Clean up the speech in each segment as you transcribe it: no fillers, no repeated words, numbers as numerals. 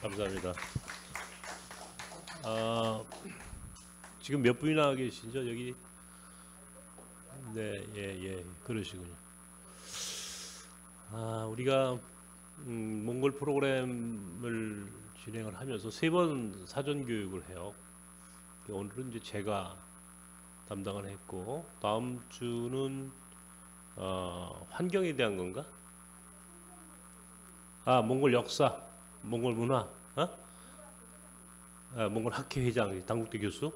감사합니다. 아, 지금 몇 분이나 계시죠? 여기? 네, 예, 그러시군요. 우리가 몽골 프로그램을 진행을 하면서 3번 사전 교육을 해요. 오늘은 이제 제가 담당을 했고, 다음 주는 환경에 대한 건가? 몽골 역사, 몽골 문화, 몽골 학회회장, 당국대 교수.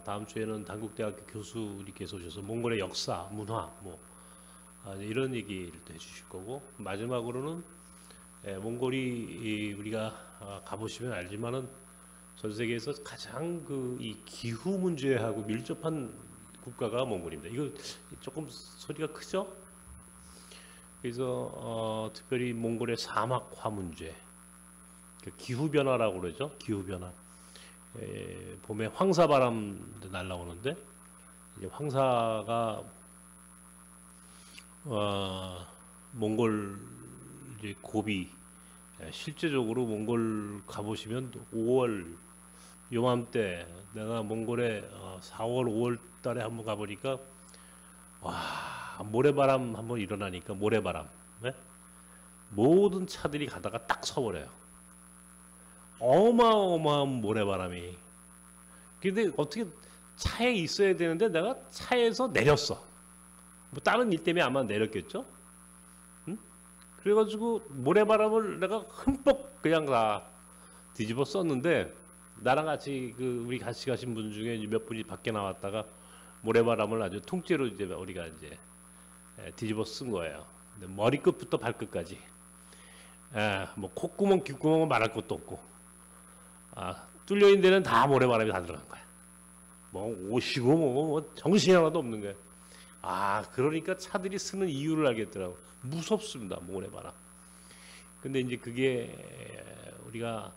다음 주에는 당국대학교 교수님께서 오셔서 몽골의 역사, 문화, 이런 얘기를 또 해주실 거고, 마지막으로는 몽골이 우리가 가보시면 알지만은 전 세계에서 가장 이 기후 문제하고 밀접한 국가가 몽골입니다. 이거 조금 소리가 크죠? 그래서 특별히 몽골의 사막화 문제, 기후 변화라고 그러죠. 기후 변화. 봄에 황사바람도 날라오는데 이제 황사가 몽골 이제 고비, 실제적으로 몽골 가보시면 5월 요맘때 내가 몽골에 4월 5월 달에 한번 가보니까 모래바람 한번 일어나니까 모래바람, 네? 모든 차들이 가다가 딱 서버려요. 어마어마한 모래바람이. 근데 어떻게 차에 있어야 되는데 내가 차에서 내렸어. 뭐 다른 일 때문에 아마 내렸겠죠? 응? 그래가지고 모래바람을 내가 흠뻑 그냥 다 뒤집어 썼는데, 나랑 같이 우리 같이 가신 분 중에 몇 분이 밖에 나왔다가 모래바람을 아주 통째로 이제 우리가 이제 뒤집어 쓴 거예요. 근데 머리끝부터 발끝까지. 뭐 콧구멍, 귓구멍은 말할 것도 없고, 뚫려 있는 데는 다 모래바람이 다 들어간 거야. 뭐 오시고 뭐 정신이 하나도 없는 거야. 그러니까 차들이 쓰는 이유를 알겠더라고. 무섭습니다, 모래바람. 근데 이제 그게 우리가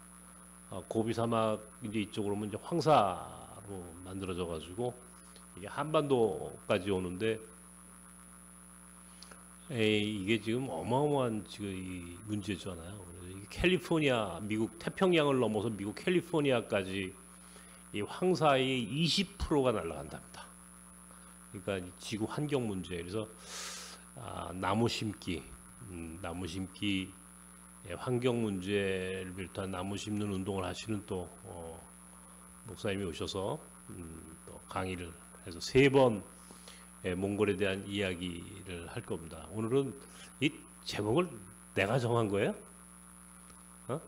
고비 사막 이제 이쪽으로 오면 이제 황사로 만들어져 가지고 이게 한반도까지 오는데, 이게 지금 어마어마한 지금 이 문제잖아요. 캘리포니아, 미국 태평양을 넘어서 미국 캘리포니아까지 이 황사의 20%가 날아간답니다. 그러니까 지구 환경 문제. 그래서 나무 심기, 환경 문제를 비롯한 나무 심는 운동을 하시는 또 목사님이 오셔서 또 강의를 해서 3번 몽골에 대한 이야기를 할 겁니다. 오늘은 이 제목을 내가 정한 거예요?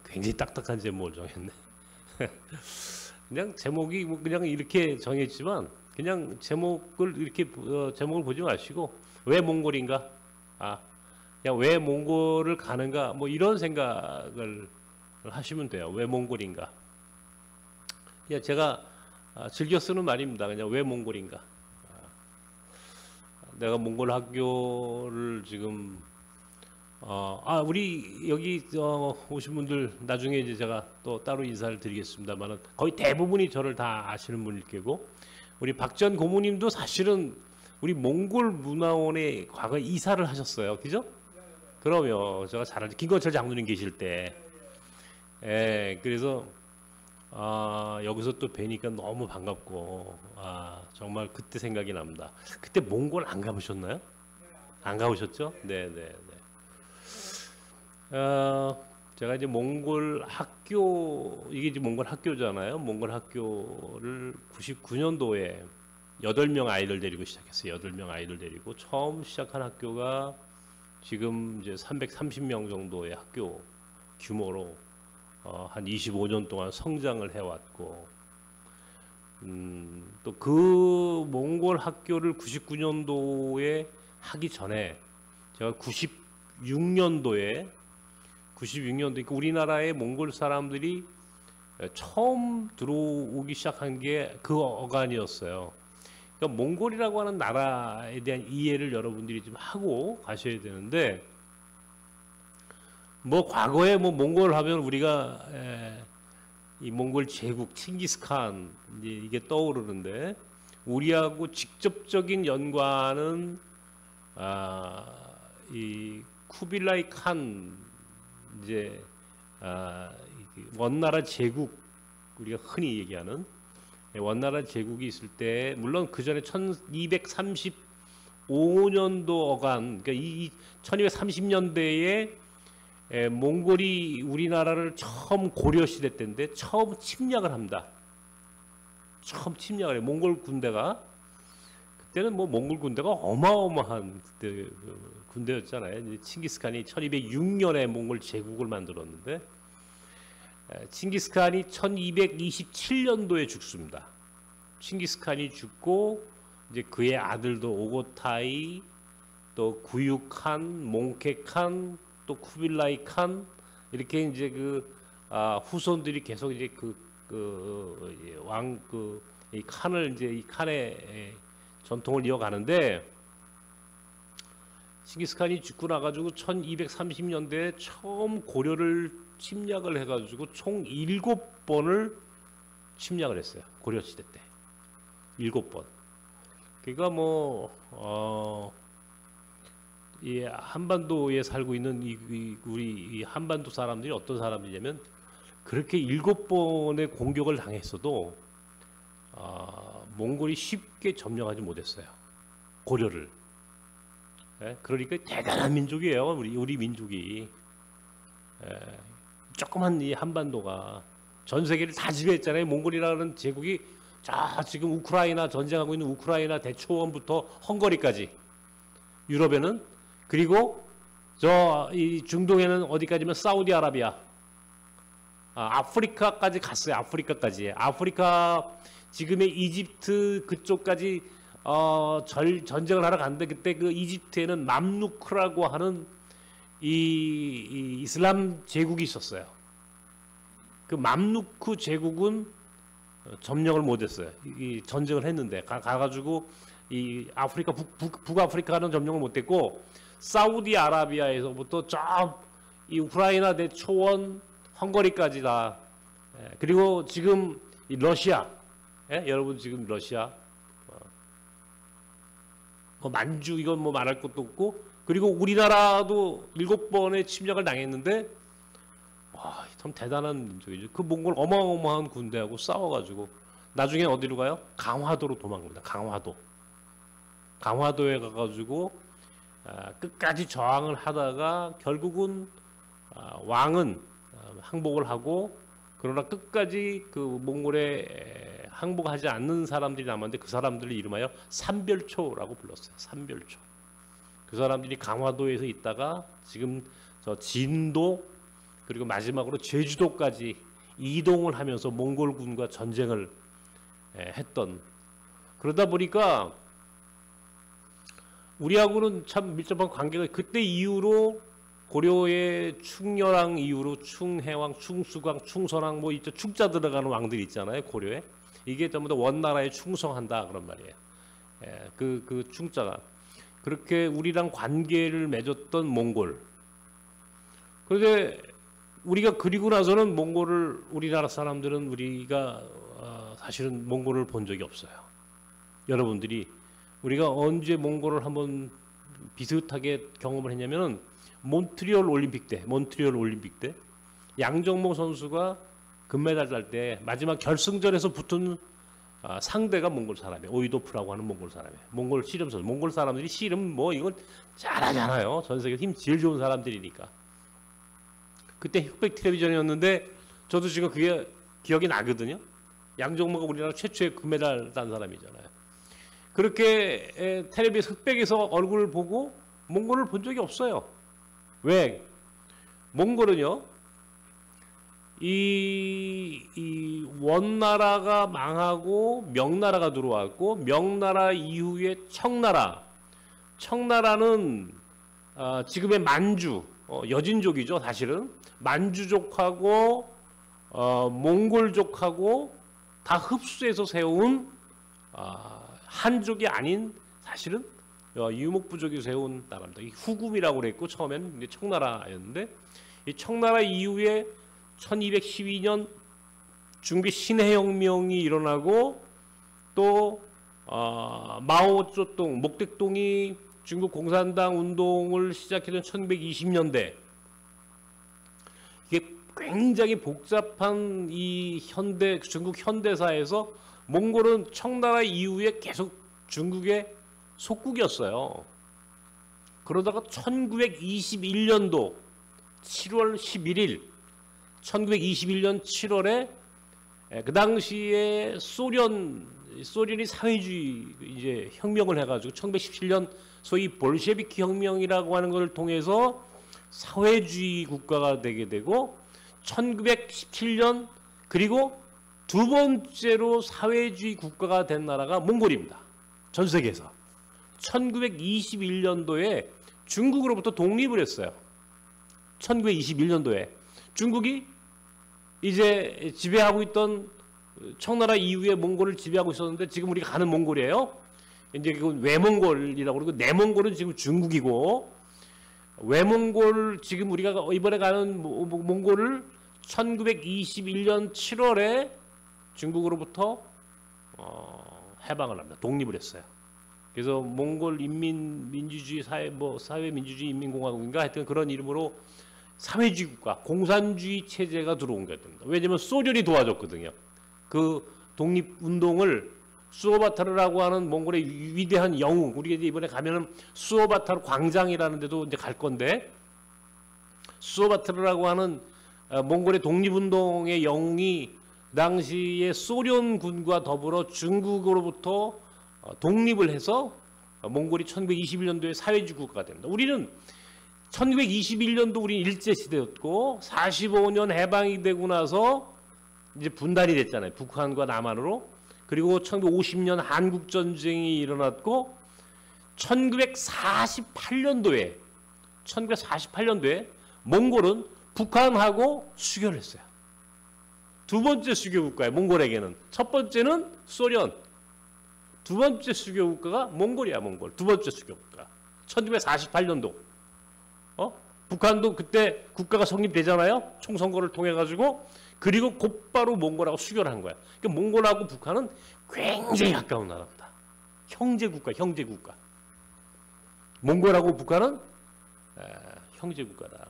굉장히 딱딱한 제목을 정했네. 그냥 제목이 그냥 이렇게 정했지만, 그냥 제목을 이렇게 제목을 보지 마시고 왜 몽골인가? 그냥 왜 몽골을 가는가? 뭐 이런 생각을 하시면 돼요. 왜 몽골인가? 그냥 제가 즐겨 쓰는 말입니다. 그냥 왜 몽골인가? 내가 몽골 학교를 지금 우리 여기 오신 분들 나중에 이제 제가 또 따로 인사를 드리겠습니다만은 거의 대부분이 저를 다 아시는 분일 거고, 우리 박전 고모님도 사실은 우리 몽골 문화원에 과거에 이사를 하셨어요. 그죠? 그러면 제가 잘 알죠. 김건철 장로님 계실 때. 그래서 여기서 또 뵈니까 너무 반갑고, 정말 그때 생각이 납니다. 그때 몽골 안 가보셨나요? 안 가보셨죠? 네. 제가 이제 몽골 학교, 이게 이제 몽골 학교잖아요. 몽골 학교를 99년도에 8명 아이들 데리고 시작했어요. 8명 아이들 데리고 처음 시작한 학교가 지금 이제 330명 정도의 학교 규모로 한 25년 동안 성장을 해왔고, 또 그 몽골 학교를 99년도에 하기 전에 제가 96년도에 그러니까 우리나라의 몽골 사람들이 처음 들어오기 시작한 게 그 어간이었어요. 그러니까 몽골이라고 하는 나라에 대한 이해를 여러분들이 좀 하고 가셔야 되는데, 뭐 과거에 뭐 몽골 하면 우리가 이 몽골 제국 칭기스칸 이제 이게 떠오르는데, 우리하고 직접적인 연관은 이 쿠빌라이 칸 이제 원나라 제국, 우리가 흔히 얘기하는 원나라 제국이 있을 때, 물론 그 전에 1235년도 어간, 그러니까 이 1230년대에 몽골이 우리나라를 처음 고려 시대 때인데 처음 침략을 합니다. 처음 침략을 해요. 몽골 군대가. 그때는 뭐 몽골 군대가 어마어마한 그때 군대였잖아요. 칭기스칸이 1206년에 몽골 제국을 만들었는데, 칭기스칸이 1227년도에 죽습니다. 칭기스칸이 죽고 이제 그의 아들도 오고타이, 또 구유칸, 몽케칸, 또 쿠빌라이 칸, 이렇게 이제 후손들이 계속 이제 이 칸을 이제 이 칸의 전통을 이어가는데, 칭기스칸이 죽고 나가지고 1230년대에 처음 고려를 침략을 해가지고 총 7번을 침략을 했어요. 고려 시대 때 7번. 그러니까 이 한반도에 살고 있는 우리 한반도 사람들이 어떤 사람들이냐면, 그렇게 7번의 공격을 당했어도 몽골이 쉽게 점령하지 못했어요. 고려를. 그러니까 대단한 민족이에요. 우리 민족이. 조그만 이 한반도가 전 세계를 다 지배했잖아요. 몽골이라는 제국이 지금 우크라이나 전쟁하고 있는 우크라이나 대초원부터 헝가리까지, 유럽에는, 그리고 이 중동에는 어디까지면 사우디아라비아, 아프리카까지 갔어요. 아프리카 지금의 이집트 그쪽까지 전쟁을 하러 갔는데, 그때 그 이집트에는 맘루크라고 하는 이 이슬람 제국이 있었어요. 그 맘루크 제국은 점령을 못했어요. 이 전쟁을 했는데 가가지고 이 아프리카 북아프리카는 점령을 못했고, 사우디아라비아에서부터 이 우크라이나 대초원 헝가리까지 다, 그리고 지금 이 러시아, 여러분 지금 러시아, 만주, 이건 뭐 말할 것도 없고, 그리고 우리나라도 7번의 침략을 당했는데, 와, 참 대단한 민족이죠. 그 몽골 어마어마한 군대하고 싸워가지고 나중에 어디로 가요? 강화도로 도망갑니다. 강화도에 가가지고 끝까지 저항을 하다가 결국은 왕은 항복을 하고, 그러나 끝까지 그 몽골에 항복하지 않는 사람들이 남았는데, 그 사람들을 이름하여 삼별초라고 불렀어요. 삼별초. 그 사람들이 강화도에서 있다가 지금 저 진도, 그리고 마지막으로 제주도까지 이동을 하면서 몽골군과 전쟁을 했던, 그러다 보니까 우리하고는 참 밀접한 관계가, 그때 이후로 고려의 충렬왕 이후로 충해왕, 충수광, 충선왕, 뭐 있죠, 충자 들어가는 왕들이 있잖아요. 고려에 이게 전부 다 원나라에 충성한다 그런 말이에요. 그 충자가 그렇게 우리랑 관계를 맺었던 몽골. 그런데 우리가 그리고 나서는 몽골을, 우리나라 사람들은 우리가 사실은 몽골을 본 적이 없어요. 여러분들이 우리가 언제 몽골을 한번 비슷하게 경험을 했냐면은 몬트리올 올림픽 때 양정모 선수가 금메달 딸 때 마지막 결승전에서 붙은 상대가 몽골 사람이에요. 오이도프라고 하는 몽골 사람이에요. 몽골 씨름 선수. 몽골 사람들이 씨름 뭐 이건 잘하잖아요. 전 세계 힘 제일 좋은 사람들이니까. 그때 흑백 텔레비전이었는데 저도 지금 그게 기억이 나거든요. 양정모가 우리나라 최초의 금메달 딴 사람이잖아요. 그렇게 텔레비에서 흑백에서 얼굴을 보고 몽골을 본 적이 없어요. 왜? 몽골은요, 이 원나라가 망하고 명나라가 들어왔고, 명나라 이후에 청나라는 지금의 만주, 여진족이죠. 사실은 만주족하고 몽골족하고 다 흡수해서 세운 한족이 아닌, 사실은 유목부족이 세운 나라입니다. 후금이라고 그랬고, 처음에는 청나라였는데, 이 청나라 이후에 1212년 중기 신해혁명이 일어나고, 또 마오쩌둥, 목택동이 중국 공산당 운동을 시작했던 1920년대, 이게 굉장히 복잡한 이 중국 현대사에서 몽골은 청나라 이후에 계속 중국의 속국이었어요. 그러다가 1921년도 7월 11일 1921년 7월에 그 당시에 소련이 사회주의 이제 혁명을 해가지고 1917년 소위 볼셰비키 혁명이라고 하는 것을 통해서 사회주의 국가가 되게 되고 1917년 그리고 두 번째로 사회주의 국가가 된 나라가 몽골입니다. 전 세계에서 1921년도에 중국으로부터 독립을 했어요. 1921년도에 중국이 이제 지배하고 있던 청나라 이후에 몽골을 지배하고 있었는데 지금 우리가 가는 몽골이에요. 이제 그건 외몽골이라고 그러고 내몽골은 지금 중국이고 외몽골 지금 우리가 이번에 가는 몽골을 1921년 7월에 중국으로부터 해방을 합니다. 독립을 했어요. 그래서 몽골 인민민주주의 사회민주주의 인민공화국인가 하여튼 그런 이름으로 사회주의 국가, 공산주의 체제가 들어온 게 됩니다. 왜냐하면 소련이 도와줬거든요. 그 독립운동을 수오바타르라고 하는 몽골의 위대한 영웅, 우리가 이번에 가면은 수오바타르 광장이라는 데도 이제 갈 건데, 수오바타르라고 하는 몽골의 독립운동의 영웅이 당시에 소련군과 더불어 중국으로부터 독립을 해서 몽골이 1921년도에 사회주의 국가가 됩니다. 우리는 1921년도 우리 일제시대였고 45년 해방이 되고 나서 이제 분단이 됐잖아요. 북한과 남한으로. 그리고 1950년 한국전쟁이 일어났고 1948년도에 몽골은 북한하고 수교를 했어요. 두 번째 수교 국가예요. 몽골에게는. 첫 번째는 소련. 두 번째 수교 국가가 몽골이야. 몽골. 두 번째 수교 국가. 1948년도. 북한도 그때 국가가 성립되잖아요. 총선거를 통해 가지고 그리고 곧바로 몽골하고 수교를 한 거야. 그러니까 몽골하고 북한은 굉장히 가까운 나라입니다. 형제국가. 몽골하고 북한은 형제국가다.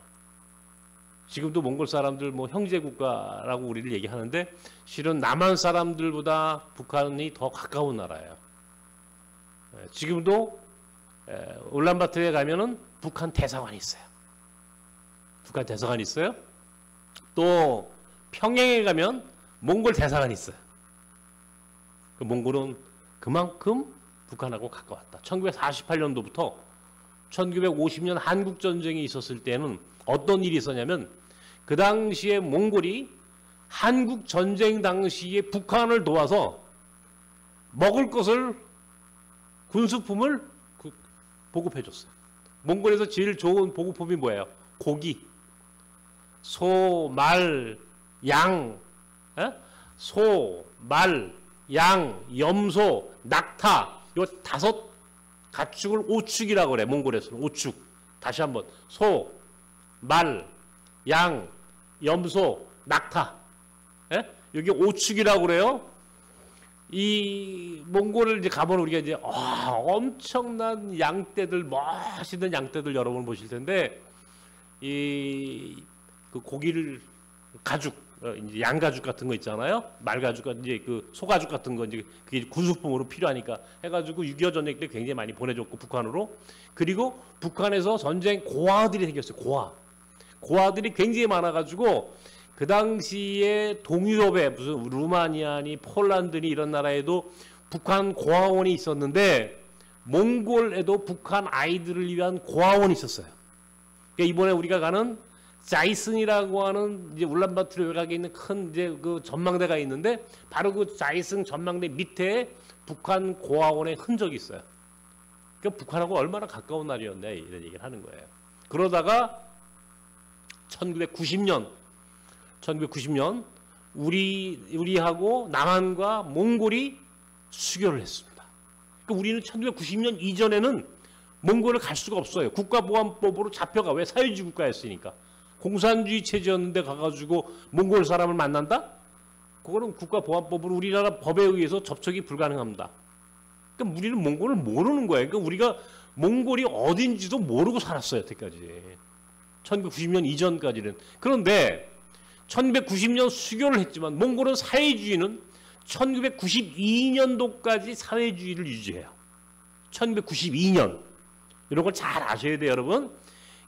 지금도 몽골 사람들 뭐 형제국가라고 우리를 얘기하는데 실은 남한 사람들보다 북한이 더 가까운 나라예요. 지금도 울란바토르에 가면은 북한 대사관이 있어요. 북한 대사관이 있어요. 또 평양에 가면 몽골 대사관이 있어요. 그 몽골은 그만큼 북한하고 가까웠다. 1948년도부터 1950년 한국전쟁이 있었을 때는 어떤 일이 있었냐면 그 당시에 몽골이 한국전쟁 당시에 북한을 도와서 먹을 것을 군수품을 보급해 줬어요. 몽골에서 제일 좋은 보급품이 뭐예요? 고기, 소, 말, 양, 소, 말, 양, 염소, 낙타 이 5 가축을 오축이라고 그래. 몽골에서는 오축. 다시 한번 소, 말, 양, 염소, 낙타. 여기 오축이라고 그래요. 이 몽골을 이제 가보면 우리가 이제 엄청난 양떼들, 멋있는 양떼들 여러분 보실 텐데 그 고기를 가죽, 이제 양가죽 같은 거 있잖아요. 말가죽, 이제 그 소가죽 같은 거 이제 그게 군수품으로 필요하니까 해가지고 6.25 전쟁 때 굉장히 많이 보내줬고 북한으로. 그리고 북한에서 전쟁 고아들이 생겼어요. 고아들이 굉장히 많아가지고 그 당시에 동유럽에 무슨 루마니아니 폴란드니 이런 나라에도 북한 고아원이 있었는데 몽골에도 북한 아이들을 위한 고아원이 있었어요. 그러니까 이번에 우리가 가는 자이슨이라고 하는 이제 울란바토르 외곽에 있는 큰 이제 그 전망대가 있는데 바로 그 자이슨 전망대 밑에 북한 고아원의 흔적이 있어요. 그러니까 북한하고 얼마나 가까운 나라였냐 이런 얘기를 하는 거예요. 그러다가 1990년 우리하고 남한과 몽골이 수교를 했습니다. 그러니까 우리는 1990년 이전에는 몽골을 갈 수가 없어요. 국가보안법으로 잡혀가. 왜? 사회주의 국가였으니까. 공산주의 체제였는데 가가지고 몽골 사람을 만난다? 그거는 국가보안법으로 우리나라 법에 의해서 접촉이 불가능합니다. 그러니까 우리는 몽골을 모르는 거예요. 그러니까 우리가 몽골이 어딘지도 모르고 살았어요. 여태까지. 1990년 이전까지는. 그런데 1990년 수교를 했지만 몽골은 사회주의는 1992년도까지 사회주의를 유지해요. 1992년. 이런 걸 잘 아셔야 돼요, 여러분.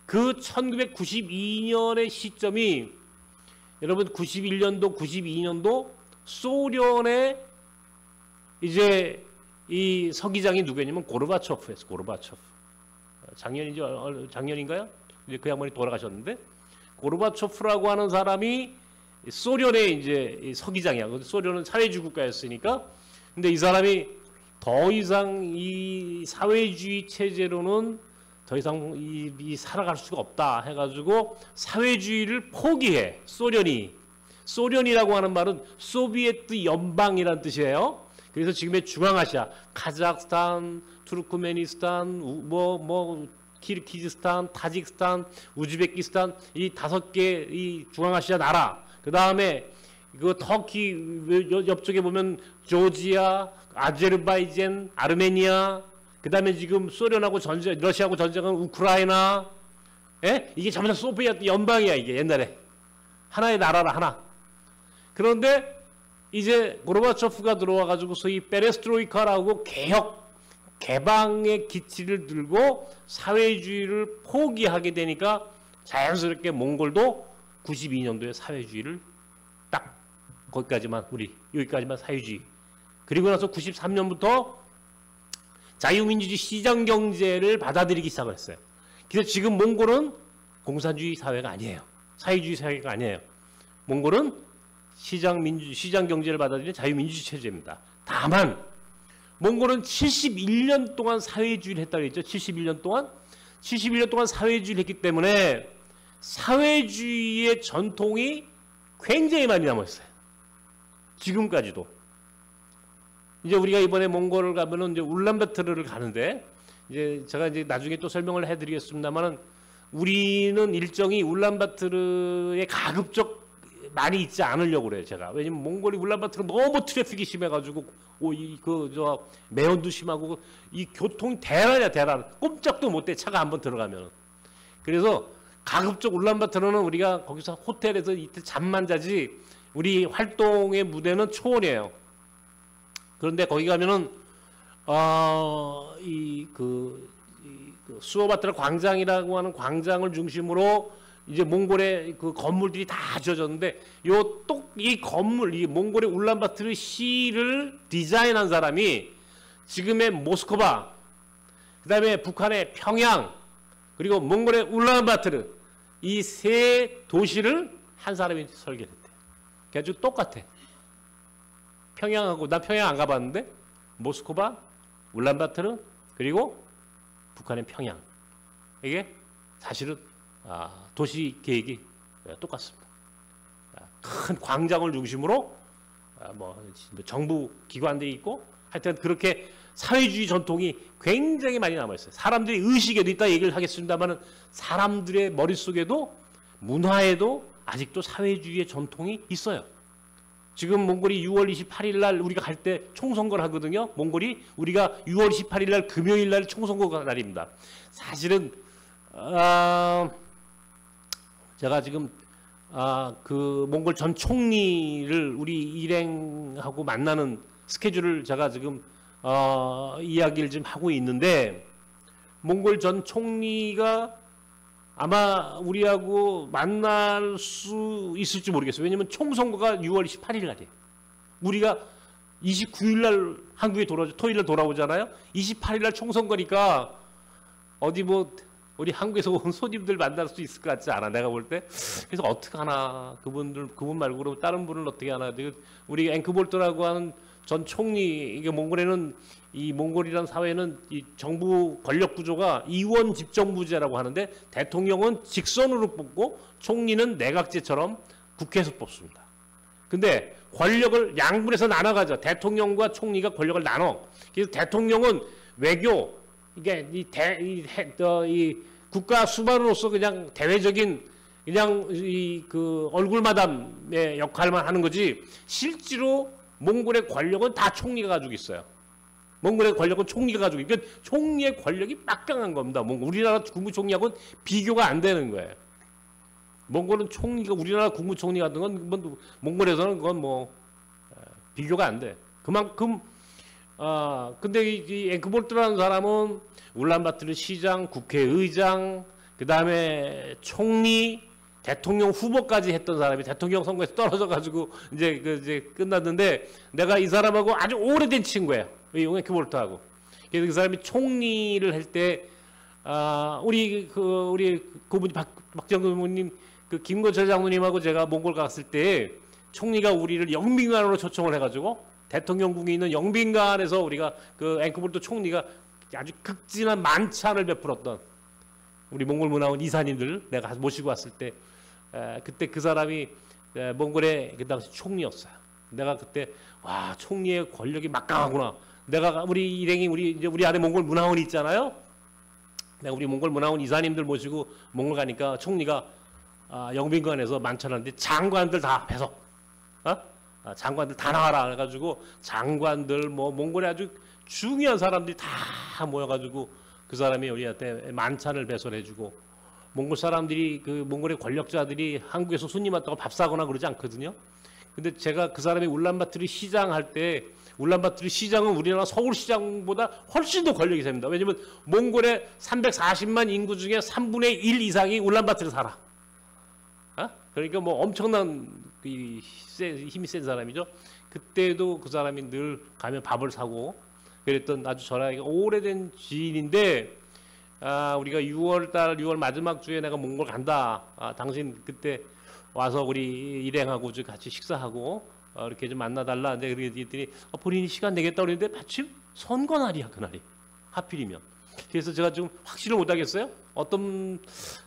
그 1992년의 시점이 여러분 91년도, 92년도 소련의 이제 이 서기장이 누구였냐면 고르바초프였어요. 고르바초프. 작년인가요? 이제 그 양반이 돌아가셨는데 고르바초프라고 하는 사람이 소련의 이제 서기장이야. 소련은 사회주의 국가였으니까. 근데 이 사람이 더 이상 이 사회주의 체제로는 더 이상 이 살아갈 수가 없다 해가지고 사회주의를 포기해. 소련이라고 하는 말은 소비에트 연방이라는 뜻이에요. 그래서 지금의 중앙아시아, 카자흐스탄, 투르크메니스탄, 키르기즈스탄, 타직스탄, 우즈베키스탄 이 5개 이 중앙아시아 나라. 그 다음에 그 터키 옆쪽에 보면 조지아, 아제르바이잔, 아르메니아. 그 다음에 지금 소련하고 러시아하고 전쟁은 우크라이나. 예? 이게 전부 다 소비에트 연방이야 이게 옛날에. 하나의 나라라 하나. 그런데 이제 고르바초프가 들어와가지고 소위 페레스트로이카라고 개방의 기치를 들고 사회주의를 포기하게 되니까 자연스럽게 몽골도 92년도에 사회주의를 딱 거기까지만 여기까지만 사회주의. 그리고 나서 93년부터 자유민주주의 시장경제를 받아들이기 시작을 했어요. 그래서 지금 몽골은 공산주의 사회가 아니에요. 사회주의 사회가 아니에요. 몽골은 시장경제를 받아들이는 자유민주주의 체제입니다. 다만 몽골은 71년 동안 사회주의를 했다고 했죠. 71년 동안 사회주의를 했기 때문에 사회주의의 전통이 굉장히 많이 남아있어요. 지금까지도. 이제 우리가 이번에 몽골을 가면은 이제 울란바토르를 가는데 이제 제가 이제 나중에 또 설명을 해드리겠습니다만은 우리는 일정이 울란바토르에 가급적 많이 있지 않으려고 그래요, 제가. 왜냐면 몽골이 울란바토르 너무 트래픽이 심해가지고 매연도 심하고 이 교통이 대란이야, 대란. 꼼짝도 못해, 차가 한번 들어가면. 그래서 가급적 울란바토르는 우리가 거기서 호텔에서 이틀 잠만 자지 우리 활동의 무대는 초원이에요. 그런데 거기 가면은 수오바트라 광장이라고 하는 광장을 중심으로 이제 몽골의 그 건물들이 다 지어졌는데 이 건물, 이 몽골의 울란바토르 시를 디자인한 사람이 지금의 모스크바, 그다음에 북한의 평양, 그리고 몽골의 울란바토르 이 세 도시를 한 사람이 설계했대요. 아주 똑같아. 평양하고 나 평양 안 가봤는데 모스크바, 울란바토르 그리고 북한의 평양 이게 사실은 도시 계획이 똑같습니다. 큰 광장을 중심으로 정부 기관들이 있고 하여튼 그렇게 사회주의 전통이 굉장히 많이 남아있어요. 사람들이 의식에도 있다 얘기를 하겠습니다만 사람들의 머릿속에도 문화에도 아직도 사회주의의 전통이 있어요. 지금 몽골이 6월 28일 날 우리가 갈 때 총선거를 하거든요. 몽골이 우리가 6월 28일 날 금요일 날 총선거 날입니다. 사실은 제가 지금 그 몽골 전 총리를 우리 일행하고 만나는 스케줄을 제가 지금 이야기를 좀 하고 있는데 몽골 전 총리가 아마 우리하고 만날 수 있을지 모르겠어요. 왜냐하면 총선거가 6월 28일 날이에요. 우리가 29일 날 한국에 토요일 날 돌아오잖아요. 28일 날 총선거니까 어디 우리 한국에서 온 손님들 만날 수 있을 것 같지 않아, 내가 볼 때. 그래서 어떻게 하나, 그분 말고 다른 분을 어떻게 하나. 우리 앵크볼트라고 하는 전 총리, 이게 몽골에는 이 몽골이라는 사회는 이 정부 권력 구조가 이원 집정부제라고 하는데 대통령은 직선으로 뽑고 총리는 내각제처럼 국회에서 뽑습니다. 근데 권력을 양분해서 나눠가죠. 대통령과 총리가 권력을 나눠. 그래서 대통령은 외교, 이게 이 국가 수반으로서 그냥 대외적인 그냥 그 얼굴 마담의 역할만 하는 거지 실제로 몽골의 권력은 다 총리가 가지고 있어요. 몽골의 권력은 총리가 가지고 있고 총리의 권력이 막강한 겁니다. 우리나라 국무총리하고는 비교가 안 되는 거예요. 몽골은 총리가 우리나라 국무총리 같은 건 뭐, 몽골에서는 그건 뭐 비교가 안 돼. 그만큼 근데 이 앵크볼트라는 사람은 울란바토르 시장, 국회의장, 그 다음에 총리, 대통령 후보까지 했던 사람이 대통령 선거에서 떨어져가지고 이제 끝났는데 내가 이 사람하고 아주 오래된 친구예요. 이 앵크볼트하고. 그래서 그 사람이 총리를 할 때 우리 그분이 박정근님 그 김건철 장로님하고 제가 몽골 갔을 때 총리가 우리를 영빈관으로 초청을 해가지고 대통령궁에 있는 영빈관에서 우리가 그 앵크볼트 총리가 아주 극진한 만찬을 베풀었던 우리 몽골 문화원 이사님들 내가 모시고 왔을 때 그때 그 사람이 몽골의 그 당시 총리였어요. 내가 그때 와 총리의 권력이 막강하구나. 내가 우리 일행이 우리 안에 몽골 문화원이 있잖아요. 내가 우리 몽골 문화원 이사님들 모시고 몽골 가니까 총리가 영빈관에서 만찬하는데 장관들 다 배석, 장관들 다 나와라 해가지고 장관들 뭐 몽골의 아주 중요한 사람들이 다 모여가지고 그 사람이 우리한테 만찬을 배설해주고 몽골 사람들이 그 몽골의 권력자들이 한국에서 손님 왔다고 밥 사거나 그러지 않거든요. 근데 제가 그 사람이 울란바토르 시장 할 때 울란바토르 시장은 우리나라 서울시장보다 훨씬 더 권력이 셉니다. 왜냐면 몽골의 340만 인구 중에 3분의 1 이상이 울란바토르에 살아. 그러니까 뭐 엄청난 힘이 센 사람이죠. 그때도 그 사람이 늘 가면 밥을 사고 그랬던 아주 저랑 오래된 지인인데 우리가 6월 마지막 주에 내가 몽골 간다. 당신 그때 와서 우리 일행하고 같이 식사하고 이렇게 좀 만나달라. 근데 그랬더니 본인이 시간 내겠다 그랬는데 마침 선거 날이야 그날이 하필이면. 그래서 제가 좀 확신을 못 하겠어요.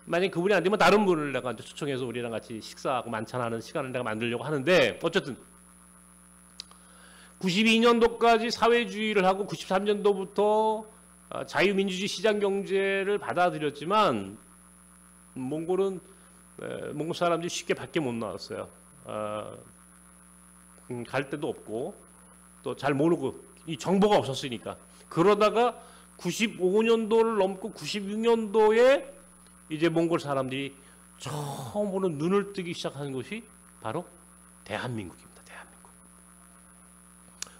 만약 그분이 안 되면 다른 분을 내가 초청해서 우리랑 같이 식사하고 만찬하는 시간을 내가 만들려고 하는데 어쨌든 92년도까지 사회주의를 하고 93년도부터 자유민주주의 시장경제를 받아들였지만 몽골은 몽골 사람들이 쉽게 밖에 못 나왔어요. 갈 데도 없고 또 잘 모르고 이 정보가 없었으니까. 그러다가 95년도를 넘고 96년도에 이제 몽골 사람들이 처음으로 눈을 뜨기 시작하는 것이 바로 대한민국입니다. 대한민국.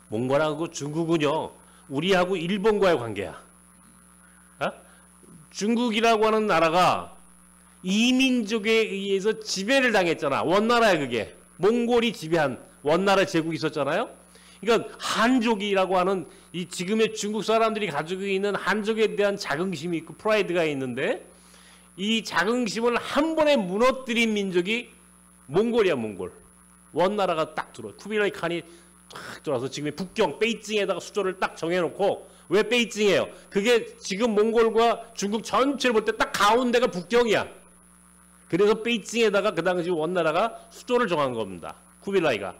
몽골하고 중국은요 우리하고 일본과의 관계야. 중국이라고 하는 나라가 이민족에 의해서 지배를 당했잖아. 원나라야 그게. 몽골이 지배한 원나라 제국이 있었잖아요. 그러니까 한족이라고 하는 이 지금의 중국 사람들이 가지고 있는 한족에 대한 자긍심이 있고 프라이드가 있는데 이 자긍심을 한 번에 무너뜨린 민족이 몽골이야. 몽골. 원나라가 딱 들어와. 쿠빌라이 칸이 딱 들어와서 지금의 북경 베이징에다가 수조를 딱 정해놓고 왜 베이징이에요? 그게 지금 몽골과 중국 전체를 볼 때 딱 가운데가 북경이야. 그래서 베이징에다가 그 당시 원나라가 수조를 정한 겁니다. 쿠빌라이가.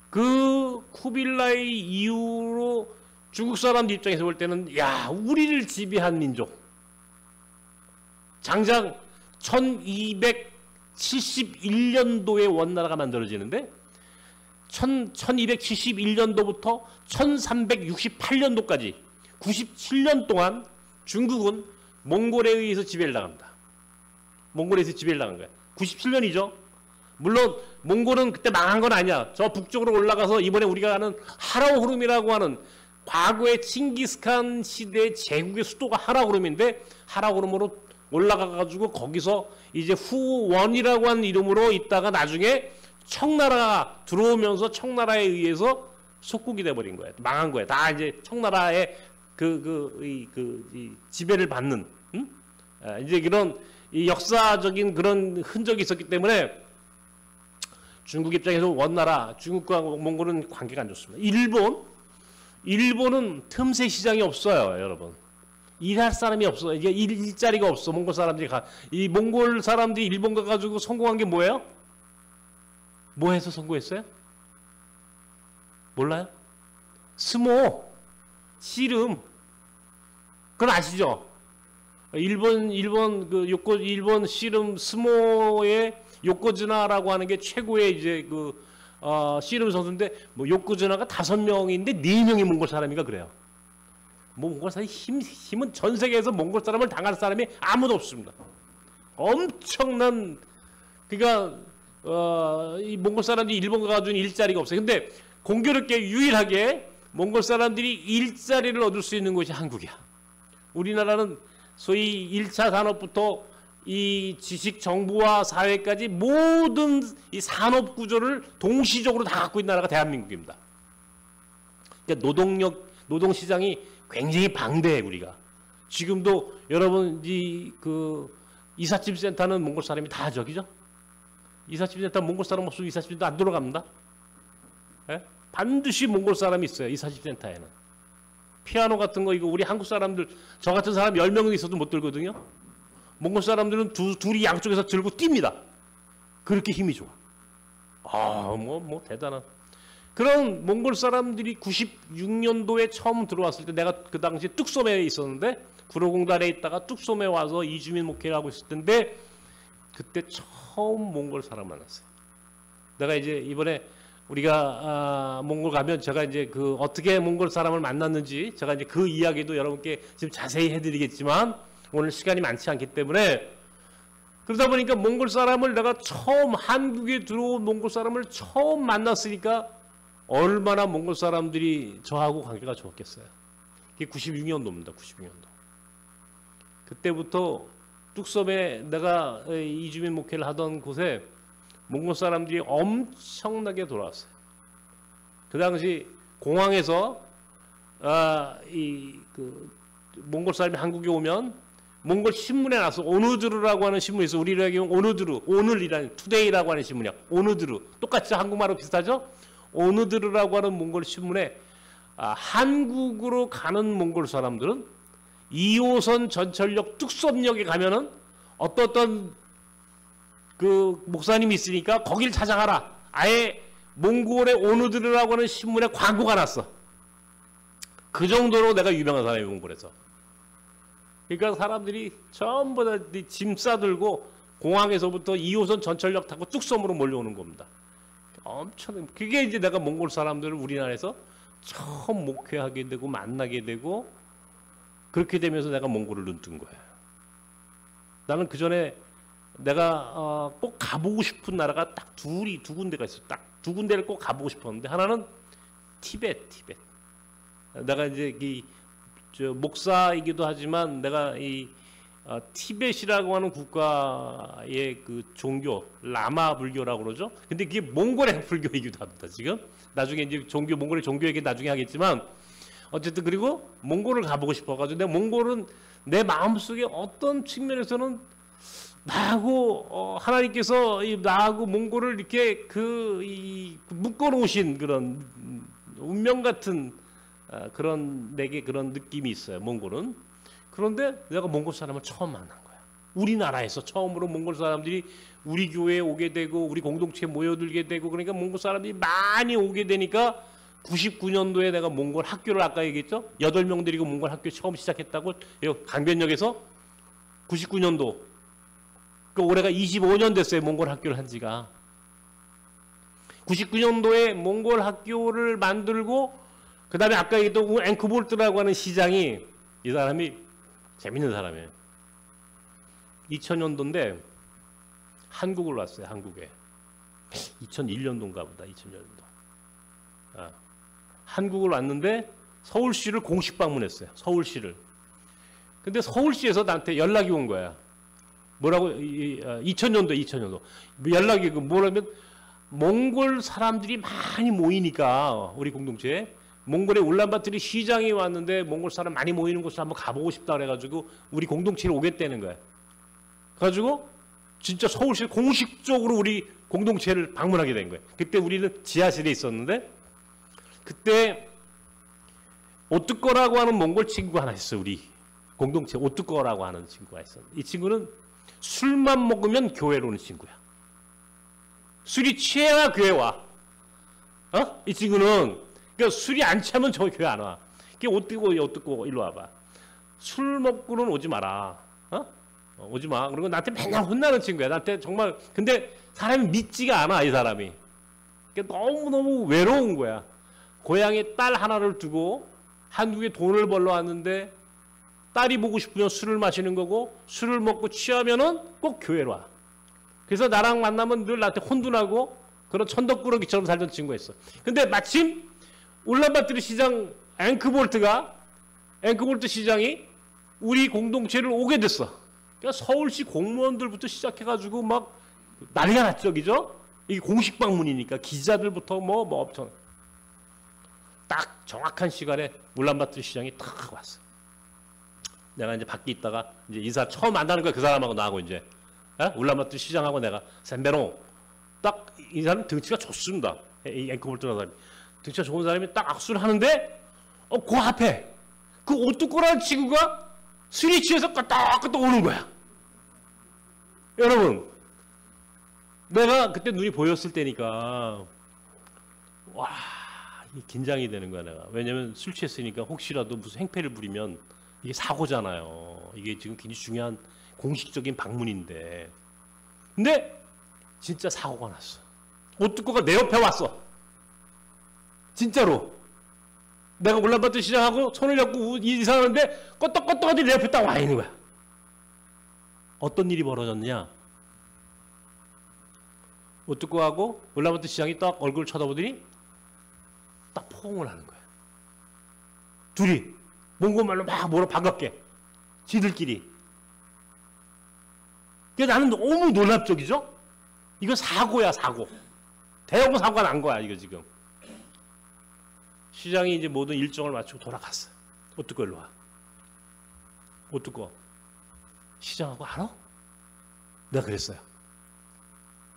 그 쿠빌라이 이후로 중국 사람들 입장에서 볼 때는 야 우리를 지배한 민족. 장장 1271년도에 원나라가 만들어지는데 1271년도부터 1368년도까지 97년 동안 중국은 몽골에 의해서 지배를 당합니다. 몽골에서 지배를 당한 거야. 97년이죠. 물론 몽골은 그때 망한 건 아니야. 저 북쪽으로 올라가서 이번에 우리가 아는 하라오후름이라고 하는 과거의 칭기스칸 시대의 제국의 수도가 하라오후름인데 하라오후름으로 올라가가지고 거기서 이제 후원이라고 하는 이름으로 있다가 나중에 청나라가 들어오면서 청나라에 의해서 속국이 돼버린 거예요. 망한 거예요. 다 이제 청나라의 이 지배를 받는 이제 그런 이 역사적인 그런 흔적이 있었기 때문에 중국 입장에서 원나라, 중국과 몽골은 관계가 안 좋습니다. 일본은 틈새 시장이 없어요, 여러분. 일할 사람이 없어. 이게 일자리가 없어. 몽골 사람들이 이 몽골 사람들이 일본 가가지고 성공한 게 뭐예요? 뭐 해서 성공했어요? 몰라요? 스모, 씨름. 그건 아시죠? 일본 씨름 스모의 요코즈나라고 하는 게 최고의 이제 씨름 선수인데 뭐 요코즈나가 5명인데 4명이 몽골 사람이가 그래요. 뭐 몽골 사람이 힘은 전 세계에서 몽골 사람을 당할 사람이 아무도 없습니다. 엄청난 그러니까 이 몽골 사람들이 일본 가가지고 일자리가 없어요. 근데 공교롭게 유일하게 몽골 사람들이 일자리를 얻을 수 있는 곳이 한국이야. 우리나라는 소위 1차 산업부터 이 지식 정부와 사회까지 모든 이 산업 구조를 동시적으로 다 갖고 있는 나라가 대한민국입니다. 그러니까 노동 시장이 굉장히 방대해 우리가. 지금도 여러분 그 이삿짐 센터는 몽골 사람이 다 저기죠. 이삿짐 센터 몽골 사람 없으면 이삿짐 센터 안 돌아갑니다. 예? 반드시 몽골 사람이 있어요. 이삿짐 센터에는. 피아노 같은 거 이거 우리 한국 사람들 저 같은 사람 10명은 있어도 못 들거든요. 몽골 사람들은 둘이 양쪽에서 들고 뜁니다. 그렇게 힘이 좋아. 뭐 대단한. 그런 몽골 사람들이 96년도에 처음 들어왔을 때 내가 그 당시 뚝섬에 있었는데 구로공단에 있다가 뚝섬에 와서 이주민 목회를 하고 있을 텐데 그때 처음 몽골 사람 만났어요. 내가 이제 이번에 우리가 몽골 가면 제가 이제 그 어떻게 몽골 사람을 만났는지 제가 이제 그 이야기도 여러분께 지금 자세히 해드리겠지만 오늘 시간이 많지 않기 때문에 그러다 보니까 몽골 사람을 내가 처음 한국에 들어온 몽골 사람을 처음 만났으니까 얼마나 몽골 사람들이 저하고 관계가 좋았겠어요. 그게 96년도입니다. 96년도. 그때부터 뚝섬에 내가 이주민 목회를 하던 곳에 몽골 사람들이 엄청나게 돌아왔어요. 그 당시 공항에서 몽골 사람이 한국에 오면 몽골 신문에 나서 오누드르라고 하는 신문이 있어. 우리로 얘기하면 오누드르, 오늘이라는 투데이라고 하는 신문이야. 오누드르. 똑같이 한국말로 비슷하죠? 오누드르라고 하는 몽골 신문에 한국으로 가는 몽골 사람들은 2호선 전철역 뚝섬역에 가면은 어떤 그 목사님이 있으니까 거길 찾아가라. 아예 몽골의 오누드르라고 하는 신문에 광고가 났어. 그 정도로 내가 유명한 사람이 몽골에서. 그러니까 사람들이 전부 다 짐 싸들고 공항에서부터 2호선 전철역 타고 뚝섬으로 몰려오는 겁니다. 엄청 그게 이제 내가 몽골 사람들을 우리나라에서 처음 목회하게 되고 만나게 되고 그렇게 되면서 내가 몽골을 눈뜬 거예요. 나는 그 전에 내가 꼭 가보고 싶은 나라가 딱 두 군데가 있어. 딱 두 군데를 꼭 가보고 싶었는데 하나는 티베트. 내가 이제 목사이기도 하지만 내가 이 티벳이라고 하는 국가의 그 종교 라마 불교라고 그러죠. 근데 그게 몽골의 불교이기도 합니다. 지금 나중에 이제 몽골의 종교 얘기 나중에 하겠지만 어쨌든 그리고 몽골을 가보고 싶어가지고 내가 몽골은 내 마음속에 어떤 측면에서는 나하고 하나님께서 나하고 몽골을 이렇게 묶어놓으신 그런 운명 같은 그런 내게 그런 느낌이 있어요. 몽골은. 그런데 내가 몽골 사람을 처음 만난 거야. 우리나라에서 처음으로 몽골 사람들이 우리 교회에 오게 되고 우리 공동체에 모여들게 되고 그러니까 몽골 사람들이 많이 오게 되니까 99년도에 내가 몽골 학교를 아까 얘기했죠. 8명 데리고 몽골 학교 처음 시작했다고 강변역에서 99년도 그 올해가 25년 됐어요. 몽골 학교를 한 지가. 99년도에 몽골 학교를 만들고 그 다음에 아까 얘기했던 앵크볼트라고 하는 시장이 이 사람이 재밌는 사람이에요. 2000년도인데 한국을 왔어요. 한국에. 2001년도인가 보다. 2000년도. 한국을 왔는데 서울시를 공식 방문했어요. 서울시를. 근데 서울시에서 나한테 연락이 온 거야. 뭐라고? 2000년도. 연락이 뭐라면 몽골 사람들이 많이 모이니까 우리 공동체에 몽골의 울란바토르 시장이 왔는데 몽골 사람 많이 모이는 곳을 한번 가보고 싶다 그래가지고 우리 공동체를 오겠다는 거야. 그래가지고 진짜 서울시 공식적으로 우리 공동체를 방문하게 된 거예요. 그때 우리는 지하실에 있었는데 그때 오뚜꺼라고 하는 몽골 친구가 하나 있어. 우리 공동체 오뚜꺼라고 하는 친구가 있어. 이 친구는 술만 먹으면 교회로 오는 친구야. 술이 취해야 교회 와. 이 친구는 그러니까 술이 안 취하면 저 교회 안 와. 그게 오뚜꺼 일로 와봐. 술 먹고는 오지 마라. 오지 마. 그리고 나한테 맨날 혼나는 친구야. 나한테 정말 근데 사람이 믿지가 않아 이 사람이. 그러니까 너무너무 외로운 거야. 고향에 딸 하나를 두고 한국에 돈을 벌러 왔는데 딸이 보고 싶으면 술을 마시는 거고 술을 먹고 취하면은 꼭 교회로 와. 그래서 나랑 만나면 늘 나한테 혼돈하고 그런 천덕꾸러기처럼 살던 친구가 있어. 근데 마침 울란바토르 시장 앵크볼트 시장이 우리 공동체를 오게 됐어. 그러니까 서울시 공무원들부터 시작해가지고 막 난리가 났죠, 그죠? 이게 공식 방문이니까 기자들부터 뭐 엄청 딱 정확한 시간에 울란바토르 시장이 탁 왔어. 내가 이제 밖에 있다가 이제 인사 처음 만나는 거야, 그 사람하고 나하고 이제 울란바토르 시장하고 내가 샌베롱 딱 이 사람 등치가 좋습니다. 이 앵커볼트라는 사람이 등치가 좋은 사람이 딱 악수를 하는데 그 앞에 그 오뚜꼬라는 친구가 술이 취해서 끄떡끄떡 오는 거야. 여러분, 내가 그때 눈이 보였을 때니까 와, 긴장이 되는 거야 내가. 왜냐면 술 취했으니까 혹시라도 무슨 행패를 부리면 이게 사고잖아요. 이게 지금 굉장히 중요한 공식적인 방문인데. 근데 진짜 사고가 났어. 오뚜꼬가 내 옆에 왔어. 진짜로. 내가 울란바토르 시장하고 손을 잡고 인사하는데 껐떡껐떡하더니 내 옆에 딱 와 있는 거야. 어떤 일이 벌어졌느냐? 오뚜꼬하고 울란바토르 시장이 딱 얼굴을 쳐다보더니 딱 포옹을 하는 거야. 둘이 몽골말로 막 뭐라 반갑게 지들끼리. 그래서 나는 너무 놀랍적이죠? 이거 사고야, 사고. 대형 사고가 난 거야, 이거 지금. 시장이 이제 모든 일정을 마치고 돌아갔어. 오뚜꼬 일로 와. 오뚜꼬, 시장하고 알아? 내가 그랬어요.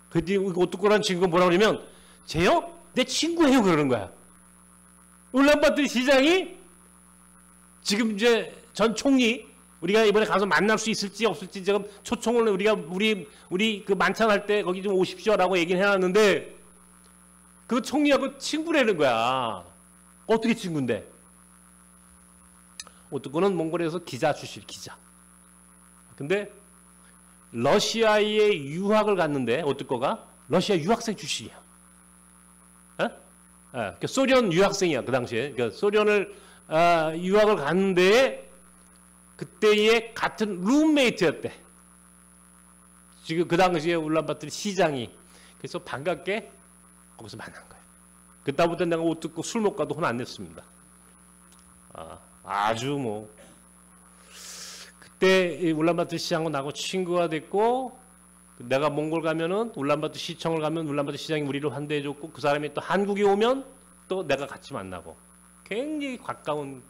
그랬더니 오뚜꼬라는 친구가 뭐라 그러면 쟤요? 내 친구예요, 그러는 거야. 울란바토르 시장이 지금 이제 전 총리, 우리가 이번에 가서 만날 수 있을지 없을지 지금 초청을 우리 그 만찬할 때 거기 좀 오십시오라고 얘기를 해놨는데 그 총리하고 친구라는 거야. 어떻게 친구인데? 오뚜꼬는 몽골에서 기자 출신, 기자. 근데 러시아에 유학을 갔는데 오뚜꼬가 러시아 유학생 출신이야. 소련 유학생이야, 그 당시에. 그러니까 소련을 유학을 갔는데 그때의 같은 룸메이트였대. 지금 그 당시에 울란바토르 시장이. 그래서 반갑게 거기서 만난 거야. 그때부터 내가 오뚜꼬 술 못 가도 혼 안 냈습니다. 아주 뭐 그때 울란바토르 시장하고 나하고 친구가 됐고, 내가 몽골 가면은 울란바토르 시청을 가면 울란바토르 시장이 우리를 환대해줬고, 그 사람이 또 한국에 오면 또 내가 같이 만나고 굉장히 가까운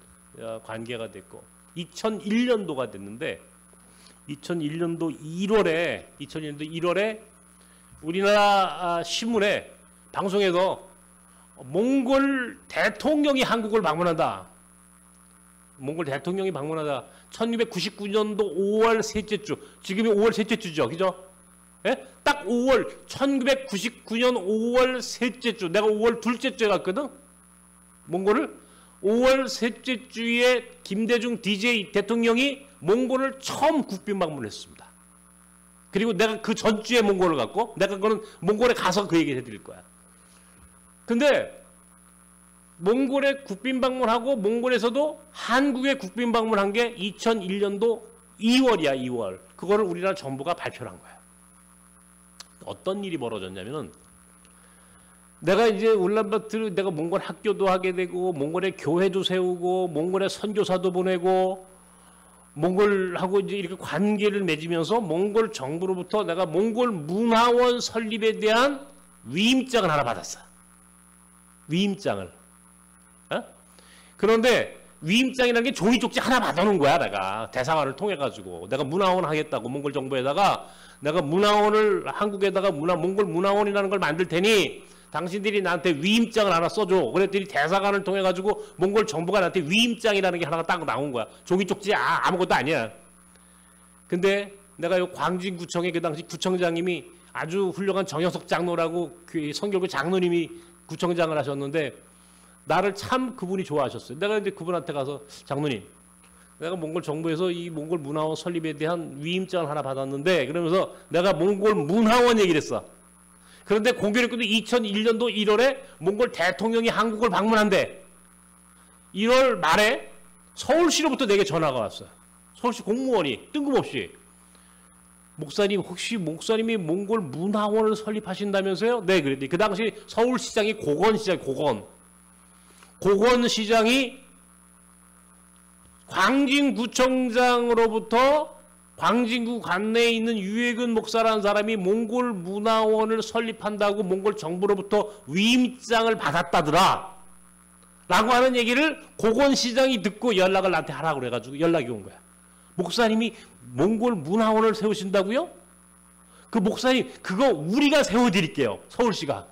관계가 됐고, 2001년도가 됐는데 2001년도 1월에 우리나라 신문에 방송에서 몽골 대통령이 한국을 방문한다. 몽골 대통령이 방문하다. 1999년도 5월 셋째 주. 지금이 5월 셋째 주죠. 그죠? 예? 딱 5월, 1999년 5월 셋째 주. 내가 5월 둘째 주에 갔거든? 몽골을. 5월 셋째 주에 김대중 DJ 대통령이 몽골을 처음 국빈 방문했습니다. 그리고 내가 그 전주에 몽골을 갔고, 내가 그거는 몽골에 가서 그 얘기를 해드릴 거야. 근데 몽골에 국빈 방문하고 몽골에서도 한국에 국빈 방문한 게 2001년도 2월이야, 2월. 그거를 우리나라 정부가 발표를 한 거야. 어떤 일이 벌어졌냐면은, 내가 이제 울란바토르, 내가 몽골 학교도 하게 되고, 몽골에 교회도 세우고, 몽골에 선교사도 보내고, 몽골하고 이제 이렇게 관계를 맺으면서 몽골 정부로부터 내가 몽골 문화원 설립에 대한 위임장을 하나 받았어. 위임장을. 그런데 위임장이라는 게 종이 쪽지 하나 받아놓은 거야. 내가 대사관을 통해 가지고 내가 문화원 하겠다고, 몽골 정부에다가 내가 문화원을 한국에다가 몽골 문화원이라는 걸 만들 테니 당신들이 나한테 위임장을 하나 써줘. 그랬더니 대사관을 통해 가지고 몽골 정부가 나한테 위임장이라는 게 하나가 딱 나온 거야. 종이 쪽지 아무것도 아니야. 근데 내가 요 광진구청의 그 당시 구청장님이 아주 훌륭한 정영석 장로라고 그 성결교 장로님이 구청장을 하셨는데, 나를 참 그분이 좋아하셨어요. 내가 이제 그분한테 가서, 장로님, 내가 몽골 정부에서 이 몽골 문화원 설립에 대한 위임장을 하나 받았는데, 그러면서 내가 몽골 문화원 얘기를 했어. 그런데 공교롭게도 2001년도 1월에 몽골 대통령이 한국을 방문한대. 1월 말에 서울시로부터 내게 전화가 왔어요. 서울시 공무원이 뜬금없이 목사님 혹시 목사님이 몽골 문화원을 설립하신다면서요? 네, 그랬더니 그 당시 서울시장이 고건시장이 광진구청장으로부터 광진구 관내에 있는 유해근 목사라는 사람이 몽골 문화원을 설립한다고 몽골 정부로부터 위임장을 받았다더라 라고 하는 얘기를 고건시장이 듣고 연락을 나한테 하라고 그래가지고 연락이 온 거야. 목사님이 몽골 문화원을 세우신다고요? 그 목사님 그거 우리가 세워드릴게요. 서울시가.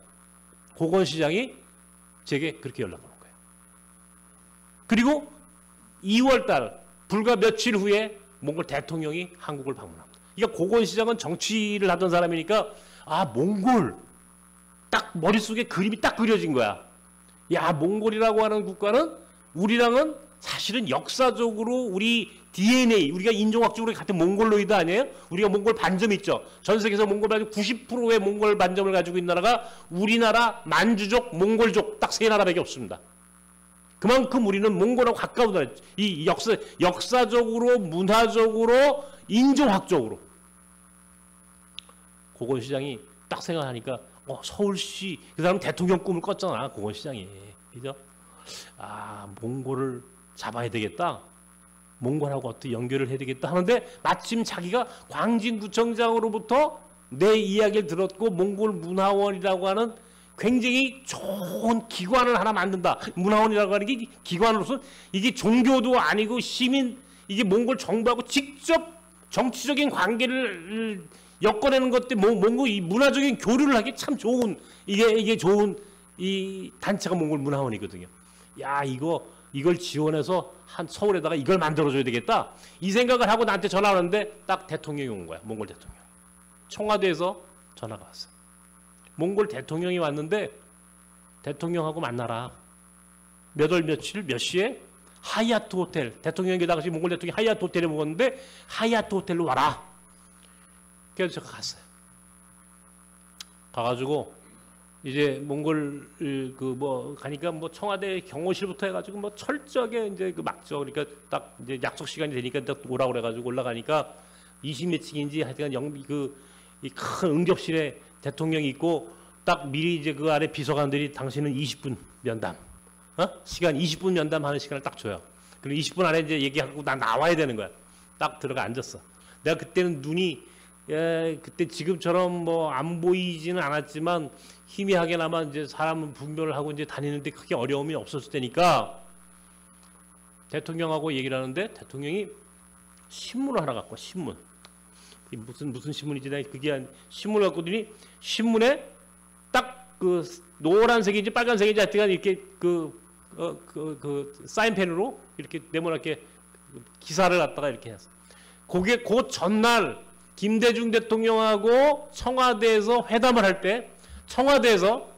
고건시장이 제게 그렇게 연락을 온 거예요. 그리고 2월달 불과 며칠 후에 몽골 대통령이 한국을 방문합니다. 그러니까 고건시장은 정치를 하던 사람이니까 아 몽골 딱 머릿속에 그림이 딱 그려진 거야. 야 몽골이라고 하는 국가는 우리랑은 사실은 역사적으로 우리 DNA 우리가 인종학적으로 같은 몽골로이드 아니에요? 우리가 몽골 반점 있죠. 전 세계에서 몽골 반점 90%의 몽골 반점을 가지고 있는 나라가 우리나라 만주족 몽골족 딱 세 나라밖에 없습니다. 그만큼 우리는 몽골하고 가까운 나라. 이 역사적으로 문화적으로 인종학적으로 고건시장이 딱 생각하니까 서울시 그 사람 대통령 꿈을 꿨잖아. 고건시장이 그죠? 아 몽골을 잡아야 되겠다. 몽골하고 어떻게 연결을 해야 되겠다 하는데 마침 자기가 광진구청장으로부터 내 이야기를 들었고 몽골 문화원이라고 하는 굉장히 좋은 기관을 하나 만든다. 문화원이라고 하는 게 기관으로서 이게 종교도 아니고 시민 이게 몽골 정부하고 직접 정치적인 관계를 엮어내는 것 때문에 몽골 이 문화적인 교류를 하기 참 좋은 이게 좋은 이 단체가 몽골 문화원이거든요. 야 이걸 지원해서 한 서울에다가 이걸 만들어줘야 되겠다. 이 생각을 하고 나한테 전화 오는데 딱 대통령이 온 거야. 몽골 대통령. 청와대에서 전화가 왔어. 몽골 대통령이 왔는데 대통령하고 만나라. 몇 월 며칠 몇 시에 하얏트 호텔. 대통령이 그 당시 몽골 대통령이 하얏트 호텔에 묵었는데 하얏트 호텔로 와라. 그래서 제가 갔어요. 가가지고 이제 몽골 가니까 청와대 경호실부터 해가지고 철저하게 이제 그 막죠. 그러니까 딱 이제 약속 시간이 되니까 딱 오라고 그래가지고 올라가니까 20몇 층인지 하여튼 이 큰 응접실에 대통령이 있고 딱 미리 이제 그 아래 비서관들이 당신은 20분 면담, 시간 20분 면담하는 시간을 딱 줘요. 그리고 20분 안에 이제 얘기하고 나 나와야 되는 거야. 딱 들어가 앉았어. 내가 그때는 눈이 그때 지금처럼 안 보이지는 않았지만 희미하게나마 이제 사람은 분별을 하고 이제 다니는데 크게 어려움이 없었을 때니까 대통령하고 얘기를 하는데 대통령이 신문을 하나 갖고 신문. 무슨 신문이지? 나 그게 신문을 갖고 오더니 신문에 딱 그 노란색인지 빨간색인지 하여튼 이렇게 그 사인펜으로 이렇게 네모나게 기사를 갖다가 이렇게 했어. 그게 그 전날 김대중 대통령하고 청와대에서 회담을 할 때 청와대에서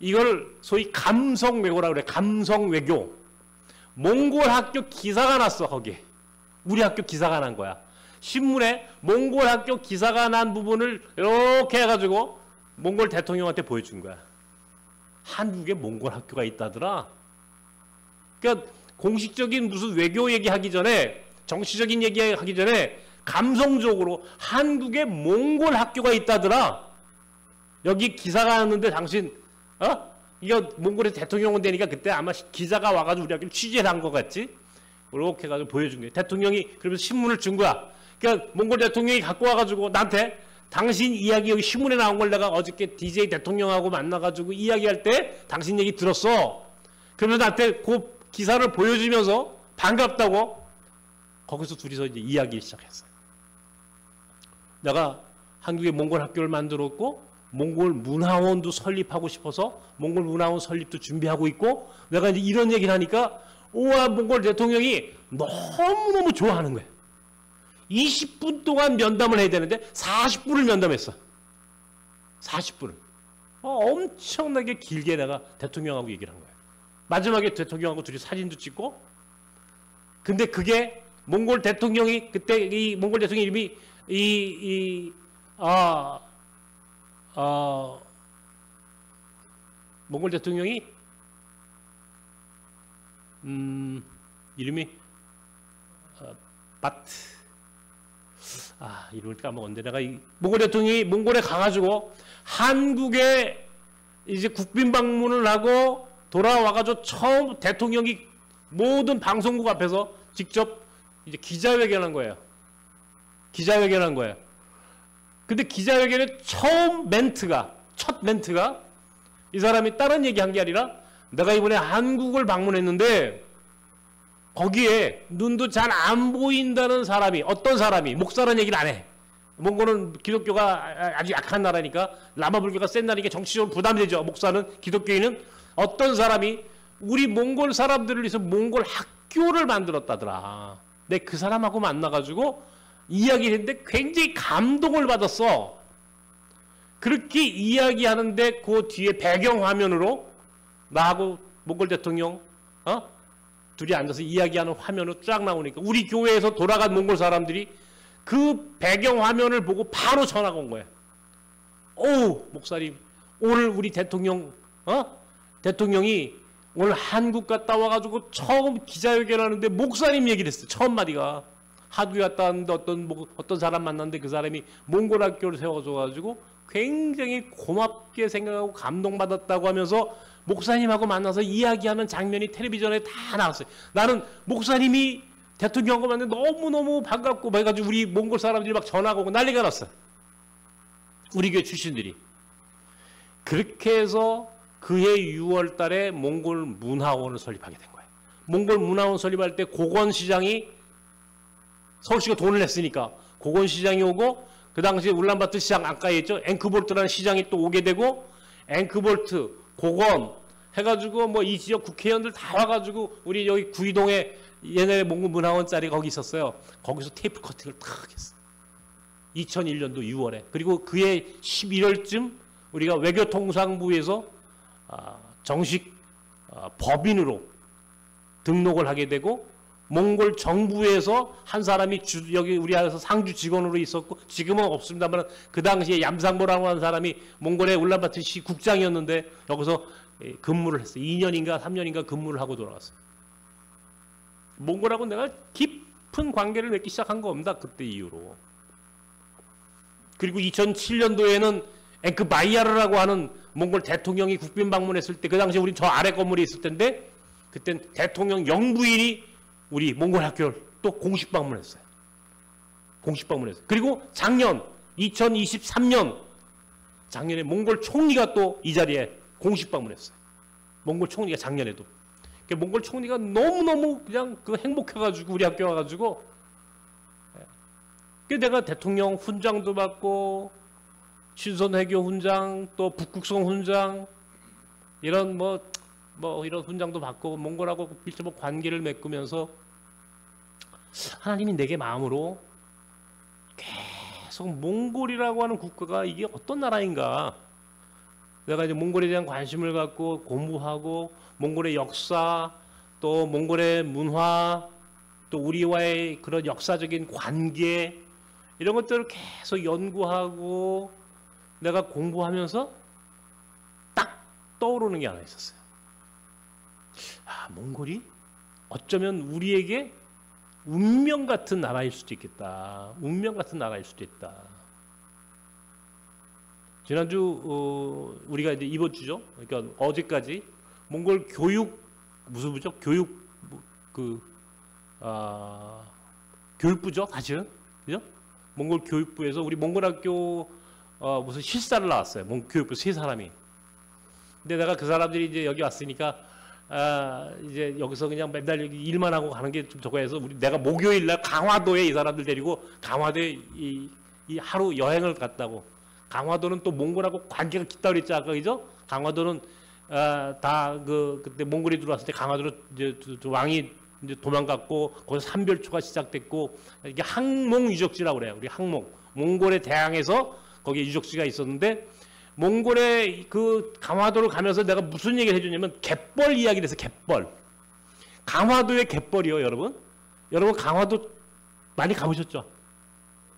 이걸 소위 감성 외고라고 그래. 감성 외교. 몽골 학교 기사가 났어. 거기에. 우리 학교 기사가 난 거야. 신문에 몽골 학교 기사가 난 부분을 이렇게 해가지고 몽골 대통령한테 보여준 거야. 한국에 몽골 학교가 있다더라. 그러니까 공식적인 무슨 외교 얘기하기 전에 정치적인 얘기하기 전에 감성적으로 한국에 몽골 학교가 있다더라. 여기 기사가 났는데 당신 이거 몽골에 대통령 온다니까 그때 아마 기자가 와가지고 우리 학교 취재를 한 것 같지? 이렇게 해가지고 보여준 거야. 대통령이 그러면서 신문을 준 거야. 그러니까 몽골 대통령이 갖고 와가지고 나한테 당신 이야기 여기 신문에 나온 걸 내가 어저께 DJ 대통령하고 만나가지고 이야기할 때 당신 얘기 들었어. 그러면서 나한테 그 기사를 보여주면서 반갑다고 거기서 둘이서 이제 이야기 시작했어요. 내가 한국에 몽골 학교를 만들었고 몽골 문화원도 설립하고 싶어서 몽골 문화원 설립도 준비하고 있고 내가 이제 이런 얘기를 하니까 우와 몽골 대통령이 너무너무 좋아하는 거예요. 20분 동안 면담을 해야 되는데 40분을 면담했어. 40분을. 엄청나게 길게 내가 대통령하고 얘기를 한 거예요. 마지막에 대통령하고 둘이 사진도 찍고 근데 그게 몽골 대통령이 그때 이 몽골 대통령 이름이 몽골 대통령이 이름이 바트 이름을 까먹었는데 내가 이 몽골 대통령이 몽골에 가가지고 한국에 이제 국빈 방문을 하고 돌아와가지고 처음 대통령이 모든 방송국 앞에서 직접 이제 기자회견한 거예요. 기자회견한 거예요. 근데 기자회견의 첫 멘트가 이 사람이 다른 얘기한 게 아니라 내가 이번에 한국을 방문했는데 거기에 눈도 잘 안 보인다는 사람이 어떤 사람이 목사라는 얘기를 안 해. 몽골은 기독교가 아주 약한 나라니까 라마 불교가 센 나라니까 정치적으로 부담되죠. 목사는 기독교인은 어떤 사람이 우리 몽골 사람들을 위해서 몽골 학교를 만들었다더라. 근데 그 사람하고 만나가지고 이야기를 했는데 굉장히 감동을 받았어. 그렇게 이야기하는데 그 뒤에 배경화면으로 나하고 몽골 대통령 둘이 앉아서 이야기하는 화면으로 쫙 나오니까 우리 교회에서 돌아간 몽골 사람들이 그 배경화면을 보고 바로 전화가 온 거예요. 오, 목사님 오늘 우리 대통령이 오늘 한국 갔다 와가지고 처음 기자회견하는데 목사님 얘기를 했어요. 첫 마디가 하두에 갔다 왔는데 어떤 사람 만났는데 그 사람이 몽골 학교를 세워줘가지고 굉장히 고맙게 생각하고 감동받았다고 하면서 목사님하고 만나서 이야기하는 장면이 텔레비전에 다 나왔어요. 나는 목사님이 대통령하고 만났는데 너무너무 반갑고 막 해가지고 우리 몽골 사람들이 막 전화가 오고 난리가 났어요. 우리 교회 출신들이. 그렇게 해서 그해 6월 달에 몽골 문화원을 설립하게 된 거예요. 몽골 문화원 설립할 때 고건시장이 서울시가 돈을 냈으니까 고건시장이 오고 그 당시에 울란바토르 시장 안가에 있죠. 앵크볼트라는 시장이 또 오게 되고 앵크볼트, 고건 해가지고 뭐 이 지역 국회의원들 다 와가지고 우리 여기 구이동에 옛날에 몽골 문화원 자리 거기 있었어요. 거기서 테이프 커팅을 탁 했어요. 2001년도 6월에. 그리고 그해 11월쯤 우리가 외교통상부에서 정식 법인으로 등록을 하게 되고 몽골 정부에서 한 사람이 여기 우리나라에서 상주 직원으로 있었고 지금은 없습니다만 그 당시에 얌상보라고 하는 사람이 몽골의 울란바토르시 국장이었는데 여기서 근무를 했어요. 2년인가 3년인가 근무를 하고 돌아왔어요. 몽골하고 내가 깊은 관계를 맺기 시작한 겁니다. 그때 이후로. 그리고 2007년도에는 앵크바이아르라고 하는 몽골 대통령이 국빈 방문했을 때 그 당시에 우리 저 아래 건물에 있을 텐데 그땐 대통령 영부인이 우리 몽골 학교를 또 공식 방문했어요. 공식 방문했어요. 그리고 작년 2023년 작년에 몽골 총리가 또 이 자리에 공식 방문했어요. 몽골 총리가 작년에도. 그러니까 몽골 총리가 너무너무 그냥 행복해가지고 우리 학교 와가지고 내가 대통령 훈장도 받고 친선회교 훈장 또 북극성 훈장 이런 이런 훈장도 받고 몽골하고 밀접한 관계를 맺으면서 하나님이 내게 마음으로 계속 몽골이라고 하는 국가가 이게 어떤 나라인가 내가 이제 몽골에 대한 관심을 갖고 공부하고 몽골의 역사 또 몽골의 문화 또 우리와의 그런 역사적인 관계 이런 것들을 계속 연구하고 내가 공부하면서 딱 떠오르는 게 하나 있었어요. 몽골이 어쩌면 우리에게 운명 같은 나라일 수도 있겠다. 운명 같은 나라일 수도 있다. 지난주 우리가 이제 이번 주죠. 그러니까 어제까지 몽골 교육 무슨 부죠? 교육부죠, 사실은 그죠? 몽골 교육부에서 우리 몽골 학교 무슨 실사를 나왔어요. 교육부 세 사람이. 근데 내가 그 사람들이 이제 여기 왔으니까 이제 여기서 그냥 맨날 여기 일만 하고 가는 게 좀 저거 해서 내가 목요일 날 강화도에 이 사람들 데리고 강화도에 이 하루 여행을 갔다고. 강화도는 또 몽골하고 관계가 깊다 그랬지 아까 그죠? 강화도는 그때 몽골이 들어왔을 때 강화도로 이제 왕이 이제 도망갔고 거기서 삼별초가 시작됐고 이게 항몽 유적지라고 그래요. 우리 항몽 몽골에 대항해서 거기에 유적지가 있었는데 몽골의 그 강화도를 가면서 내가 무슨 얘기를 해주냐면 갯벌 이야기를 해서 갯벌. 강화도의 갯벌이요, 여러분. 여러분 강화도 많이 가보셨죠?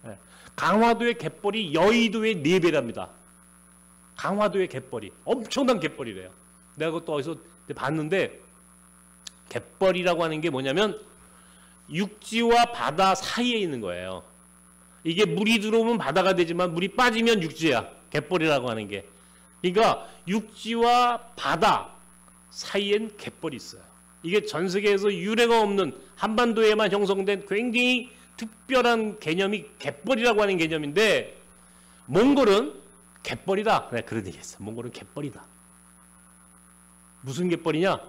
네. 강화도의 갯벌이 여의도의 4배랍니다. 강화도의 갯벌이 엄청난 갯벌이래요. 내가 그것도 어디서 봤는데 갯벌이라고 하는 게 뭐냐면 육지와 바다 사이에 있는 거예요. 이게 물이 들어오면 바다가 되지만 물이 빠지면 육지야. 갯벌이라고 하는 게. 그러니까 육지와 바다 사이엔 갯벌이 있어요. 이게 전 세계에서 유례가 없는 한반도에만 형성된 굉장히 특별한 개념이 갯벌이라고 하는 개념인데, 몽골은 갯벌이다. 그래, 그런 얘기 했어. 몽골은 갯벌이다. 무슨 갯벌이냐?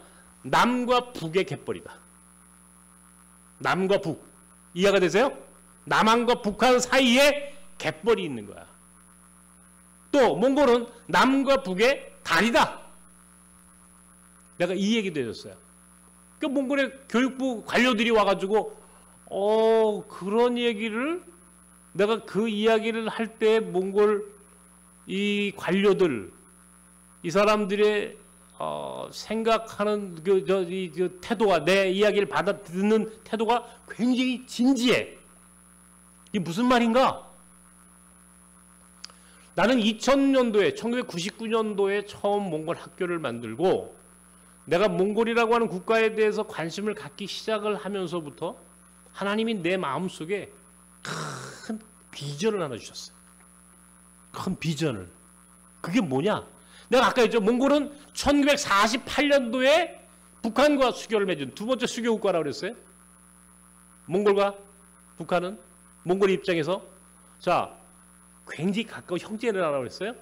남과 북의 갯벌이다. 남과 북. 이해가 되세요? 남한과 북한 사이에 갯벌이 있는 거야. 또 몽골은 남과 북의 다리다. 내가 이 얘기도 해줬어요. 그 몽골의 교육부 관료들이 와가지고 그런 얘기를, 내가 그 이야기를 할 때 몽골 이 관료들, 이 사람들의 생각하는 그 태도가, 내 이야기를 받아듣는 태도가 굉장히 진지해. 이게 무슨 말인가? 나는 2000년도에 1999년도에 처음 몽골 학교를 만들고, 내가 몽골이라고 하는 국가에 대해서 관심을 갖기 시작을 하면서부터 하나님이 내 마음속에 큰 비전을 하나 주셨어요. 큰 비전을. 그게 뭐냐? 내가 아까 했죠. 몽골은 1948년도에 북한과 수교를 맺은 두 번째 수교 국가라고 그랬어요. 몽골과 북한은 몽골 입장에서 자, 굉장히 가까운 형제라고 그랬어요.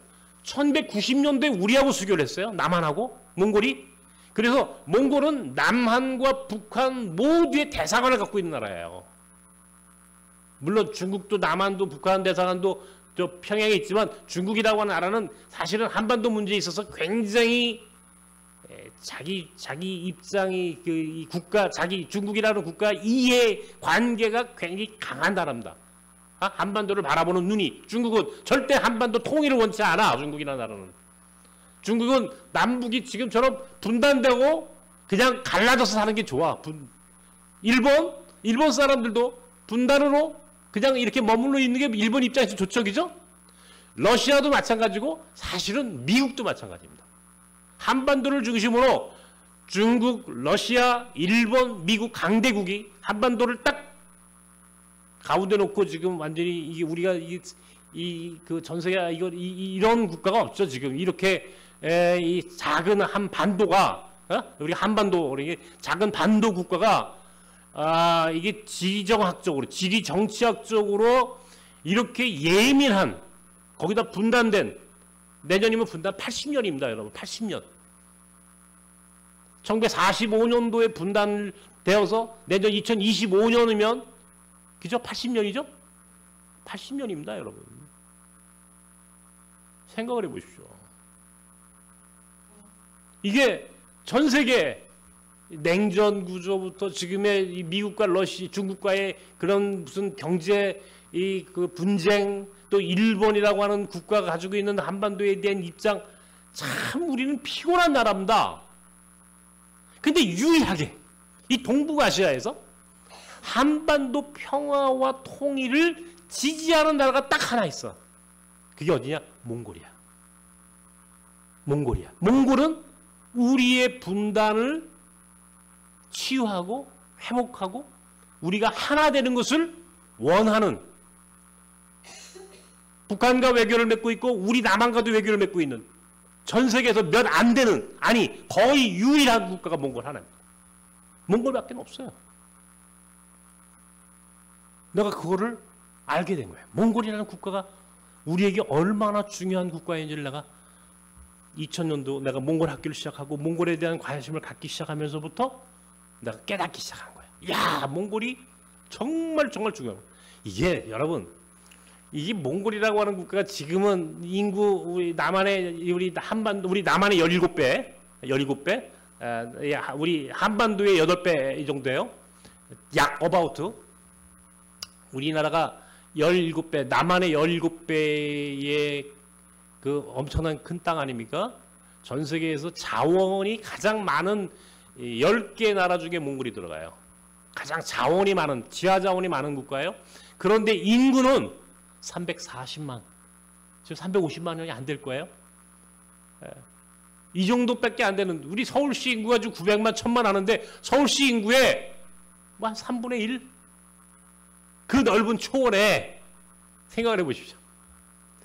1990년도에 우리하고 수교를 했어요. 남한하고 몽골이. 그래서 몽골은 남한과 북한 모두의 대사관을 갖고 있는 나라예요. 물론 중국도 남한도 북한 대사관도 저 평양에 있지만, 중국이라고 하는 나라는 사실은 한반도 문제에 있어서 굉장히 자기 입장이 이 국가, 중국이라는 국가 이해 관계가 굉장히 강한 나라입니다. 한반도를 바라보는 눈이. 중국은 절대 한반도 통일을 원치 않아. 중국이라는 나라는. 중국은 남북이 지금처럼 분단되고 그냥 갈라져서 사는 게 좋아. 일본 사람들도 분단으로 그냥 이렇게 머물러 있는 게 일본 입장에서 좋죠. 그죠? 러시아도 마찬가지고 사실은 미국도 마찬가지입니다. 한반도를 중심으로 중국, 러시아, 일본, 미국 강대국이 한반도를 딱 가운데 놓고 지금 완전히 이게 우리가 그 전 세계 이런 국가가 없죠. 지금 이렇게 이 작은 한 반도가 우리 한반도, 우리 작은 반도 국가가 이게 지정학적으로, 지리 정치학적으로 이렇게 예민한, 거기다 분단된, 내년이면 분단 80년입니다, 여러분. 80년. 1945년도에 분단되어서 내년 2025년이면, 그죠? 80년이죠? 80년입니다, 여러분. 생각을 해보십시오. 이게 전 세계 냉전 구조부터 지금의 이 미국과 러시아, 중국과의 그런 무슨 경제 그 분쟁, 또 일본이라고 하는 국가가 가지고 있는 한반도에 대한 입장, 참 우리는 피곤한 나라입니다. 근데 유일하게 이 동북아시아에서 한반도 평화와 통일을 지지하는 나라가 딱 하나 있어. 그게 어디냐? 몽골이야. 몽골은 우리의 분단을 치유하고 회복하고 우리가 하나 되는 것을 원하는, 북한과 외교를 맺고 있고 우리 남한과도 외교를 맺고 있는, 전 세계에서 몇 안 되는, 아니 거의 유일한 국가가 몽골 하나입니다. 몽골밖에 없어요. 내가 그거를 알게 된 거예요. 몽골이라는 국가가 우리에게 얼마나 중요한 국가인지를 내가 2000년도 내가 몽골 학교를 시작하고 몽골에 대한 관심을 갖기 시작하면서부터 내가 깨닫기 시작한 거예요. 야, 몽골이 정말 중요하고, 이게 여러분, 이게 몽골이라고 하는 국가가 지금은 인구 우리 남한의 우리 남한의 17배, 우리 한반도의 8배 이 정도예요. 약 어바우트. 우리나라가 17배, 남한의 17배의 그 엄청난 큰 땅 아닙니까? 전 세계에서 자원이 가장 많은 10개 나라 중에 몽골이 들어가요. 가장 자원이 많은, 지하 자원이 많은 국가예요. 그런데 인구는 340만, 지금 350만 명이 안 될 거예요. 이 정도밖에 안 되는, 우리 서울시 인구가 지금 900만, 1000만 하는데 서울시 인구의 한 3분의 1? 그 넓은 초원에 생각을 해보십시오.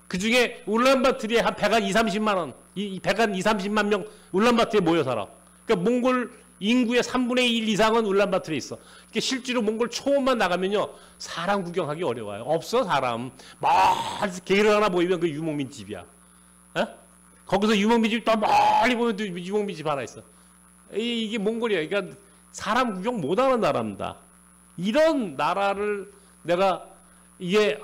그 중에 울란바토르에 한 100한 2, 30만 원, 100한 2, 30만 명 울란바토르에 모여 살아. 그러니까 몽골 인구의 3분의 1 이상은 울란바토르에 있어. 그러니까 실제로 몽골 초원만 나가면요, 사람 구경하기 어려워요. 없어, 사람. 멀리 게으르 하나 보이면 그 유목민 집이야. 어? 거기서 유목민 집 또 멀리 보면 또 유목민 집 하나 있어. 이게 몽골이야. 그러니까 사람 구경 못하는 나라입니다. 이런 나라를 내가 이게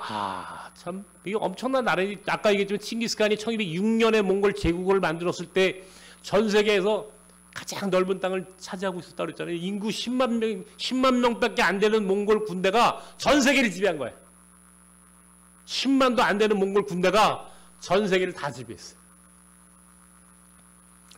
참 이게 엄청난 나라지. 아까 얘기했지만 칭기스칸이 1206년에 몽골 제국을 만들었을 때 전 세계에서 가장 넓은 땅을 차지하고 있었다 그랬잖아요. 인구 10만 명밖에 안 되는 몽골 군대가 전 세계를 지배한 거예요. 10만도 안 되는 몽골 군대가 전 세계를 다 지배했어요.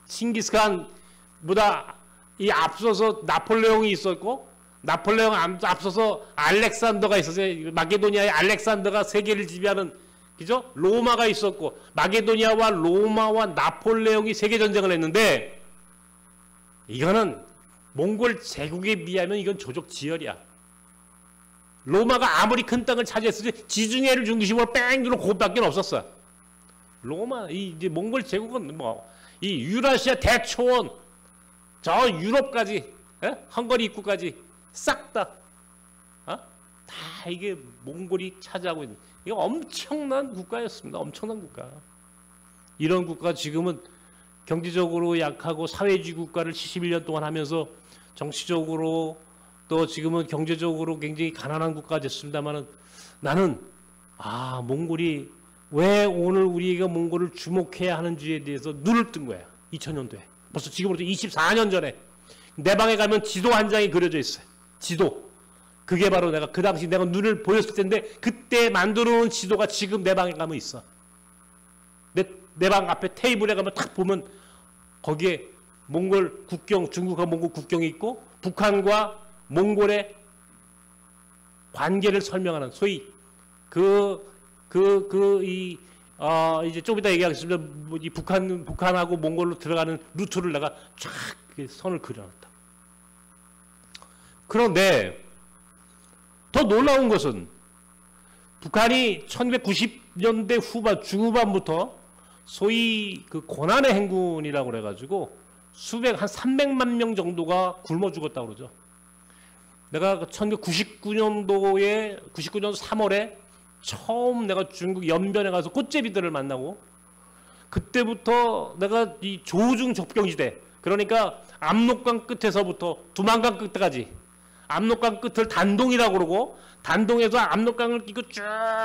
칭기스칸보다 이 앞서서 나폴레옹이 있었고, 나폴레옹 앞서서 알렉산더가 있었어요. 마게도니아의 알렉산더가 세계를 지배하는, 그죠? 로마가 있었고, 마게도니아와 로마와 나폴레옹이 세계 전쟁을 했는데, 이거는 몽골 제국에 비하면 이건 조족지열이야. 로마가 아무리 큰 땅을 차지했을지 지중해를 중심으로 뺑 두는 그것밖에 없었어. 로마, 이제 몽골 제국은 이 유라시아 대초원, 저 유럽까지, 헝가리 입구까지 싹 다, 다 이게 몽골이 차지하고 있는, 이거 엄청난 국가였습니다. 엄청난 국가. 이런 국가 지금은 경제적으로 약하고 사회주의 국가를 71년 동안 하면서 정치적으로 또 지금은 경제적으로 굉장히 가난한 국가가 됐습니다만은, 나는 몽골이 왜 오늘 우리가 몽골을 주목해야 하는지에 대해서 눈을 뜬 거야. 2000년도에. 벌써 지금으로부터 24년 전에 내 방에 가면 지도 한 장이 그려져 있어요. 지도. 그게 바로 내가 그 당시 내가 눈을 보였을 텐데, 그때 만들어 놓은 지도가 지금 내 방에 가면 있어. 내 방 앞에 테이블에 가면 딱 보면 거기에 몽골 국경, 중국과 몽골 국경이 있고, 북한과 몽골의 관계를 설명하는, 소위 이제 좀 이따 얘기하겠습니다. 이 북한하고 몽골로 들어가는 루트를 내가 쫙 선을 그려놨다. 그런데 더 놀라운 것은 북한이 1990년대 후반, 중후반부터 소위 그 고난의 행군이라고 그래가지고 한 300만 명 정도가 굶어 죽었다고 그러죠. 내가 1999년도에 99년 3월에 처음 내가 중국 연변에 가서 꽃제비들을 만나고, 그때부터 내가 이 조중 접경지대, 그러니까 압록강 끝에서부터 두만강 끝까지, 압록강 끝을 단동이라고 그러고, 단동에서 압록강을 끼고 쭉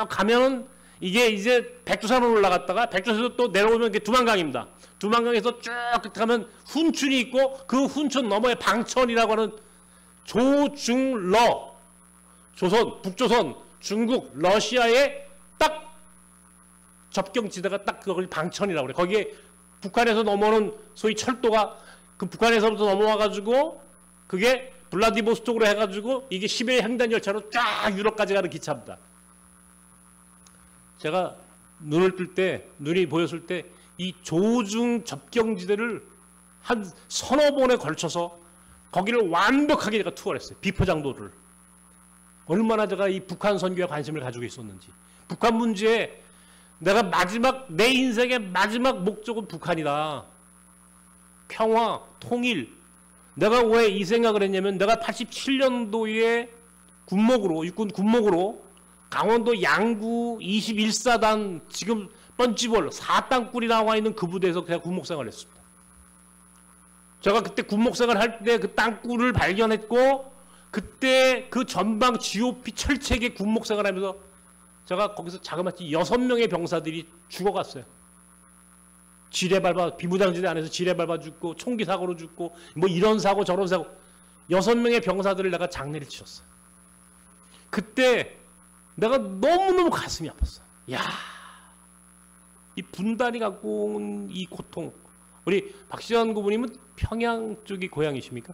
가면은 이게 이제 백두산으로 올라갔다가 백두산에서 또 내려오면 이게 두만강입니다. 두만강에서 쭉 가면 훈춘이 있고, 그 훈춘 너머에 방천이라고 하는 조중러, 조선, 북조선, 중국, 러시아의 딱 접경지대가 딱 그걸 방천이라고 그래. 거기에 북한에서 넘어오는 소위 철도가 그 북한에서부터 넘어와가지고 그게 블라디보스톡으로 해가지고 이게 시베리아 횡단 열차로 쫙 유럽까지 가는 기차입니다. 제가 눈을 뜰 때, 눈이 보였을 때 이 조중 접경지대를 한 서너 번에 걸쳐서 거기를 완벽하게 제가 투어를 했어요. 비포장도를. 얼마나 제가 이 북한 선교에 관심을 가지고 있었는지. 북한 문제에 내가 내 인생의 마지막 목적은 북한이다. 평화, 통일. 내가 왜 이 생각을 했냐면, 내가 87년도에 육군 군목으로 강원도 양구 21사단 지금 뻔찌볼 4땅굴이 나와 있는 그 부대에서 그냥 군목생활을 했습니다. 제가 그때 군목생활 할 때 그 땅굴을 발견했고, 그때 그 전방 GOP 철책의 군목생활 하면서 제가 거기서 자그마치 6명의 병사들이 죽어갔어요. 비무장지대 안에서 지뢰 밟아 죽고, 총기 사고로 죽고, 뭐 이런 사고 저런 사고, 6명의 병사들을 내가 장례를 치렀어요. 그때 내가 너무너무 가슴이 아팠어. 야, 이 분단이 갖고 온 이 고통. 우리 박시환 고모님은 평양 쪽이 고향이십니까?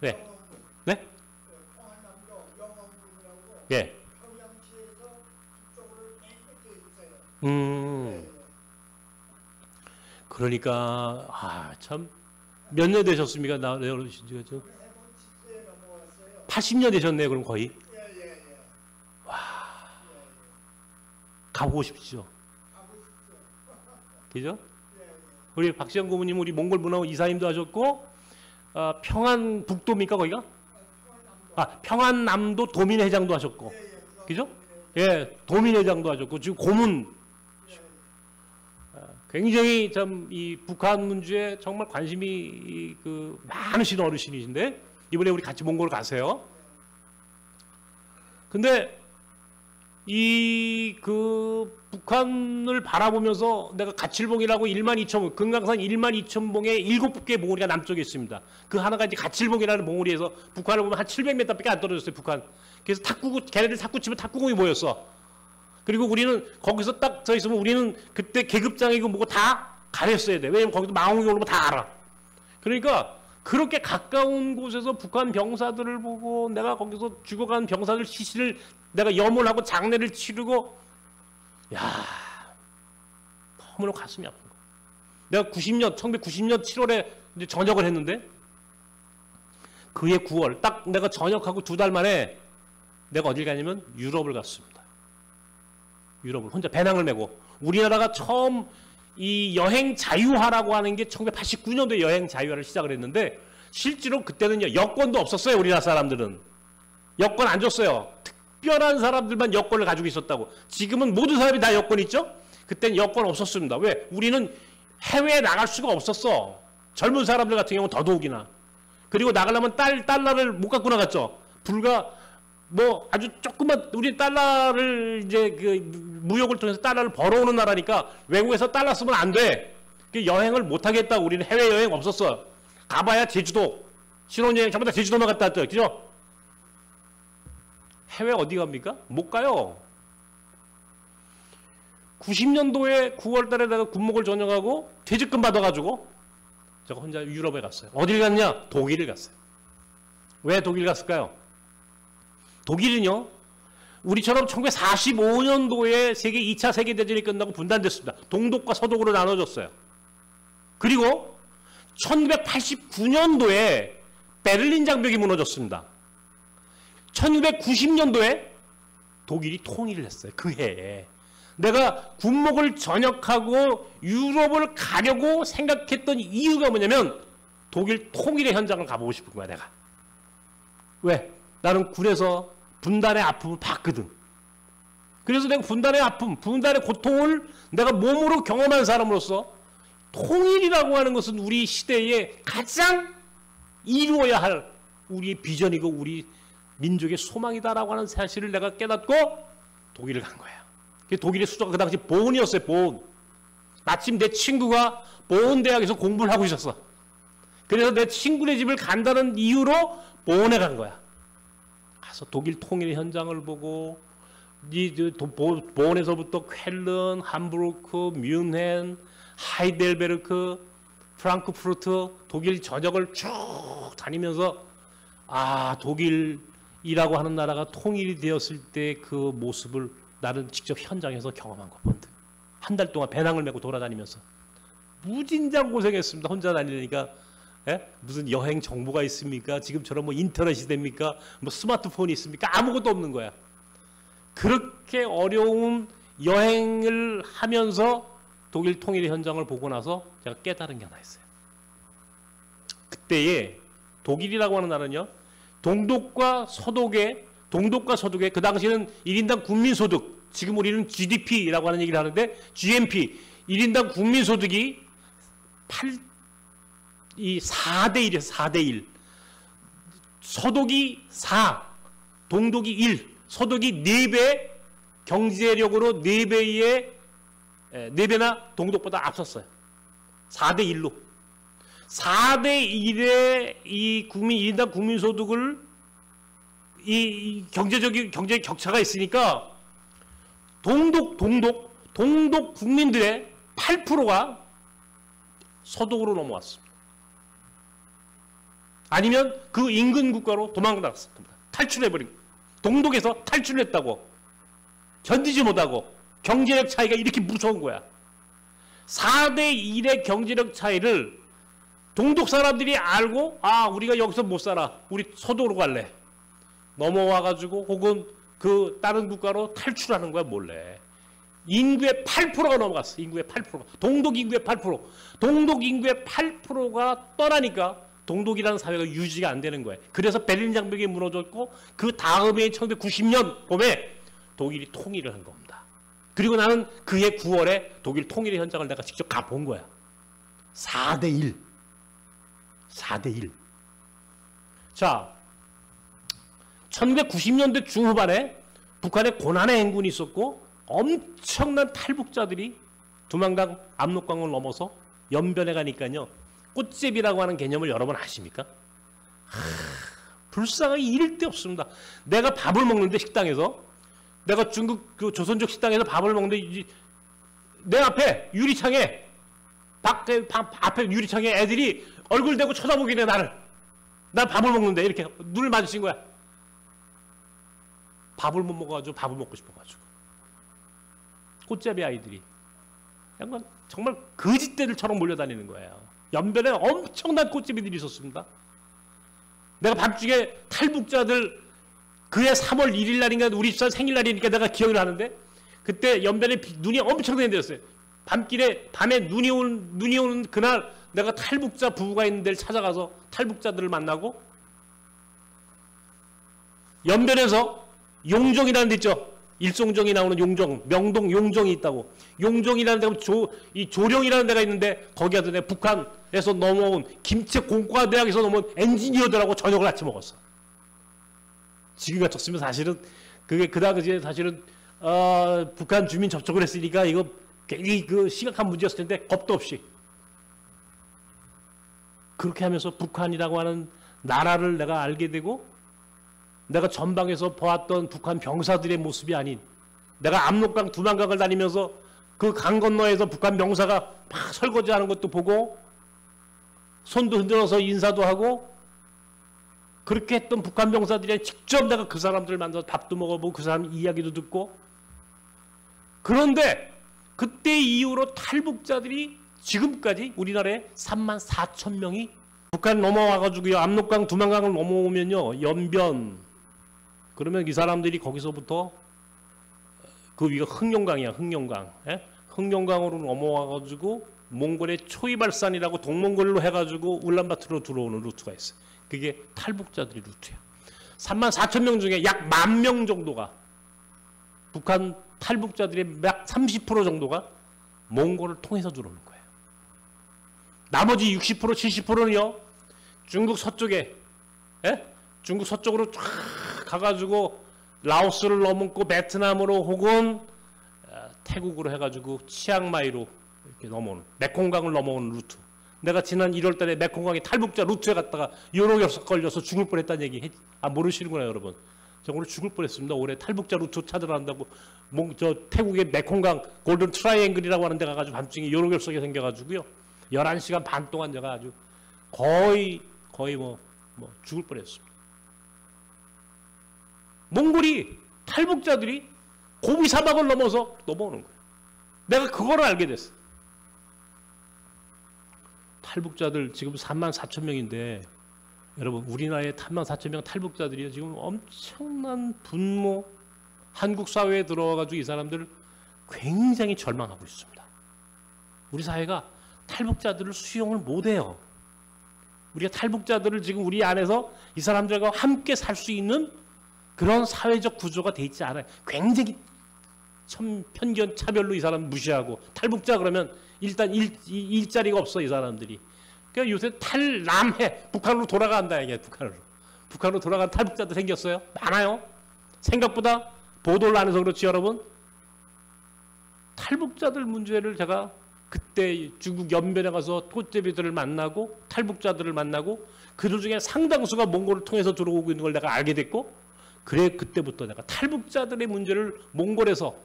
네. 네? 예. 그러니까 참 몇 년 되셨습니까? 80년 되셨네요. 그럼 거의. 와. 가보고 싶죠. 그죠? 우리 박시영 고모님 우리 몽골문화원 이사님도 하셨고 평안북도입니까 거기가? 평안남도 도민회장도 하셨고 그죠? 예, 도민회장도 하셨고 지금 고문 굉장히 참 이 북한 문제에 정말 관심이 많으신 어르신이신데 이번에 우리 같이 몽골 가세요. 근데 북한을 바라보면서 내가 가칠봉이라고 12,000봉, 금강산 12,000봉에 7개 몽우리가 남쪽에 있습니다. 그 하나가 이제 가칠봉이라는 몽우리에서 북한을 보면 한 700m밖에 안 떨어졌어요, 북한. 그래서 걔네들 탁구 치면 탁구공이 모였어. 그리고 우리는 거기서 딱 서 있으면 우리는 그때 계급장이고 뭐고 다 가렸어야 돼. 왜냐면 거기도 망원경 오면 다 알아. 그러니까 그렇게 가까운 곳에서 북한 병사들을 보고 내가 거기서 죽어간 병사들 시신을 내가 염원하고 장례를 치르고 너무나 가슴이 아픈 거야. 내가 1990년 7월에 이제 전역을 했는데 그해 9월 딱 내가 전역하고 2달 만에 내가 어딜 가냐면 유럽을 갔습니다. 유럽을 혼자 배낭을 메고 우리나라가 처음 이 여행 자유화라고 하는 게 1989년도에 여행 자유화를 시작을 했는데 실제로 그때는 여권도 없었어요. 우리나라 사람들은 여권 안 줬어요. 특별한 사람들만 여권을 가지고 있었다고. 지금은 모든 사람이 다 여권 있죠? 그때는 여권 없었습니다. 왜? 우리는 해외에 나갈 수가 없었어. 젊은 사람들 같은 경우는 더더욱이나. 그리고 나가려면 달러를 못 갖고 나갔죠. 불과 뭐 아주 조그만 우리 달러를 이제 무역을 통해서 달러를 벌어오는 나라니까 외국에서 달러 쓰면 안 돼. 여행을 못 하겠다고. 우리는 해외 여행 없었어. 가봐야 제주도 신혼여행 전부 다 제주도만 갔다 왔죠. 그죠? 해외 어디 갑니까? 못 가요. 90년도에 9월 달에 내가 군목을 전역하고 퇴직금 받아가지고 제가 혼자 유럽에 갔어요. 어딜 갔냐? 독일을 갔어요. 왜 독일 갔을까요? 독일은요, 우리처럼 1945년도에 2차 세계대전이 끝나고 분단됐습니다. 동독과 서독으로 나눠졌어요. 그리고 1989년도에 베를린 장벽이 무너졌습니다. 1990년도에 독일이 통일을 했어요. 그 해에. 내가 군목을 전역하고 유럽을 가려고 생각했던 이유가 뭐냐면 독일 통일의 현장을 가보고 싶은 거야, 내가. 왜? 나는 군에서 분단의 아픔을 봤거든. 그래서 내가 분단의 아픔, 분단의 고통을 내가 몸으로 경험한 사람으로서 통일이라고 하는 것은 우리 시대에 가장 이루어야 할 우리의 비전이고 우리 민족의 소망이다라고 하는 사실을 내가 깨닫고 독일을 간 거야. 독일의 수도가 그 당시 본이었어요. 본. 마침 내 친구가 본 대학에서 공부를 하고 있었어. 그래서 내 친구네 집을 간다는 이유로 본에 간 거야. 가서 독일 통일 현장을 보고 본에서부터 쾰른, 함부르크, 뮌헨, 하이델베르크, 프랑크푸르트 독일 전역을 쭉 다니면서 독일이라고 하는 나라가 통일이 되었을 때 그 모습을 나는 직접 현장에서 경험한 거 본드. 한 달 동안 배낭을 메고 돌아다니면서 무진장 고생했습니다. 혼자 다니니까. 무슨 여행 정보가 있습니까? 지금처럼 뭐 인터넷이 됩니까? 뭐 스마트폰이 있습니까? 아무것도 없는 거야. 그렇게 어려운 여행을 하면서 독일 통일의 현장을 보고 나서 제가 깨달은 게 하나 있어요. 그때에 독일이라고 하는 나라는요. 동독과 서독의 그 당시에는 1인당 국민소득, 지금 우리는 GDP라고 하는 얘기를 하는데 GNP, 1인당 국민소득이 4대 1이에요. 4대 1. 서독이 4, 동독이 1. 서독이 4배, 경제력으로 4배나 동독보다 앞섰어요. 4대 1로. 4대 1의 이 1인당 국민소득을 이 경제 격차가 있으니까 동독 국민들의 8%가 서독으로 넘어왔습니다. 아니면 그 인근 국가로 도망갔습니다. 탈출해버린. 동독에서 탈출했다고. 견디지 못하고 경제력 차이가 이렇게 무서운 거야. 4대 1의 경제력 차이를 동독 사람들이 알고 우리가 여기서 못 살아. 우리 서독으로 갈래. 넘어와가지고 혹은 그 다른 국가로 탈출하는 거야 몰래. 인구의 8%가 넘어갔어. 인구의 8%가. 동독 인구의 8%. 동독 인구의 8%가 떠나니까 동독이라는 사회가 유지가 안 되는 거예요. 그래서 베를린 장벽이 무너졌고 그 다음에 1990년 봄에 독일이 통일을 한 겁니다. 그리고 나는 그해 9월에 독일 통일의 현장을 내가 직접 가본 거야. 4대1. 4대1. 자, 1990년대 중후반에 북한에 고난의 행군이 있었고 엄청난 탈북자들이 두만강, 압록강을 넘어서 연변에 가니까요. 꽃제비라고 하는 개념을 여러분 아십니까? 불쌍하게 이를 데 없습니다. 내가 밥을 먹는데 식당에서 내가 중국 그 조선족 식당에서 밥을 먹는데 내 앞에 유리창에 앞에 유리창에 애들이 얼굴 대고 쳐다보긴 해 나를. 난 밥을 먹는데 이렇게 눈을 마주친 거야. 밥을 못 먹어가지고 밥을 먹고 싶어가지고 꽃잡이 아이들이 약간 정말 거짓대들처럼 몰려다니는 거예요. 연변에 엄청난 꽃제비들이 있었습니다. 내가 밤중에 탈북자들 그해 3월 1일 날인가 우리 집사 생일날이니까 내가 기억을 하는데 그때 연변에 눈이 엄청나게 내렸어요. 밤에 눈이 오는 그날 내가 탈북자 부부가 있는 데를 찾아가서 탈북자들을 만나고 연변에서 용종이라는 데 있죠. 일송정이 나오는 용종, 명동 용종이 있다고. 용종이라는 데가 이 조령이라는 데가 있는데 거기 가서 내가 북한에서 넘어온 김책공과대학에서 넘어온 엔지니어들하고 저녁을 같이 먹었어. 지금 같았으면 사실은 그게 그 당시에 사실은 북한 주민 접촉을 했으니까 이거 굉장히 그 심각한 문제였을 텐데 겁도 없이 그렇게 하면서 북한이라고 하는 나라를 내가 알게 되고 내가 전방에서 보았던 북한 병사들의 모습이 아닌 내가 압록강 두만강을 다니면서 그 강 건너에서 북한 병사가 막 설거지하는 것도 보고 손도 흔들어서 인사도 하고 그렇게 했던 북한 병사들이 직접 내가 그 사람들을 만나서 밥도 먹어보고 그 사람 이야기도 듣고 그런데 그때 이후로 탈북자들이 지금까지 우리나라에 34,000명이 북한 넘어와가지고요. 압록강 두만강을 넘어오면요. 연변 그러면 이 사람들이 거기서부터 그 위가 흑룡강이야. 흑룡강. 예? 흑룡강으로 넘어와가지고 몽골의 초이발산이라고 동몽골로 해가지고 울란바토르로 들어오는 루트가 있어요. 그게 탈북자들의 루트야. 34,000명 중에 약 10,000명 정도가 북한 탈북자들의 약 30% 정도가 몽골을 통해서 들어오는 거예요. 나머지 60% 70%는요. 중국 서쪽에 중국 서쪽으로 쫙 가가지고 라오스를 넘고 베트남으로 혹은 태국으로 해가지고 치앙마이로 이렇게 넘어오는 메콩강을 넘어오는 루트. 내가 지난 1월달에 메콩강의 탈북자 루트에 갔다가 요로겹석 걸려서 죽을 뻔했다는 얘기 모르시는구나 여러분. 저 오늘 죽을 뻔했습니다. 올해 탈북자 루트 찾으러 간다고 저 태국의 메콩강 골든 트라이앵글이라고 하는 데 가가지고 밤중에 요로겹석이 생겨가지고요 11시간 반 동안 제가 아주 거의 뭐 죽을 뻔했습니다. 몽골이 탈북자들이 고비 사막을 넘어서 넘어오는 거예요. 내가 그거를 알게 됐어. 탈북자들 지금 34,000명인데 여러분 우리나라의 34,000명 탈북자들이 지금 엄청난 분노 한국 사회에 들어와가지고 이 사람들 굉장히 절망하고 있습니다. 우리 사회가 탈북자들을 수용을 못해요. 우리가 탈북자들을 지금 우리 안에서 이 사람들과 함께 살 수 있는 그런 사회적 구조가 돼 있지 않아요. 굉장히 편견 차별로 이 사람 무시하고 탈북자 그러면 일단 일자리가 없어 이 사람들이. 그러니까 요새 탈남해 북한으로 돌아간다 이게 북한으로 돌아간 탈북자도 생겼어요. 많아요. 생각보다 보도를 안 해서 그렇지 여러분. 탈북자들 문제를 제가 그때 중국 연변에 가서 꽃제비들을 만나고 탈북자들을 만나고 그들 중에 상당수가 몽골을 통해서 들어오고 있는 걸 내가 알게 됐고 그래 그때부터 내가 탈북자들의 문제를 몽골에서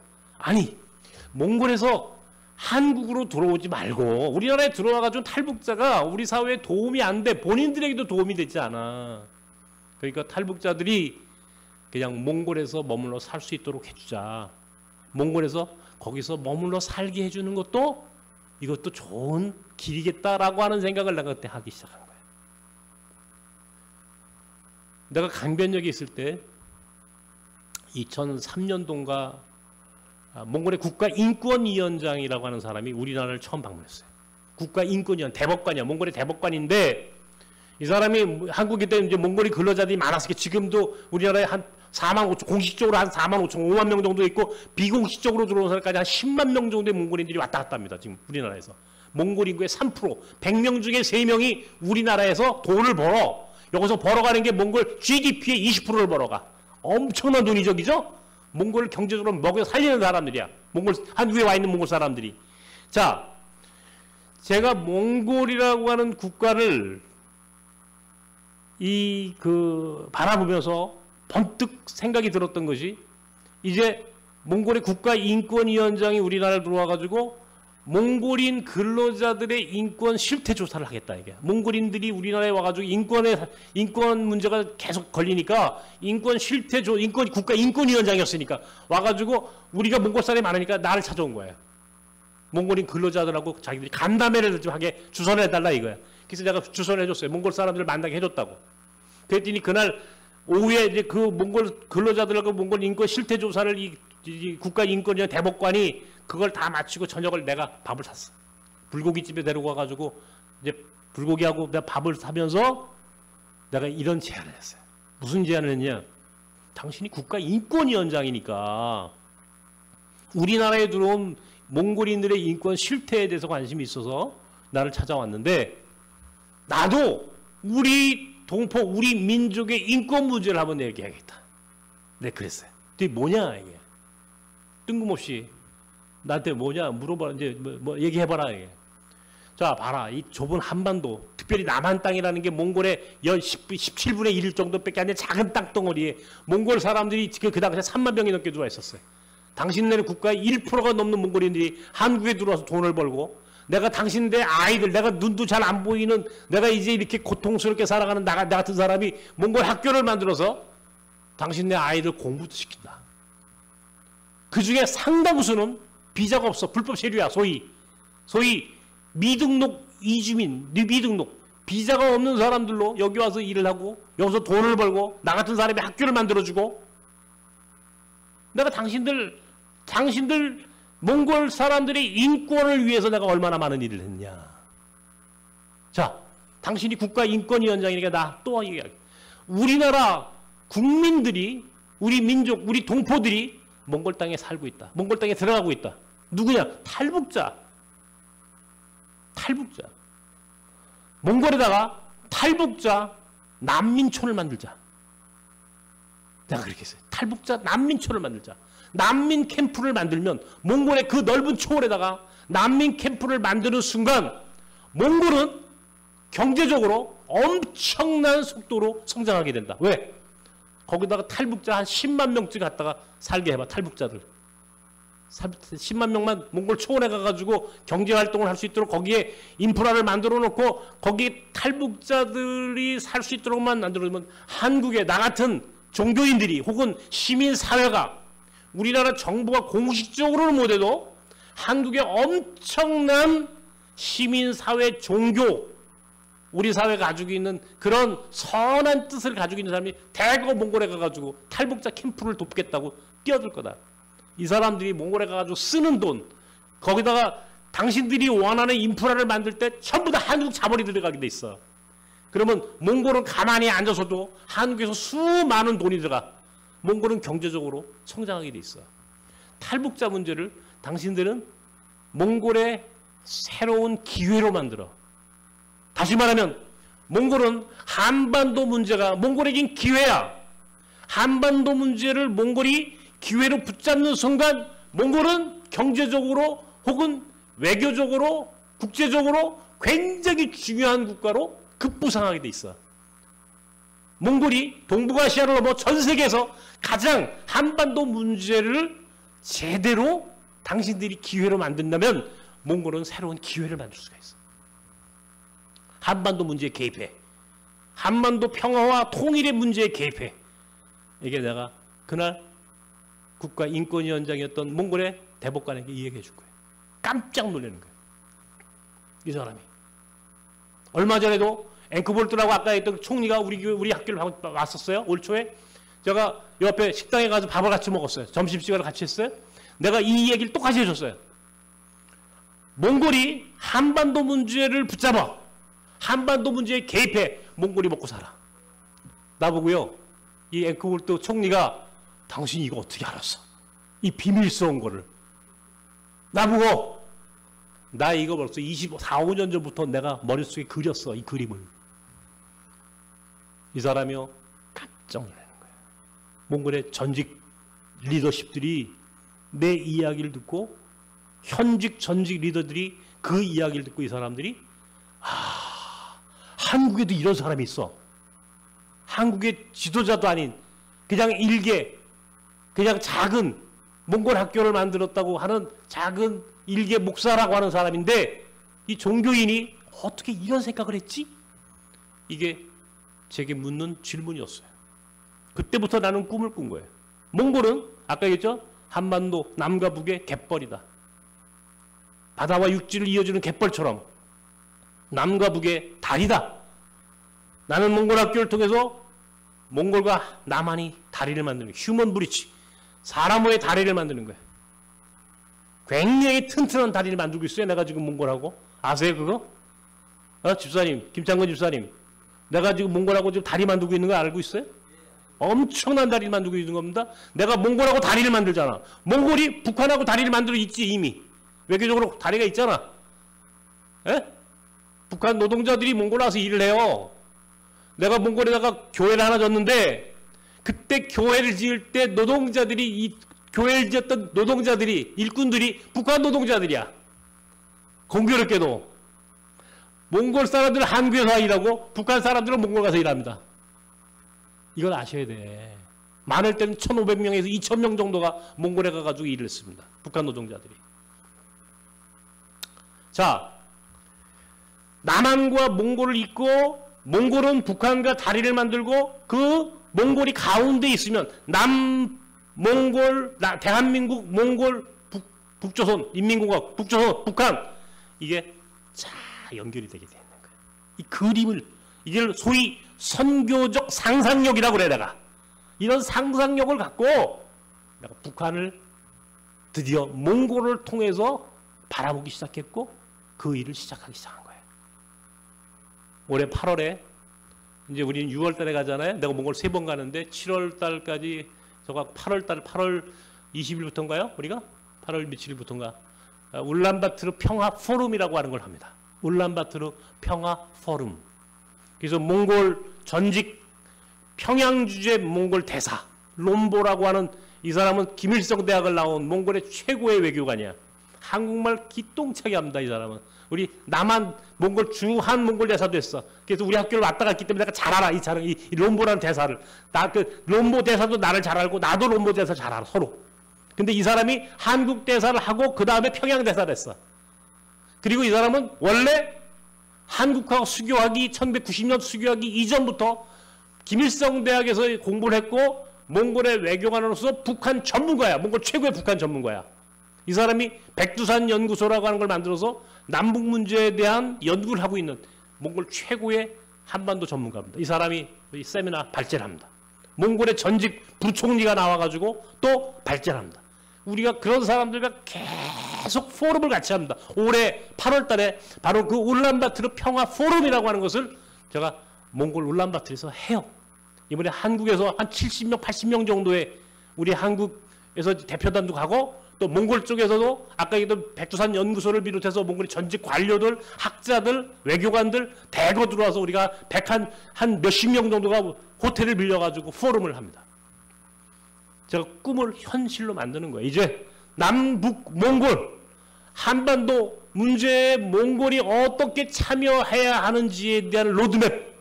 한국으로 들어오지 말고 우리나라에 들어와가지고 탈북자가 우리 사회에 도움이 안 돼. 본인들에게도 도움이 되지 않아. 그러니까 탈북자들이 그냥 몽골에서 머물러 살 수 있도록 해주자. 몽골에서 거기서 머물러 살게 해주는 것도 이것도 좋은 길이겠다라고 하는 생각을 내가 그때 하기 시작한 거예요. 내가 강변역에 있을 때 2003년도인가 몽골의 국가인권위원장이라고 하는 사람이 우리나라를 처음 방문했어요. 국가인권위원 대법관이야. 몽골의 대법관인데 이 사람이 한국에 때 이제 몽골이 근로자들이 많았으니까 지금도 우리나라에 한 4만 5천, 공식적으로 한 4만 5천, 5만 명 정도 있고 비공식적으로 들어온 사람까지 한 10만 명 정도의 몽골인들이 왔다 갔다 합니다. 지금 우리나라에서. 몽골 인구의 3%, 100명 중에 3명이 우리나라에서 돈을 벌어. 여기서 벌어가는 게 몽골 GDP의 20%를 벌어가. 엄청난 돈이죠, 그죠? 몽골을 경제적으로 먹여 살리는 사람들이야. 몽골, 한국에 와 있는 몽골 사람들이. 자, 제가 몽골이라고 하는 국가를 바라보면서 번뜩 생각이 들었던 것이 이제 몽골의 국가인권위원장이 우리나라에 들어와가지고 몽골인 근로자들의 인권 실태 조사를 하겠다 이게. 몽골인들이 우리나라에 와가지고 인권 문제가 계속 걸리니까 인권 국가인권위원장이었으니까 와가지고 우리가 몽골 사람이 많으니까 나를 찾아온 거예요. 몽골인 근로자들하고 자기들이 간담회를 좀 하게 주선을 해달라 이거야. 그래서 내가 주선을 해줬어요. 몽골 사람들을 만나게 해줬다고. 그랬더니 그날 오후에 이제 그 몽골 근로자들하고 몽골 인권 실태 조사를 이 국가인권위원 대법관이 그걸 다 마치고 저녁을 내가 밥을 샀어. 불고기집에 데리고 와가지고 이제 불고기하고 내가 밥을 사면서 내가 이런 제안을 했어요. 무슨 제안을 했냐? 당신이 국가인권위원장이니까 우리나라에 들어온 몽골인들의 인권 실태에 대해서 관심이 있어서 나를 찾아왔는데 나도 우리 동포, 우리 민족의 인권 문제를 한번 얘기하겠다. 네, 그랬어요. 이게 뭐냐 이게? 뜬금없이 나한테 뭐냐 물어봐. 이제 뭐 얘기해봐라 이게. 자, 봐라. 이 좁은 한반도, 특별히 남한 땅이라는 게 몽골의 17분의 1 정도밖에 안 되는 작은 땅덩어리에 몽골 사람들이 그 당시에 3만 명이 넘게 들어와 있었어요. 당신네 국가의 1%가 넘는 몽골인들이 한국에 들어와서 돈을 벌고 내가 당신네 아이들, 내가 눈도 잘 안 보이는 내가 이제 이렇게 고통스럽게 살아가는 나 같은 사람이 몽골 학교를 만들어서 당신네 아이들 공부도 시킨다. 그 중에 상당수는 비자가 없어. 불법 체류야. 소위 미등록 이주민, 미등록. 비자가 없는 사람들로 여기 와서 일을 하고 여기서 돈을 벌고 나 같은 사람이 학교를 만들어주고 내가 당신들 몽골 사람들의 인권을 위해서 내가 얼마나 많은 일을 했냐. 자, 당신이 국가인권위원장이니까 나 또 얘기할게. 우리나라 국민들이, 우리 민족, 우리 동포들이 몽골 땅에 살고 있다. 몽골 땅에 들어가고 있다. 누구냐? 탈북자. 몽골에다가 탈북자 난민촌을 만들자. 내가 그렇게 했어요. 탈북자 난민촌을 만들자. 난민 캠프를 만들면 몽골의 그 넓은 초원에다가 난민 캠프를 만드는 순간 몽골은 경제적으로 엄청난 속도로 성장하게 된다. 왜? 거기다가 탈북자 한 10만 명쯤 갖다가 살게 해봐. 탈북자들 10만 명만 몽골 초원에 가가지고 경제활동을 할 수 있도록 거기에 인프라를 만들어 놓고 거기에 탈북자들이 살 수 있도록만 만들어주면 한국에 나 같은 종교인들이 혹은 시민사회가 우리나라 정부가 공식적으로는 못해도 한국의 엄청난 시민사회 종교 우리 사회가 가지고 있는 그런 선한 뜻을 가지고 있는 사람이 대거 몽골에 가가지고 탈북자 캠프를 돕겠다고 뛰어들 거다. 이 사람들이 몽골에 가가지고 쓰는 돈 거기다가 당신들이 원하는 인프라를 만들 때 전부 다 한국 자본이 들어가게 돼 있어. 그러면 몽골은 가만히 앉아서도 한국에서 수많은 돈이 들어가. 몽골은 경제적으로 성장하게 돼 있어. 탈북자 문제를 당신들은 몽골의 새로운 기회로 만들어. 다시 말하면 몽골은 한반도 문제가 몽골에겐 기회야. 한반도 문제를 몽골이 기회로 붙잡는 순간 몽골은 경제적으로 혹은 외교적으로 국제적으로 굉장히 중요한 국가로 급부상하게 돼 있어. 몽골이 동북아시아를 넘어 전 세계에서 가장 한반도 문제를 제대로 당신들이 기회로 만든다면 몽골은 새로운 기회를 만들 수가 있어. 한반도 문제에 개입해. 한반도 평화와 통일의 문제에 개입해. 이게 내가 그날 국가인권위원장이었던 몽골의 대법관에게 이 얘기해 줄 거예요. 깜짝 놀라는 거예요. 이 사람이. 얼마 전에도 앵크볼트라고 아까 했던 총리가 우리 학교를 왔었어요. 올 초에. 제가 옆에 식당에 가서 밥을 같이 먹었어요. 점심시간을 같이 했어요. 내가 이 얘기를 똑같이 해줬어요. 몽골이 한반도 문제를 붙잡아 한반도 문제에 개입해 몽골이 먹고 살아. 나보고요, 이 앵크볼트 총리가 당신이 이거 어떻게 알았어? 이 비밀스러운 거를. 나보고 나 이거 벌써 24, 5년 전부터 내가 머릿속에 그렸어. 이 그림을. 이 사람이요 깜짝 놀라는 거예요. 몽골의 전직 리더십들이 내 이야기를 듣고 현직 전직 리더들이 그 이야기를 듣고 이 사람들이 한국에도 이런 사람이 있어. 한국의 지도자도 아닌 그냥 일개 그냥 작은 몽골 학교를 만들었다고 하는 작은 일개 목사라고 하는 사람인데 이 종교인이 어떻게 이런 생각을 했지? 이게 제게 묻는 질문이었어요. 그때부터 나는 꿈을 꾼 거예요. 몽골은 아까 얘기했죠? 한반도 남과 북의 갯벌이다. 바다와 육지를 이어주는 갯벌처럼 남과 북의 다리다. 나는 몽골 학교를 통해서 몽골과 남한이 다리를 만드는 거예요. 휴먼 브리지. 사람의 다리를 만드는 거예요. 굉장히 튼튼한 다리를 만들고 있어요. 내가 지금 몽골하고. 아세요 그거? 집사님, 김창건 집사님. 내가 지금 몽골하고 지금 다리 만들고 있는 거 알고 있어요? 엄청난 다리를 만들고 있는 겁니다. 내가 몽골하고 다리를 만들잖아. 몽골이 북한하고 다리를 만들어 있지 이미. 외교적으로 다리가 있잖아. 에? 북한 노동자들이 몽골 와서 일을 해요. 내가 몽골에다가 교회를 하나 줬는데 그때 교회를 지을 때 노동자들이 이 교회를 지었던 노동자들이 일꾼들이 북한 노동자들이야. 공교롭게도 몽골 사람들은 한국에서 일하고 북한 사람들은 몽골 가서 일합니다. 이걸 아셔야 돼. 많을 때는 1,500명에서 2,000명 정도가 몽골에 가가지고 일을 했습니다. 북한 노동자들이. 자, 남한과 몽골을 잇고 몽골은 북한과 다리를 만들고 그 몽골이 가운데 있으면 남몽골, 대한민국, 몽골, 북조선, 인민공화국, 북조선, 북한 이게 자 연결이 되게 되는 거예요. 이 그림을 이게 소위 선교적 상상력이라고 그래 내가. 이런 상상력을 갖고 내가 북한을 드디어 몽골을 통해서 바라보기 시작했고 그 일을 시작하기 시작한 거예요. 올해 8월에 이제 우리는 6월 달에 가잖아요. 내가 몽골 3번 가는데 7월 달까지 저가 8월 달 8월 20일부터인가요? 우리가 8월 며칠부터인가 울란바토르 평화 포럼이라고 하는 걸 합니다. 울란바토르 평화 포럼. 그래서 몽골 전직 평양 주재 몽골 대사 롬보라고 하는 이 사람은 김일성 대학을 나온 몽골의 최고의 외교관이야. 한국말 기똥차게 합니다. 이 사람은. 우리 남한 몽골 주한 몽골 대사도 했어. 그래서 우리 학교를 왔다 갔기 때문에 내가 잘 알아. 이 롬보라는 대사를. 나 그 롬보 대사도 나를 잘 알고 나도 롬보 대사 잘 알아. 서로. 근데 이 사람이 한국 대사를 하고 그 다음에 평양 대사를 했어. 그리고 이 사람은 원래 한국하고 수교하기 1990년 수교하기 이전부터 김일성 대학에서 공부를 했고 몽골의 외교관으로서 북한 전문가야. 몽골 최고의 북한 전문가야. 이 사람이 백두산 연구소라고 하는 걸 만들어서 남북 문제에 대한 연구를 하고 있는 몽골 최고의 한반도 전문가입니다. 이 사람이 세미나 발제를 합니다. 몽골의 전직 부총리가 나와가지고 또 발제를 합니다. 우리가 그런 사람들과 계속 포럼을 같이 합니다. 올해 8월 달에 바로 그 울란바토르 평화 포럼이라고 하는 것을 제가 몽골 울란바토르에서 해요. 이번에 한국에서 한 70명, 80명 정도의 우리 한국에서 대표단도 가고 또 몽골 쪽에서도 아까 얘기했던 백두산 연구소를 비롯해서 몽골의 전직 관료들, 학자들, 외교관들 대거 들어와서 우리가 한 몇십 명 정도가 호텔을 빌려가지고 포럼을 합니다. 제가 꿈을 현실로 만드는 거예요. 이제 남북 몽골 한반도 문제에 몽골이 어떻게 참여해야 하는지에 대한 로드맵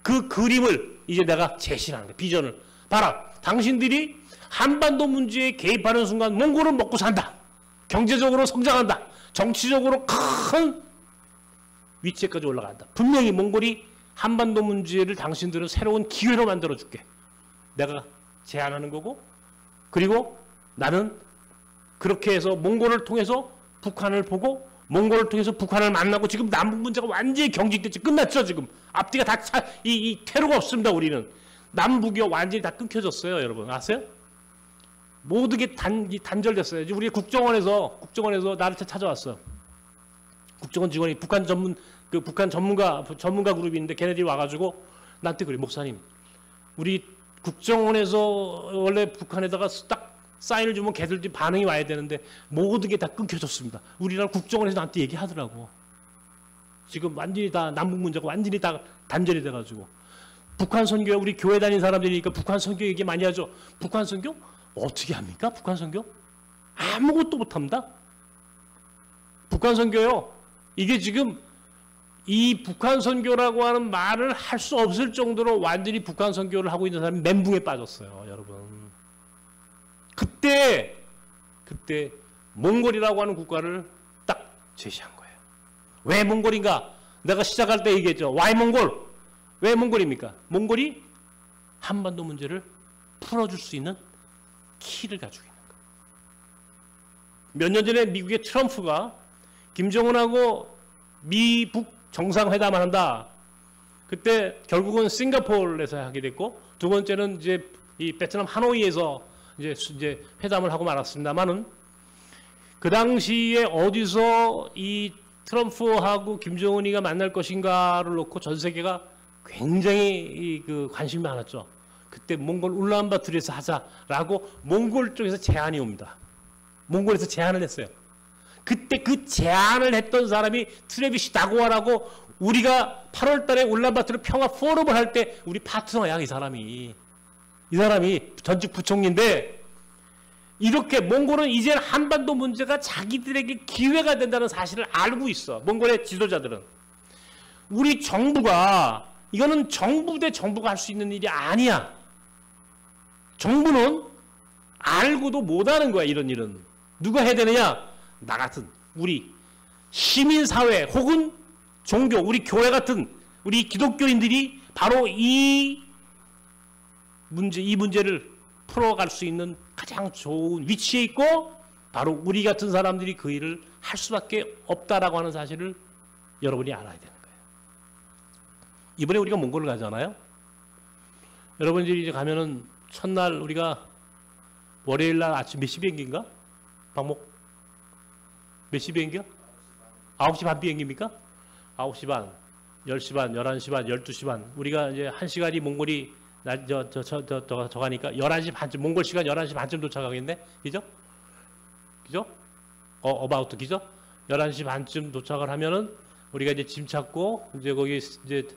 그 그림을 이제 내가 제시를 하는 거예요. 비전을. 봐라. 당신들이 한반도 문제에 개입하는 순간 몽골은 먹고 산다. 경제적으로 성장한다. 정치적으로 큰 위치에까지 올라간다. 분명히 몽골이 한반도 문제를 당신들은 새로운 기회로 만들어줄게. 내가 제안하는 거고 그리고 나는 그렇게 해서 몽골을 통해서 북한을 보고 몽골을 통해서 북한을 만나고 지금 남북 문제가 완전히 경직됐지. 끝났죠 지금. 앞뒤가 다 이 퇴로가 없습니다. 우리는. 남북이 완전히 다 끊겨졌어요. 여러분 아세요? 모든 게 단절됐어요. 우리 국정원에서 나를 찾아왔어. 국정원 직원이 북한 전문가 그룹인데 걔네들이 와가지고 나한테 그래, 목사님, 우리 국정원에서 원래 북한에다가 딱 사인을 주면 걔들도 반응이 와야 되는데 모든 게 다 끊겨졌습니다. 우리나라 국정원에서 나한테 얘기하더라고. 지금 완전히 다 남북 문제가 완전히 다 단절이 돼가지고 북한 선교, 우리 교회 다니는 사람들이니까 북한 선교 얘기 많이 하죠. 북한 선교 어떻게 합니까? 북한 선교 아무것도 못합니다. 북한 선교요. 이게 지금 이 북한 선교라고 하는 말을 할 수 없을 정도로 완전히 북한 선교를 하고 있는 사람이 멘붕에 빠졌어요, 여러분. 그때 몽골이라고 하는 국가를 딱 제시한 거예요. 왜 몽골인가? 내가 시작할 때 얘기했죠. Why 몽골? 왜 몽골입니까? 몽골이 한반도 문제를 풀어줄 수 있는 키를 가지고 있는 거예요. 몇 년 전에 미국의 트럼프가 김정은하고 미북 정상회담을 한다. 그때 결국은 싱가포르에서 하게 됐고, 두 번째는 이제 이 베트남 하노이에서 이제 회담을 하고 말았습니다만은, 그 당시에 어디서 이 트럼프하고 김정은이가 만날 것인가를 놓고 전 세계가 굉장히 그 관심이 많았죠. 그때 몽골 울란바토르에서 하자라고 몽골 쪽에서 제안이 옵니다. 몽골에서 제안을 했어요. 그때 그 제안을 했던 사람이 트래비스 다고아라고, 우리가 8월 달에 울란바토르 평화 포럼을 할 때 우리 파트너야, 이 사람이 전직 부총리인데, 이렇게 몽골은 이제 한반도 문제가 자기들에게 기회가 된다는 사실을 알고 있어. 몽골의 지도자들은. 우리 정부가, 이거는 정부 대 정부가 할 수 있는 일이 아니야. 정부는 알고도 못하는 거야, 이런 일은. 누가 해야 되느냐? 나 같은 우리 시민사회 혹은 종교, 우리 교회 같은 우리 기독교인들이 바로 이 문제를 풀어갈 수 있는 가장 좋은 위치에 있고, 바로 우리 같은 사람들이 그 일을 할 수밖에 없다라고 하는 사실을 여러분이 알아야 되는 거예요. 이번에 우리가 몽골을 가잖아요. 여러분들이 이제 가면은 첫날 우리가 월요일 날 아침 몇 시 비행기인가? 방목 몇 시 비행기야? 9시 반 비행기입니까? 9시 반, 10시 반, 11시 반, 12시 반. 우리가 이제 1시간이 몽골이 저 가니까 11시 반쯤, 몽골 시간 11시 반쯤 도착하겠네? 그죠? 그죠? 어바우트, 그죠? 11시 반쯤 도착을 하면은 우리가 이제 짐 찾고, 이제 거기 이제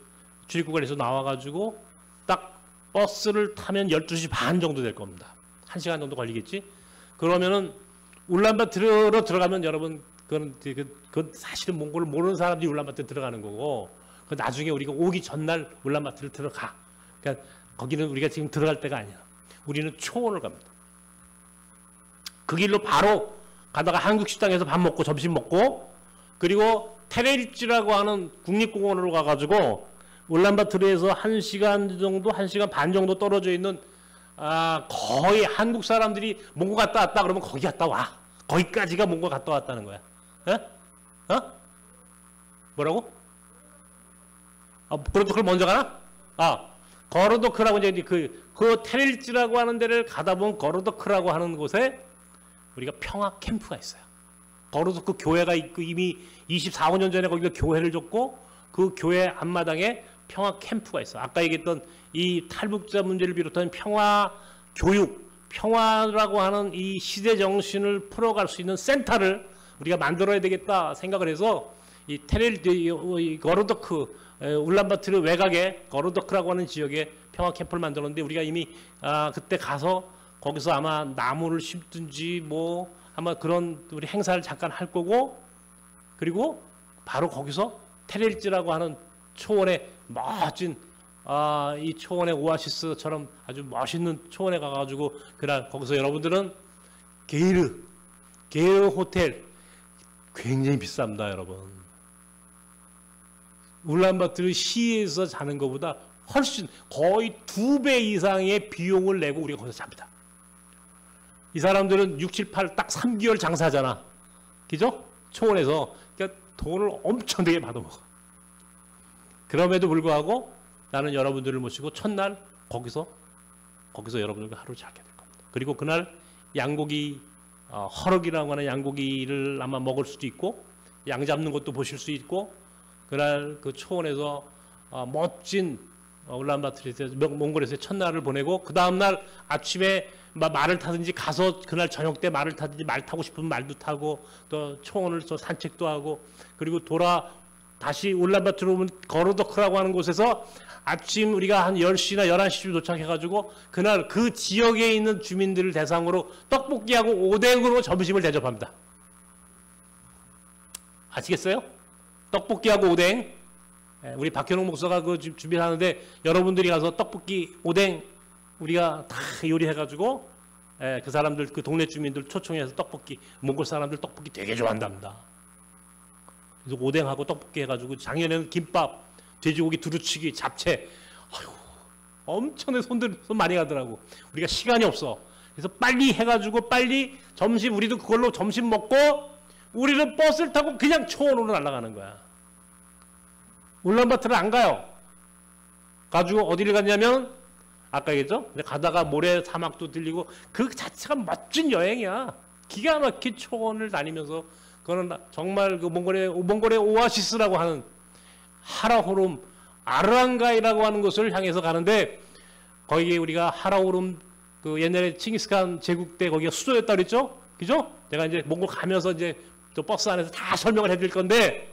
출입구간에서 나와가지고 딱 버스를 타면 12시 반 정도 될 겁니다. 1시간 정도 걸리겠지? 그러면은 울란바토르로 들어가면, 여러분, 그건 사실은 몽골을 모르는 사람들이 울란바토르 들어가는 거고, 그 나중에 우리가 오기 전날 울란바토르 들어가. 그러니까 거기는 우리가 지금 들어갈 때가 아니야. 우리는 초원을 갑니다. 그 길로 바로 가다가 한국 식당에서 밥 먹고 점심 먹고, 그리고 테레리츠라고 하는 국립공원으로 가가지고 울란바토르에서 1시간 정도, 1시간 반 정도 떨어져 있는, 거의 한국 사람들이 몽골 갔다 왔다 그러면 거기 갔다 와. 거기까지가 몽골 갔다 왔다는 거야. 뭐라고? 보르도크를 먼저 가나? 거르도크라고 이제 그 테릴즈라고 하는 데를 가다 보면 거르도크라고 하는 곳에 우리가 평화 캠프가 있어요. 거르도크 교회가 있고, 이미 24, 5년 전에 거기가 교회를 줬고, 그 교회 앞마당에 평화 캠프가 있어. 아까 얘기했던 이 탈북자 문제를 비롯한 평화 교육, 평화라고 하는 이 시대 정신을 풀어갈 수 있는 센터를 우리가 만들어야 되겠다 생각을 해서, 이 거르도크, 울란바토르 외곽에 거르도크라고 하는 지역에 평화 캠프를 만들었는데, 우리가 이미 그때 가서 거기서 아마 나무를 심든지 뭐 아마 그런 우리 행사를 잠깐 할 거고, 그리고 바로 거기서 테렐지라고 하는 초원에 멋진, 이 초원의 오아시스처럼 아주 멋있는 초원에 가가지고, 그날 거기서 여러분들은 게르 호텔 굉장히 비쌉니다, 여러분. 울란바토르 시에서 자는 것보다 훨씬 거의 2배 이상의 비용을 내고 우리가 거기서 잡니다. 이 사람들은 6, 7, 8 딱 3개월 장사하잖아. 그죠? 초원에서. 그러니까 돈을 엄청 되게 받아먹어. 그럼에도 불구하고 나는 여러분들을 모시고 첫날 거기서 여러분들과 하루 자게 될 겁니다. 그리고 그날 양고기 허럭이라고 하는 양고기를 아마 먹을 수도 있고 양 잡는 것도 보실 수 있고 그날 그 초원에서 멋진 울란바토르에서 몽골에서 첫날을 보내고 그 다음날 아침에 말을 타든지 가서 그날 저녁 때 말을 타든지 말 타고 싶으면 말도 타고 또 초원을 또 산책도 하고 그리고 다시 울란바토르 오면 거로도크라고 하는 곳에서 아침 우리가 한 10시나 11시쯤 도착해가지고 그날 그 지역에 있는 주민들을 대상으로 떡볶이하고 오뎅으로 점심을 대접합니다. 아시겠어요? 떡볶이하고 오뎅. 우리 박현웅 목사가 그 준비를 하는데 여러분들이 가서 떡볶이, 오뎅 우리가 다 요리해가지고 그 사람들 그 동네 주민들 초청해서 떡볶이 몽골 사람들 떡볶이 되게 좋아한답니다. 그래서 오뎅하고 떡볶이 해가지고 작년에는 김밥, 돼지고기 두루치기, 잡채 아유, 엄청나게 손 많이 가더라고. 우리가 시간이 없어. 그래서 빨리 해가지고 빨리 점심 우리도 그걸로 점심 먹고 우리는 버스를 타고 그냥 초원으로 날아가는 거야. 울란바토르를 안 가요. 가지고 어디를 갔냐면 아까 얘기했죠? 가다가 모래 사막도 들리고 그 자체가 멋진 여행이야. 기가 막힌 초원을 다니면서 그거는 정말 그 몽골의 오아시스라고 하는 하라호름 아르랑가이라고 하는 곳을 향해서 가는데 거기에 우리가 하라호름 그 옛날에 칭기스칸 제국 때 거기가 수도였다 그랬죠? 그죠? 제가 이제 몽골 가면서 이제 또 버스 안에서 다 설명을 해드릴 건데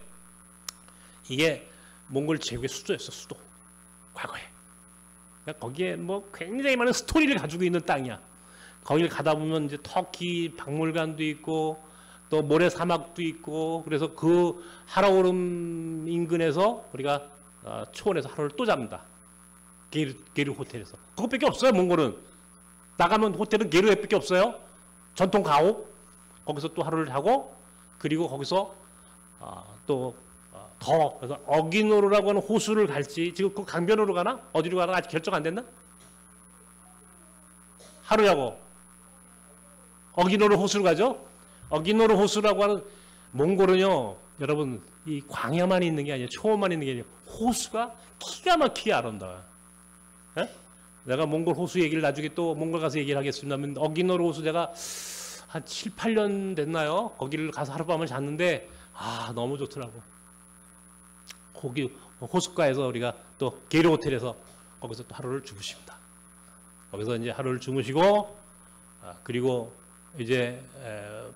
이게 몽골 제국의 수도였어. 수도. 과거에. 그러니까 거기에 뭐 굉장히 많은 스토리를 가지고 있는 땅이야. 거기를 가다 보면 이제 터키 박물관도 있고 또 모래 사막도 있고 그래서 그 하라오름 인근에서 우리가 초원에서 하루를 또 잡니다. 게르 호텔에서. 그것밖에 없어요. 몽골은. 나가면 호텔은 게르에밖에 없어요. 전통 가옥. 거기서 또 하루를 자고 그리고 거기서 그래서 어기노르라고 하는 호수를 갈지 지금 그 강변으로 가나? 어디로 가나? 아직 결정 안 됐나? 하루 자고 어기노르 호수로 가죠? 어기노르 호수라고 하는 몽골은요 여러분 이 광야만 있는 게 아니라 초원만 있는 게 아니라 호수가 기가 막히게 아름다워요. 에? 내가 몽골 호수 얘기를 나중에 또 몽골 가서 얘기를 하겠습니다만 어기노르 호수 제가 한 7, 8년 됐나요? 거기를 가서 하룻밤을 잤는데 너무 좋더라고. 거기 호숫가에서 우리가 또 게르 호텔에서 거기서 또 하루를 주무십니다. 거기서 이제 하루를 주무시고 그리고 이제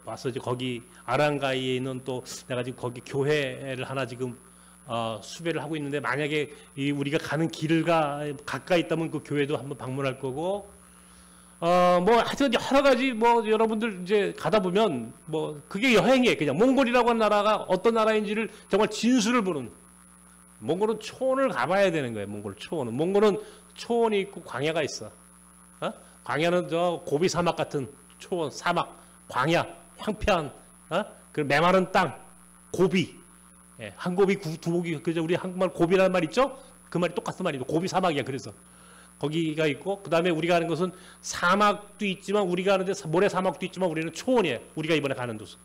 와서 이제 거기 아랑가이에 있는 또 내가 지금 거기 교회를 하나 지금 수배를 하고 있는데 만약에 우리가 가는 길을 가까이 있다면 그 교회도 한번 방문할 거고 뭐 하여튼 여러 가지 뭐 여러분들 이제 가다 보면 뭐 그게 여행이에요. 그냥 몽골이라고 하는 나라가 어떤 나라인지를 정말 진수를 보는 몽골은 초원을 가봐야 되는 거예요. 몽골 초원이 있고 광야가 있어. 광야는 저 고비 사막 같은 초원, 사막, 광야, 황폐한 그 메마른 땅, 고비. 한 고비 두 고비. 그죠? 우리 한국말 고비라는 말 있죠? 그 말이 똑같은 말이죠. 고비 사막이야. 그래서 거기가 있고 그 다음에 우리가 가는 것은 사막도 있지만 우리가 가는데 모래 사막도 있지만 우리는 초원이에요. 우리가 이번에 가는 곳은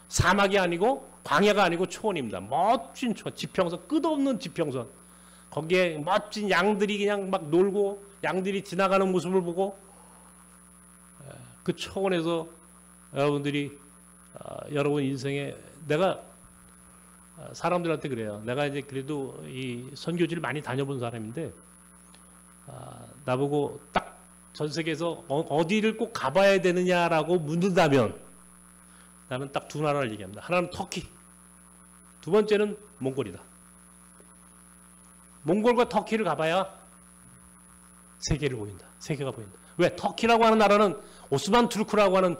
사막이 아니고 광야가 아니고 초원입니다. 멋진 초원, 지평선, 끝없는 지평선. 거기에 멋진 양들이 그냥 막 놀고 양들이 지나가는 모습을 보고 그 초원에서 여러분들이 여러분 인생에 내가 사람들한테 그래요. 내가 이제 그래도 이 선교지를 많이 다녀본 사람인데 나보고 딱 전 세계에서 어디를 꼭 가봐야 되느냐라고 묻는다면 나는 딱 두 나라를 얘기합니다. 하나는 터키, 두 번째는 몽골이다. 몽골과 터키를 가봐야 세계를 보인다. 세계가 보인다. 왜? 터키라고 하는 나라는 오스만 투르크라고 하는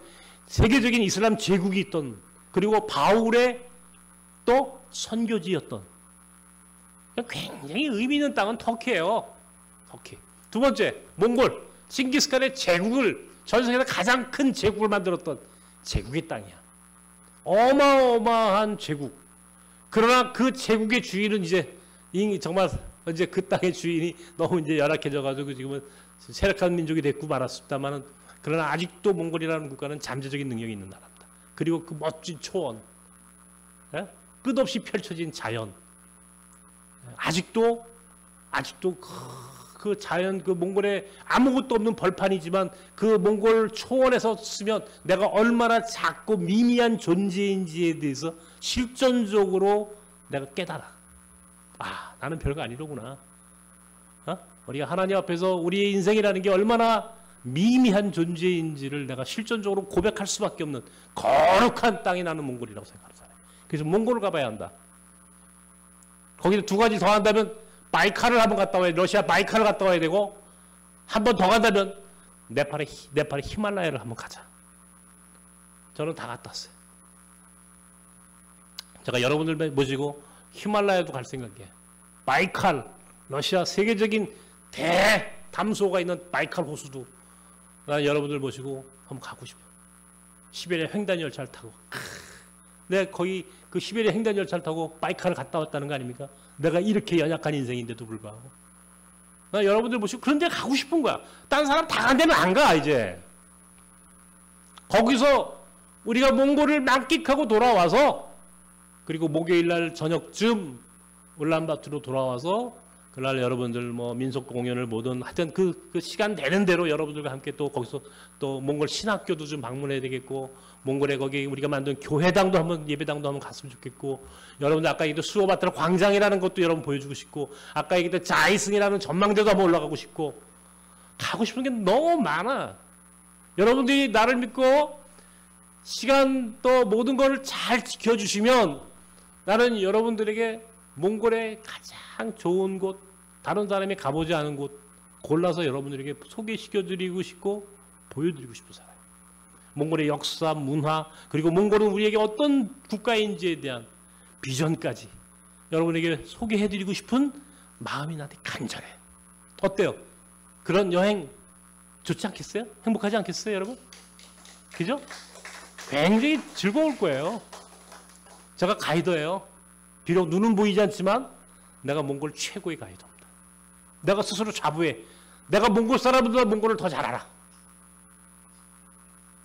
세계적인 이슬람 제국이 있던 그리고 바울의 또 선교지였던 굉장히 의미 있는 땅은 터키예요. 터키. 두 번째, 몽골. 칭기스칸의 제국을 전 세계에서 가장 큰 제국을 만들었던 제국의 땅이야. 어마어마한 제국. 그러나 그 제국의 주인은 이제 정말 이제 그 땅의 주인이 너무 이제 열악해져가지고 지금은 세력한 민족이 됐고 말았습니다만은 그러나 아직도 몽골이라는 국가는 잠재적인 능력이 있는 나라입니다. 그리고 그 멋진 초원, 끝없이 펼쳐진 자연, 아직도 그 자연 그 몽골에 아무것도 없는 벌판이지만 그 몽골 초원에서 쓰면 내가 얼마나 작고 미미한 존재인지에 대해서 실전적으로 내가 깨달아. 아, 나는 별거 아니로구나. 우리가 하나님 앞에서 우리의 인생이라는 게 얼마나 미미한 존재인지를 내가 실전적으로 고백할 수밖에 없는 거룩한 땅이 나는 몽골이라고 생각하는 사람. 그래서 몽골을 가봐야 한다. 거기서 두 가지 더 한다면 바이칼을 한번 갔다 와야 돼. 러시아 바이칼을 갔다 와야 되고 한 번 더 간다면 네팔의 히말라야를 한번 가자. 저는 다 갔다 왔어요. 제가 여러분들 모시고 히말라야도 갈 생각이에요. 바이칼, 러시아 세계적인 대담소가 있는 바이칼 호수도 난 여러분들 모시고 한번 가고 싶어요. 시베리아 횡단 열차를 타고. 내가 거의 그 시베리아 횡단 열차를 타고 바이칼을 갔다 왔다는 거 아닙니까? 내가 이렇게 연약한 인생인데도 불구하고. 나 여러분들 모시고 그런 데 가고 싶은 거야. 다른 사람 다 간다면 안 가, 이제. 거기서 우리가 몽골을 만끽하고 돌아와서 그리고 목요일 날 저녁쯤 울란바토르로 돌아와서 그날 여러분들 뭐 민속 공연을 보든 하여튼 그 시간 되는 대로 여러분들과 함께 또 거기서 또 몽골 신학교도 좀 방문해야 되겠고 몽골에 거기 우리가 만든 교회당도 한번 예배당도 한번 갔으면 좋겠고 여러분들 아까 얘기했던 수오바트라 광장이라는 것도 여러분 보여주고 싶고 아까 얘기했던 자이승이라는 전망대도 한번 올라가고 싶고 가고 싶은 게 너무 많아. 여러분들이 나를 믿고 시간 또 모든 걸 잘 지켜주시면 나는 여러분들에게 몽골의 가장 좋은 곳, 다른 사람이 가보지 않은 곳 골라서 여러분들에게 소개시켜드리고 싶고 보여드리고 싶은 사람. 몽골의 역사, 문화, 그리고 몽골은 우리에게 어떤 국가인지에 대한 비전까지 여러분에게 소개해드리고 싶은 마음이 나한테 간절해. 어때요? 그런 여행 좋지 않겠어요? 행복하지 않겠어요, 여러분? 그죠? 굉장히 즐거울 거예요. 제가 가이드예요. 비록 눈은 보이지 않지만 내가 몽골 최고의 가이드입니다. 내가 스스로 자부해. 내가 몽골 사람보다 몽골을 더 잘 알아.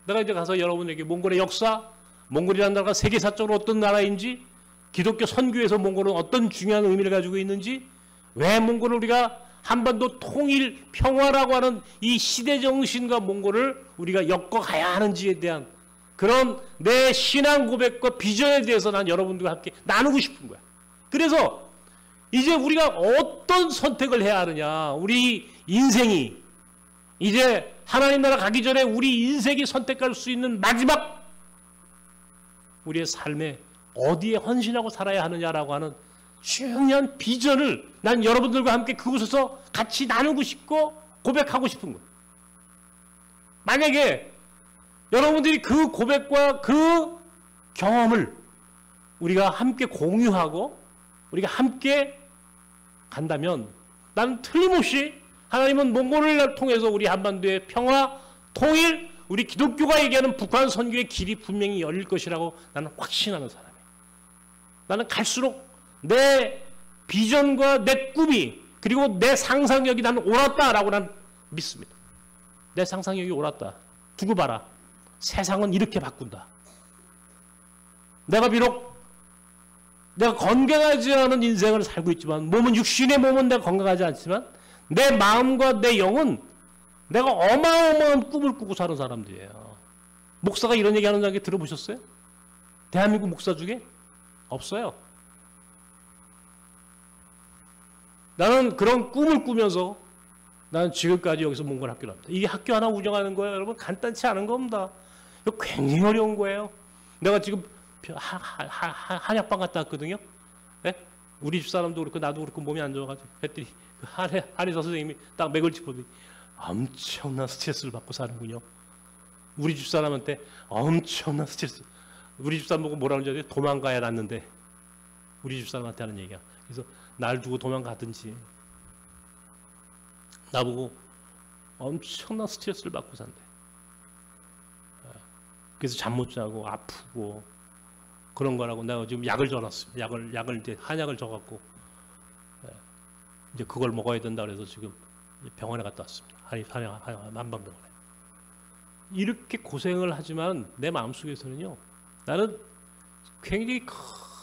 내가 이제 가서 여러분에게 몽골의 역사, 몽골이라는 나라가 세계사적으로 어떤 나라인지, 기독교 선교에서 몽골은 어떤 중요한 의미를 가지고 있는지, 왜 몽골을 우리가 한반도 통일, 평화라고 하는 이 시대 정신과 몽골을 우리가 엮어가야 하는지에 대한 그런 내 신앙 고백과 비전에 대해서 난 여러분들과 함께 나누고 싶은 거야. 그래서 이제 우리가 어떤 선택을 해야 하느냐. 우리 인생이 이제 하나님 나라 가기 전에 우리 인생이 선택할 수 있는 마지막 우리의 삶에 어디에 헌신하고 살아야 하느냐라고 하는 중요한 비전을 난 여러분들과 함께 그곳에서 같이 나누고 싶고 고백하고 싶은 거예요. 만약에 여러분들이 그 고백과 그 경험을 우리가 함께 공유하고 우리가 함께 간다면 나는 틀림없이 하나님은 몽골을 통해서 우리 한반도의 평화, 통일, 우리 기독교가 얘기하는 북한 선교의 길이 분명히 열릴 것이라고 나는 확신하는 사람이에요. 나는 갈수록 내 비전과 내 꿈이 그리고 내 상상력이 나는 옳았다라고 나는 믿습니다. 내 상상력이 옳았다. 두고 봐라. 세상은 이렇게 바꾼다. 내가 비록 내가 건강하지 않은 인생을 살고 있지만 몸은 육신의 몸은 내가 건강하지 않지만 내 마음과 내 영은 내가 어마어마한 꿈을 꾸고 사는 사람들이에요. 목사가 이런 얘기하는 거 들어보셨어요? 대한민국 목사 중에? 없어요. 나는 그런 꿈을 꾸면서 나는 지금까지 여기서 몽골 학교를 합니다. 이게 학교 하나 운영하는 거예요. 여러분 간단치 않은 겁니다. 이거 굉장히 어려운 거예요. 내가 지금 한약방 갔다 왔거든요. 네? 우리 집사람도 그렇고 나도 그렇고 몸이 안 좋아가지고 했더니 그 한의사 선생님이 딱 맥을 짚어더니 엄청난 스트레스를 받고 사는군요. 우리 집사람한테 엄청난 스트레스. 우리 집사람 보고 뭐라고 하는지 도망가야 났는데 우리 집사람한테 하는 얘기야. 그래서 날 두고 도망가든지 나보고 엄청난 스트레스를 받고 산대. 그래서 잠 못 자고 아프고 그런 거라고 내가 지금 약을 줘놨습니다. 약을 이제 한약을 줘갖고 이제 그걸 먹어야 된다 그래서 지금 병원에 갔다 왔습니다. 한방병원에. 이렇게 고생을 하지만 내 마음속에서는요. 나는 굉장히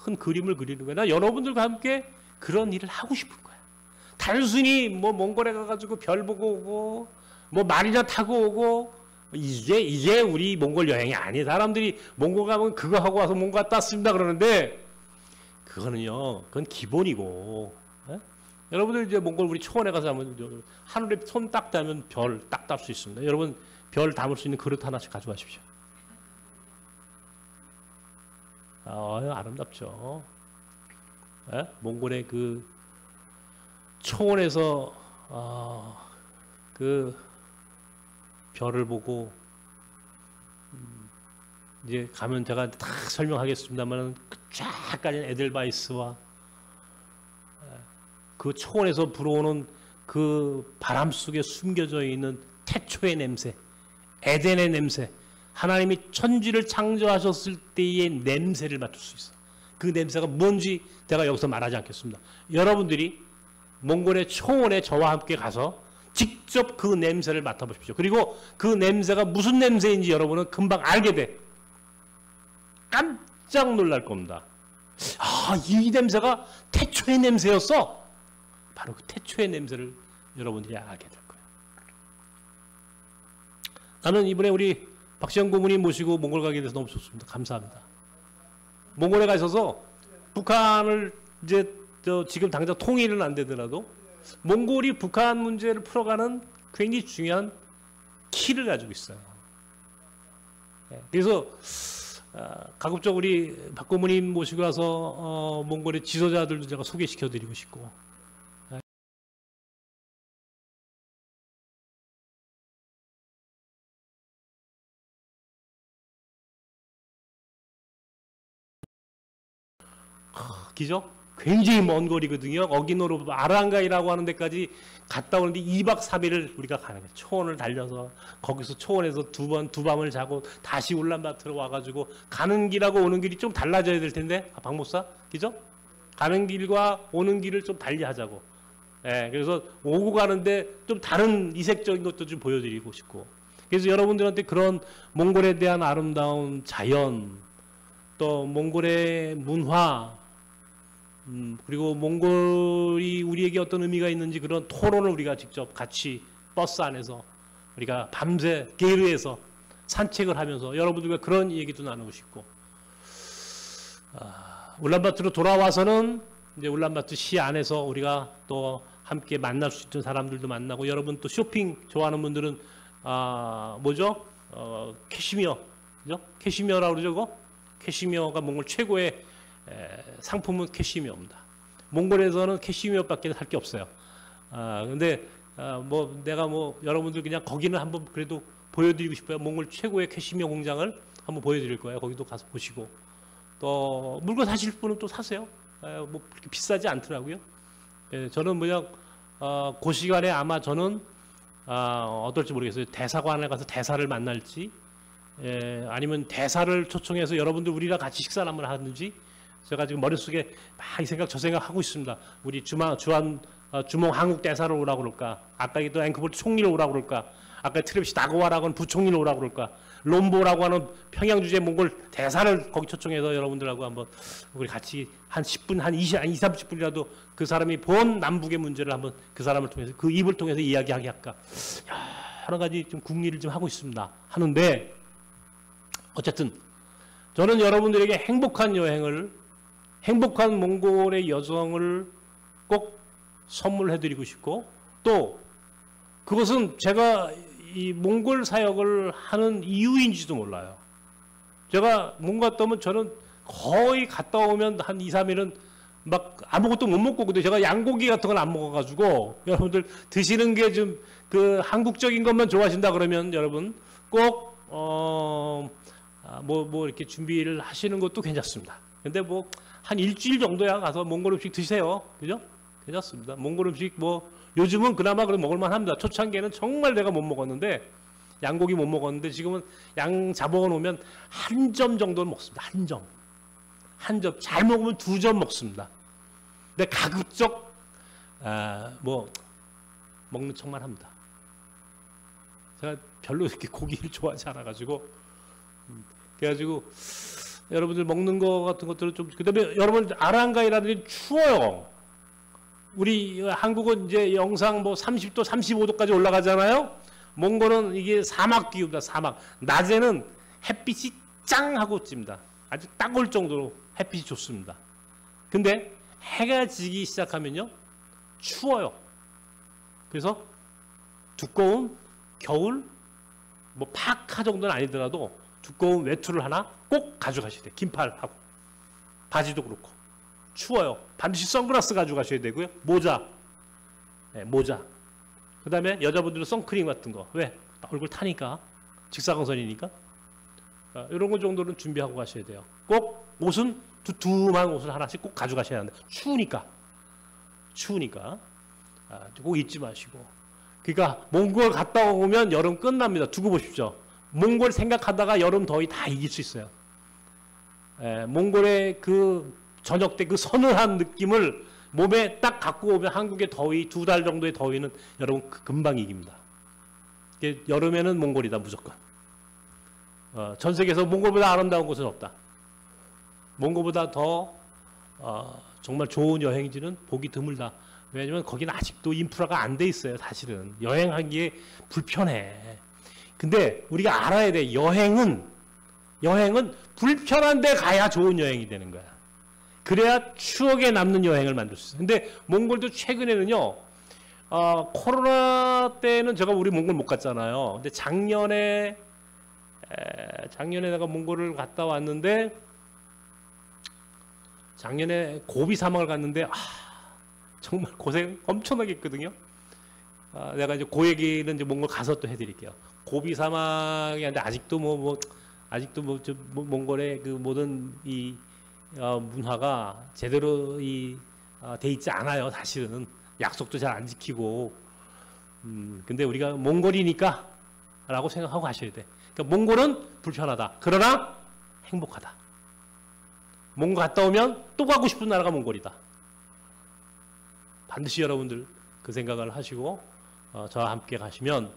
큰 그림을 그리는 거야. 나 여러분들과 함께 그런 일을 하고 싶은 거야. 단순히 뭐 몽골에 가가지고 별 보고 오고 뭐 말이나 타고 오고 이게 우리 몽골 여행이 아니에요. 사람들이 몽골 가면 그거 하고 와서 몽골 갔다 왔습니다 그러는데 그거는요, 그건 기본이고. 예? 여러분들 이제 몽골 우리 초원에 가서 하면 하늘에 손 딱 닿으면 별 딱 딸 수 있습니다. 여러분 별 담을 수 있는 그릇 하나씩 가져가십시오. 아름답죠. 예? 몽골의 그 초원에서 그 별을 보고 이제 가면 제가 다 설명하겠습니다만 쫙 깔린 에델바이스와 그 초원에서 불어오는 그 바람 속에 숨겨져 있는 태초의 냄새, 에덴의 냄새, 하나님이 천지를 창조하셨을 때의 냄새를 맡을 수 있어요. 그 냄새가 뭔지 제가 여기서 말하지 않겠습니다. 여러분들이 몽골의 초원에 저와 함께 가서 직접 그 냄새를 맡아보십시오. 그리고 그 냄새가 무슨 냄새인지 여러분은 금방 알게 돼. 깜짝 놀랄 겁니다. 이 냄새가 태초의 냄새였어. 바로 그 태초의 냄새를 여러분들이 알게 될 거예요. 나는 이번에 우리 박시영 고문님 모시고 몽골 가게 돼서 너무 좋습니다. 감사합니다. 몽골에 가셔서 북한을 이제 지금 당장 통일은 안 되더라도 몽골이 북한 문제를 풀어가는 굉장히 중요한 키를 가지고 있어요. 그래서 가급적 우리 박 고문님 모시고 와서 몽골의 지도자들도 제가 소개시켜드리고 싶고 기죠? 굉장히 먼 거리거든요. 어기노로 아랑가이라고 하는 데까지 갔다 오는데 2박 3일을 우리가 가는 거예요. 초원을 달려서 거기서 초원에서 두 밤을 자고 다시 울란바토로 와가지고 가는 길하고 오는 길이 좀 달라져야 될 텐데 박 목사 그죠? 가는 길과 오는 길을 좀 달리하자고. 그래서 오고 가는데 좀 다른 이색적인 것도 좀 보여드리고 싶고. 그래서 여러분들한테 그런 몽골에 대한 아름다운 자연, 또 몽골의 문화, 그리고 몽골이 우리에게 어떤 의미가 있는지 그런 토론을 우리가 직접 같이 버스 안에서 우리가 밤새 게르에서 산책을 하면서 여러분들과 그런 얘기도 나누고 싶고 울란바토로 돌아와서는 이제 울란바토 시 안에서 우리가 또 함께 만날 수 있는 사람들도 만나고 여러분 또 쇼핑 좋아하는 분들은 뭐죠? 캐시미어 그죠? 캐시미어라고 그러죠 그거? 캐시미어가 몽골 최고의 상품은 캐시미어입니다. 몽골에서는 캐시미어밖에 할 게 없어요. 근데 뭐 내가 뭐 여러분들 그냥 거기는 한번 그래도 보여드리고 싶어요. 몽골 최고의 캐시미어 공장을 한번 보여드릴 거예요. 거기도 가서 보시고 또 물건 사실 분은 또 사세요. 뭐 그렇게 비싸지 않더라고요. 저는 뭐냐 그 시간에 아마 저는 어떨지 모르겠어요. 대사관에 가서 대사를 만날지 아니면 대사를 초청해서 여러분들 우리랑 같이 식사를 한번 하든지 제가 지금 머릿속에 막 이 생각 저 생각 하고 있습니다. 우리 주몽 한국 대사를 오라고 그럴까? 아까 또 앵커볼 총리를 오라고 그럴까? 아까 트래비스 나고와라고 하는 부총리를 오라고 그럴까? 롬보라고 하는 평양 주재 몽골 대사를 거기 초청해서 여러분들하고 한번 우리 같이 한 10분, 한 30분이라도 그 사람이 본 남북의 문제를 한번 그 사람을 통해서 그 입을 통해서 이야기하게 할까? 여러 가지 좀 궁리를 좀 하고 있습니다. 하는데 어쨌든 저는 여러분들에게 행복한 여행을 행복한 몽골의 여정을 꼭 선물해드리고 싶고 또 그것은 제가 이 몽골 사역을 하는 이유인지도 몰라요. 제가 몽골 갔다 오면 저는 거의 갔다 오면 한 2, 3일은 막 아무것도 못 먹고 근데 제가 양고기 같은 건 안 먹어가지고 여러분들 드시는 게 좀 그 한국적인 것만 좋아하신다 그러면 여러분 꼭 뭐 이렇게 준비를 하시는 것도 괜찮습니다. 근데 뭐 한 일주일 정도야 가서 몽골 음식 드세요. 그죠? 괜찮습니다. 몽골 음식 뭐 요즘은 그나마 그래도 먹을만 합니다. 초창기에는 정말 내가 못 먹었는데 양고기 못 먹었는데 지금은 양 잡아가 놓으면 한 점 정도는 먹습니다. 한 점 잘 먹으면 2점 먹습니다. 근데 가급적 뭐 먹는 척만 합니다. 제가 별로 이렇게 고기를 좋아하지 않아가지고 그래가지고 여러분들 먹는 거 같은 것들은 좀 그다음에 여러분 아랑가이라든지 추워요. 우리 한국은 이제 영상 뭐 30도, 35도까지 올라가잖아요. 몽골은 이게 사막 기후입니다. 사막. 낮에는 햇빛이 짱 하고 찝니다. 아주 딱 올 정도로 햇빛이 좋습니다. 근데 해가 지기 시작하면요, 추워요. 그래서 두꺼운 겨울 뭐 파카 정도는 아니더라도 두꺼운 외투를 하나 꼭 가져가셔야 돼요. 긴팔하고 바지도 그렇고. 추워요. 반드시 선글라스 가져가셔야 되고요. 모자, 네, 모자. 그 다음에 여자분들은 선크림 같은 거. 왜? 얼굴 타니까. 직사광선이니까. 이런 거 정도는 준비하고 가셔야 돼요. 꼭 옷은 두툼한 옷을 하나씩 꼭 가져가셔야 합니다. 추우니까. 추우니까. 꼭 잊지 마시고. 그러니까 몽골 갔다 오면 여름 끝납니다. 두고 보십시오. 몽골 생각하다가 여름 더위 다 이길 수 있어요. 몽골의 그 저녁 때 그 서늘한 느낌을 몸에 딱 갖고 오면 한국의 더위, 2달 정도의 더위는 여러분 금방 이깁니다. 여름에는 몽골이다 무조건. 전 세계에서 몽골보다 아름다운 곳은 없다. 몽골보다 더 정말 좋은 여행지는 보기 드물다. 왜냐하면 거기는 아직도 인프라가 안 돼 있어요. 사실은 여행하기에 불편해. 근데 우리가 알아야 돼. 여행은 불편한 데 가야 좋은 여행이 되는 거야. 그래야 추억에 남는 여행을 만들 수 있어요. 근데 몽골도 최근에는요, 코로나 때는 제가 우리 몽골 못 갔잖아요. 근데 작년에 내가 몽골을 갔다 왔는데, 작년에 고비 사막을 갔는데, 정말 고생 엄청나게 했거든요. 내가 이제 그 얘기는 이제 몽골 가서 또 해드릴게요. 고비 사막이 한데 아직도 몽골의 그 모든 이 문화가 제대로 돼 있지 않아요. 사실은 약속도 잘 안 지키고. 근데 우리가 몽골이니까 라고 생각하고 가셔야 돼. 그러니까 몽골은 불편하다. 그러나 행복하다. 몽골 갔다 오면 또 가고 싶은 나라가 몽골이다. 반드시 여러분들 그 생각을 하시고 저와 함께 가시면,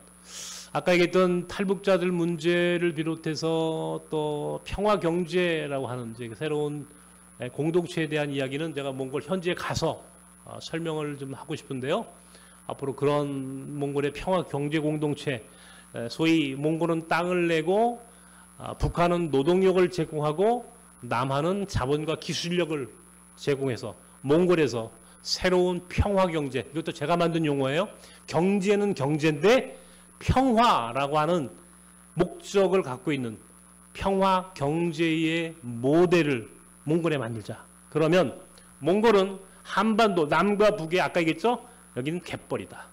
아까 얘기했던 탈북자들 문제를 비롯해서 또 평화 경제라고 하는 이제 새로운 공동체에 대한 이야기는 제가 몽골 현지에 가서 설명을 좀 하고 싶은데요. 앞으로 그런 몽골의 평화 경제 공동체, 소위 몽골은 땅을 내고 북한은 노동력을 제공하고 남한은 자본과 기술력을 제공해서 몽골에서 새로운 평화 경제, 이것도 제가 만든 용어예요. 경제는 경제인데 평화라고 하는 목적을 갖고 있는 평화 경제의 모델을 몽골에 만들자. 그러면 몽골은 한반도 남과 북에, 아까 얘기했죠? 여기는 갯벌이다.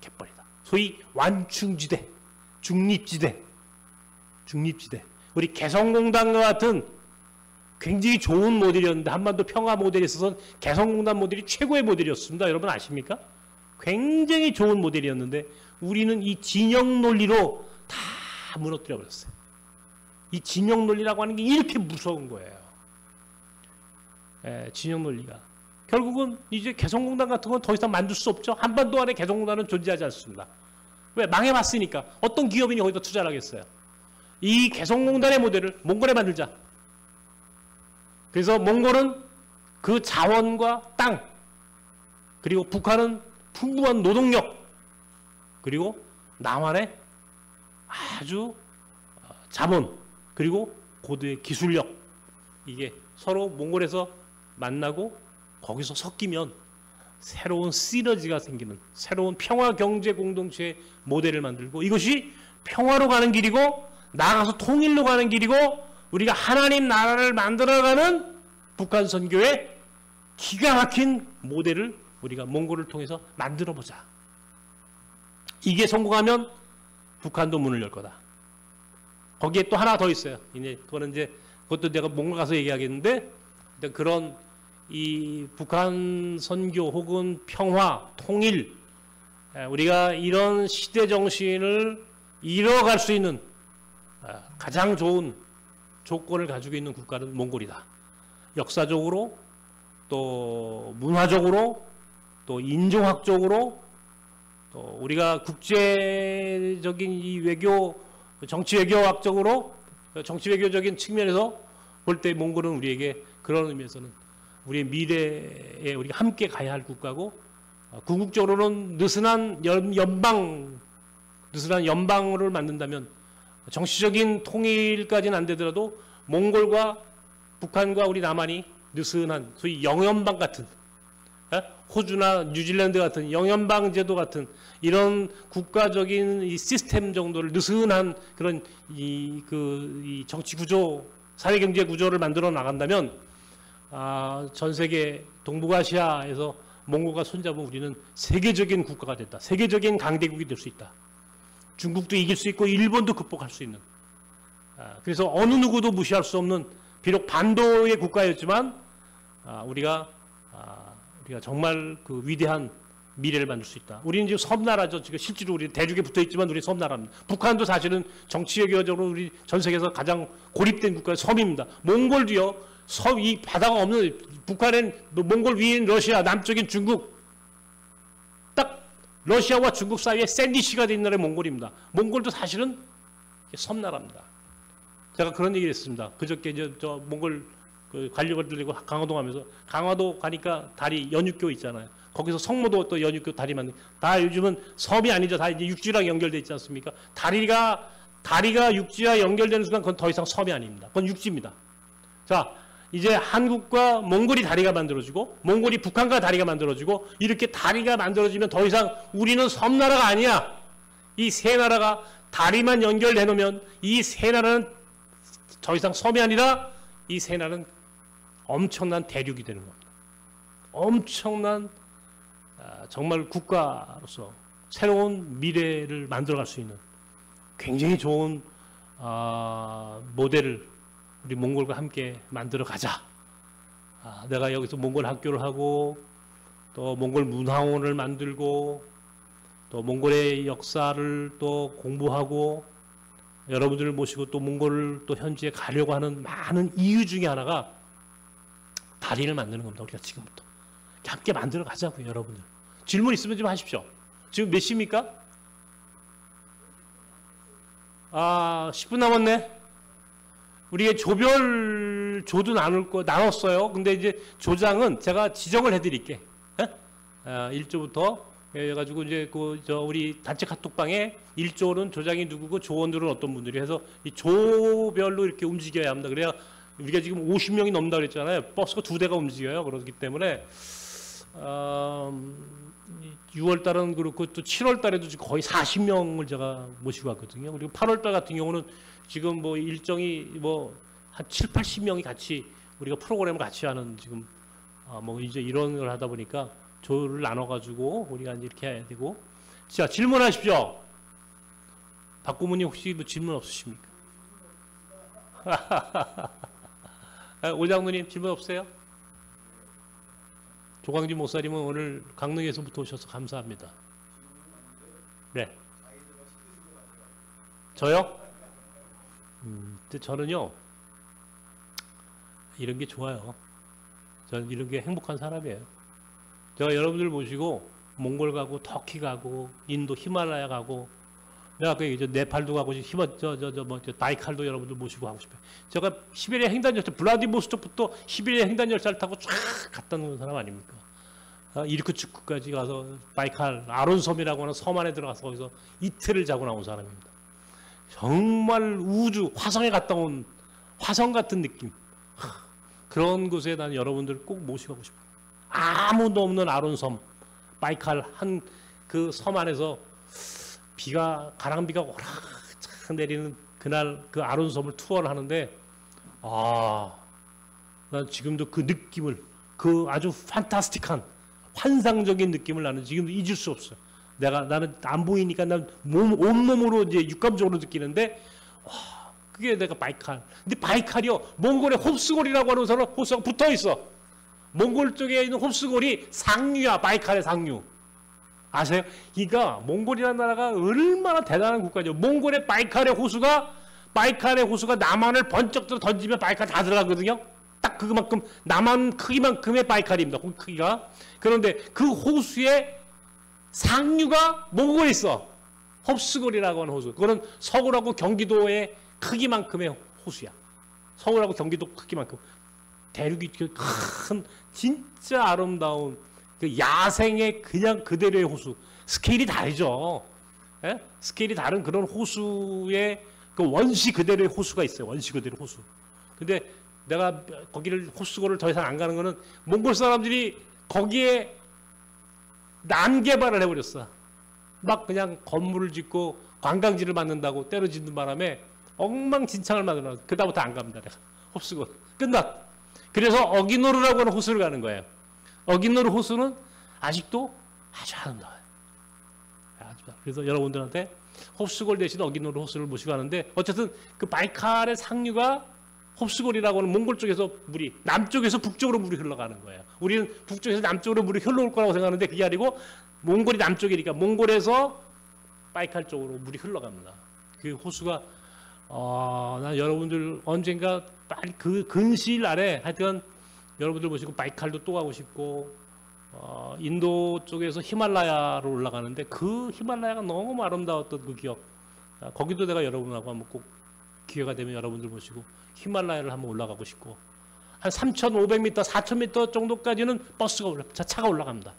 갯벌이다. 소위 완충지대, 중립지대. 우리 개성공단과 같은 굉장히 좋은 모델이었는데, 한반도 평화 모델에 있어서는 개성공단 모델이 최고의 모델이었습니다. 여러분 아십니까? 굉장히 좋은 모델이었는데 우리는 이 진영 논리로 다 무너뜨려 버렸어요. 이 진영 논리라고 하는 게 이렇게 무서운 거예요. 진영 논리가. 결국은 이제 개성공단 같은 건 더 이상 만들 수 없죠. 한반도 안에 개성공단은 존재하지 않습니다. 왜? 망해봤으니까. 어떤 기업인이 거기다 투자를 하겠어요. 이 개성공단의 모델을 몽골에 만들자. 그래서 몽골은 그 자원과 땅, 그리고 북한은 풍부한 노동력, 그리고 남한의 아주 자본, 그리고 고도의 기술력, 이게 서로 몽골에서 만나고 거기서 섞이면 새로운 시너지가 생기는 새로운 평화 경제 공동체 모델을 만들고, 이것이 평화로 가는 길이고 나아가서 통일로 가는 길이고 우리가 하나님 나라를 만들어가는 북한 선교의 기가 막힌 모델을 우리가 몽골을 통해서 만들어보자. 이게 성공하면 북한도 문을 열 거다. 거기에 또 하나 더 있어요. 그것도 내가 몽골 가서 얘기하겠는데, 그런 이 북한 선교 혹은 평화, 통일, 우리가 이런 시대 정신을 이뤄갈 수 있는 가장 좋은 조건을 가지고 있는 국가는 몽골이다. 역사적으로, 또 문화적으로, 또 인종학적으로, 또 우리가 국제적인 이 외교, 정치 외교학적으로, 정치 외교적인 측면에서 볼 때 몽골은 우리에게 그런 의미에서는 우리의 미래에 우리가 함께 가야 할 국가고, 궁극적으로는 느슨한 연방을 만든다면 정치적인 통일까지는 안 되더라도 몽골과 북한과 우리 남한이 느슨한 소위 영연방 같은, 호주나 뉴질랜드 같은 영연방 제도 같은 이런 국가적인 이 시스템 정도를 느슨한 그런 이 정치 구조, 사회 경제 구조를 만들어 나간다면, 전 세계 동북아시아에서 몽골과 손잡으면 우리는 세계적인 국가가 됐다. 세계적인 강대국이 될 수 있다. 중국도 이길 수 있고 일본도 극복할 수 있는. 그래서 어느 누구도 무시할 수 없는, 비록 반도의 국가였지만 우리가 정말 그 위대한 미래를 만들 수 있다. 우리는 지금 섬나라죠. 지금 실제로 우리 대륙에 붙어 있지만 우리 섬나라입니다. 북한도 사실은 정치적으로 우리 전 세계에서 가장 고립된 국가의 섬입니다. 몽골도요. 이 바다가 없는, 북한은 몽골 위인 러시아, 남쪽인 중국, 딱 러시아와 중국 사이에 샌디시가 된 나라의 몽골입니다. 몽골도 사실은 섬나라입니다. 제가 그런 얘기를 했습니다. 그저께 저 몽골 관료가 들리고 강화도 가면서, 강화도 가니까 다리 연육교 있잖아요. 거기서 성모도 또 연육교 다리만, 다 요즘은 섬이 아니죠. 다 이제 육지랑 연결돼 있지 않습니까? 다리가 육지와 연결되는 순간 그건 더 이상 섬이 아닙니다. 그건 육지입니다. 자, 이제 한국과 몽골이 다리가 만들어지고, 몽골이 북한과 다리가 만들어지고, 이렇게 다리가 만들어지면 더 이상 우리는 섬나라가 아니야. 이 세 나라가 다리만 연결해 놓으면 이 세 나라는 더 이상 섬이 아니라 이 세 나라는 엄청난 대륙이 되는 겁니다. 엄청난 정말 국가로서 새로운 미래를 만들어갈 수 있는 굉장히 좋은 모델을 우리 몽골과 함께 만들어 가자. 내가 여기서 몽골 학교를 하고, 또 몽골 문화원을 만들고, 또 몽골의 역사를 또 공부하고, 여러분들을 모시고 또 몽골을 또 현지에 가려고 하는 많은 이유 중에 하나가 다리를 만드는 겁니다. 우리가 지금부터 함께 만들어 가자고요. 여러분들 질문 있으면 좀 하십시오. 지금 몇 시입니까? 10분 남았네. 우리가 조도 나눴어요. 근데 이제 조장은 제가 지정을 해드릴게. 1조부터 해가지고 이제 우리 단체 카톡방에 1조는 조장이 누구고 조원들은 어떤 분들이 해서 이 조별로 이렇게 움직여야 합니다. 그래야 우리가 지금 50명이 넘는다 그랬잖아요. 버스가 2대가 움직여요. 그렇기 때문에 6월 달은 그렇고 또 7월 달에도 지금 거의 40명을 제가 모시고 왔거든요. 그리고 8월 달 같은 경우는 지금 뭐 일정이 뭐 한 7, 80명이 같이 우리가 프로그램을 같이 하는 지금 뭐 이제 이런 걸 하다 보니까 조를 나눠가지고 우리가 이렇게 해야 되고. 자, 질문하십시오. 박 고문님 혹시 뭐 질문 없으십니까? 오 장로님 질문 없으세요? 조광진 목사님은 오늘 강릉에서부터 오셔서 감사합니다. 네. 저요? 근데 저는요, 이런 게 좋아요. 저는 이런 게 행복한 사람이에요. 제가 여러분들 모시고 몽골 가고 터키 가고 인도 히말라야 가고, 내가 그 이제 네팔도 가고 바이칼도 여러분들 모시고 하고 싶어요. 제가 시베리아 횡단 열차, 블라디보스토크부터 시베리아 횡단 열차를 타고 쫙 갔다 오는 사람 아닙니까? 이르크츠크까지 가서 바이칼 아론섬이라고 하는 섬 안에 들어가서 거기서 이틀을 자고 나온 사람입니다. 정말 우주 화성에 갔다 온 화성 같은 느낌. 그런 곳에 난 여러분들 꼭 모시고 가고 싶어요. 아무도 없는 아론섬, 바이칼 한 그 섬 안에서 가랑비가 오락착 내리는 그날 그 아론섬을 투어를 하는데, 난 지금도 그 느낌을, 그 아주 판타스틱한 환상적인 느낌을 나는 지금도 잊을 수 없어요. 나는 안 보이니까 난 온몸으로 이제 육감적으로 느끼는데, 그게 내가 바이칼. 근데 바이칼이요, 몽골의 홉스골이라고 하는 사람, 홉스가 붙어 있어. 몽골 쪽에 있는 홉스골이 상류야, 바이칼의 상류. 아세요? 그러니까 몽골이라는 나라가 얼마나 대단한 국가죠. 몽골의 바이칼의 호수가 남한을 번쩍 들어 던지면 바이칼 다 들어가거든요. 딱 그만큼 남한 크기만큼의 바이칼입니다. 그 크기가. 그런데 그 호수의 상류가 몽골에 있어. 홉스골이라고 하는 호수. 그거는 서울하고 경기도의 크기만큼의 호수야. 서울하고 경기도 크기만큼. 대륙이 큰 진짜 아름다운 그 야생의 그냥 그대로의 호수. 스케일이 다르죠. 예? 스케일이 다른 그런 호수의 그 원시 그대로의 호수가 있어요. 원시 그대로 호수. 근데 내가 거기를 호수고를 더 이상 안 가는 거는 몽골 사람들이 거기에 난개발을 해버렸어. 막 그냥 건물을 짓고 관광지를 만든다고 때려짓는 바람에 엉망진창을 만들어. 그다음부터 안 갑니다. 내가 호수고 끝났. 그래서 어기노루라고 하는 호수를 가는 거예요. 어기노루 호수는 아직도 아주 아름다워요. 그래서 여러분들한테 홉스골 대신 어기노루 호수를 모시고 가는데 어쨌든 그 바이칼의 상류가 홉스골이라고 하는 몽골 쪽에서 물이 남쪽에서 북쪽으로 물이 흘러가는 거예요. 우리는 북쪽에서 남쪽으로 물이 흘러올 거라고 생각하는데 그게 아니고 몽골이 남쪽이니까 몽골에서 바이칼 쪽으로 물이 흘러갑니다. 그 호수가 난 여러분들 언젠가 빨리 그 근시일 안에 하여튼 여러분들 모시고 바이칼도 또 가고 싶고 인도 쪽에서 히말라야로 올라가는데 그 히말라야가 너무 아름다웠던 그 기억. 거기도 내가 여러분하고 한번 꼭 기회가 되면 여러분들 모시고 히말라야를 한번 올라가고 싶고 한 3,500m, 4,000m 정도까지는 버스가 차가 올라갑니다.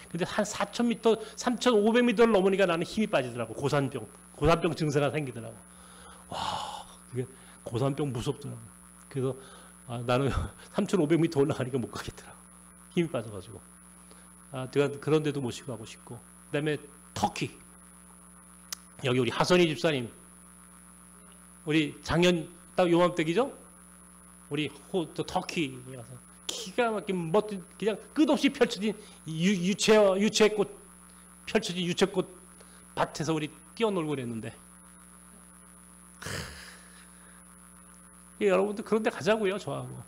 근데 한 4,000m, 3,500m를 넘으니까 나는 힘이 빠지더라고. 고산병 증세가 생기더라고. 와, 그게 고산병 무섭더라고. 그래서 나는 3,500m 올라가니까 못 가겠더라고. 힘이 빠져가지고. 제가 그런 데도 모시고 가고 싶고. 그 다음에 터키. 여기 우리 하선이 집사님. 우리 작년 딱 요맘때기죠? 우리 터키 가서 기가 막힌 멋진 그냥 끝없이 펼쳐진 유채꽃 펼쳐진 유채꽃 밭에서 우리 뛰어놀고 그랬는데 여러분들 그런 데 가자고요. 저하고.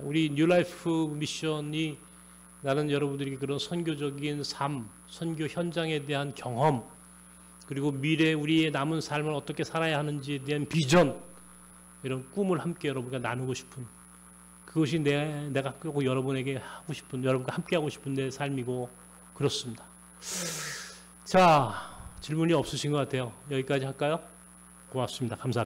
우리 뉴라이프 미션이 나는 여러분들에게 그런 선교적인 삶, 선교 현장에 대한 경험 그리고 미래 우리의 남은 삶을 어떻게 살아야 하는지에 대한 비전 이런 꿈을 함께 여러분과 나누고 싶은 그것이 내가 꼭 여러분에게 하고 싶은 여러분과 함께 하고 싶은 내 삶이고 그렇습니다. 자, 질문이 없으신 것 같아요. 여기까지 할까요? 고맙습니다. 감사합니다.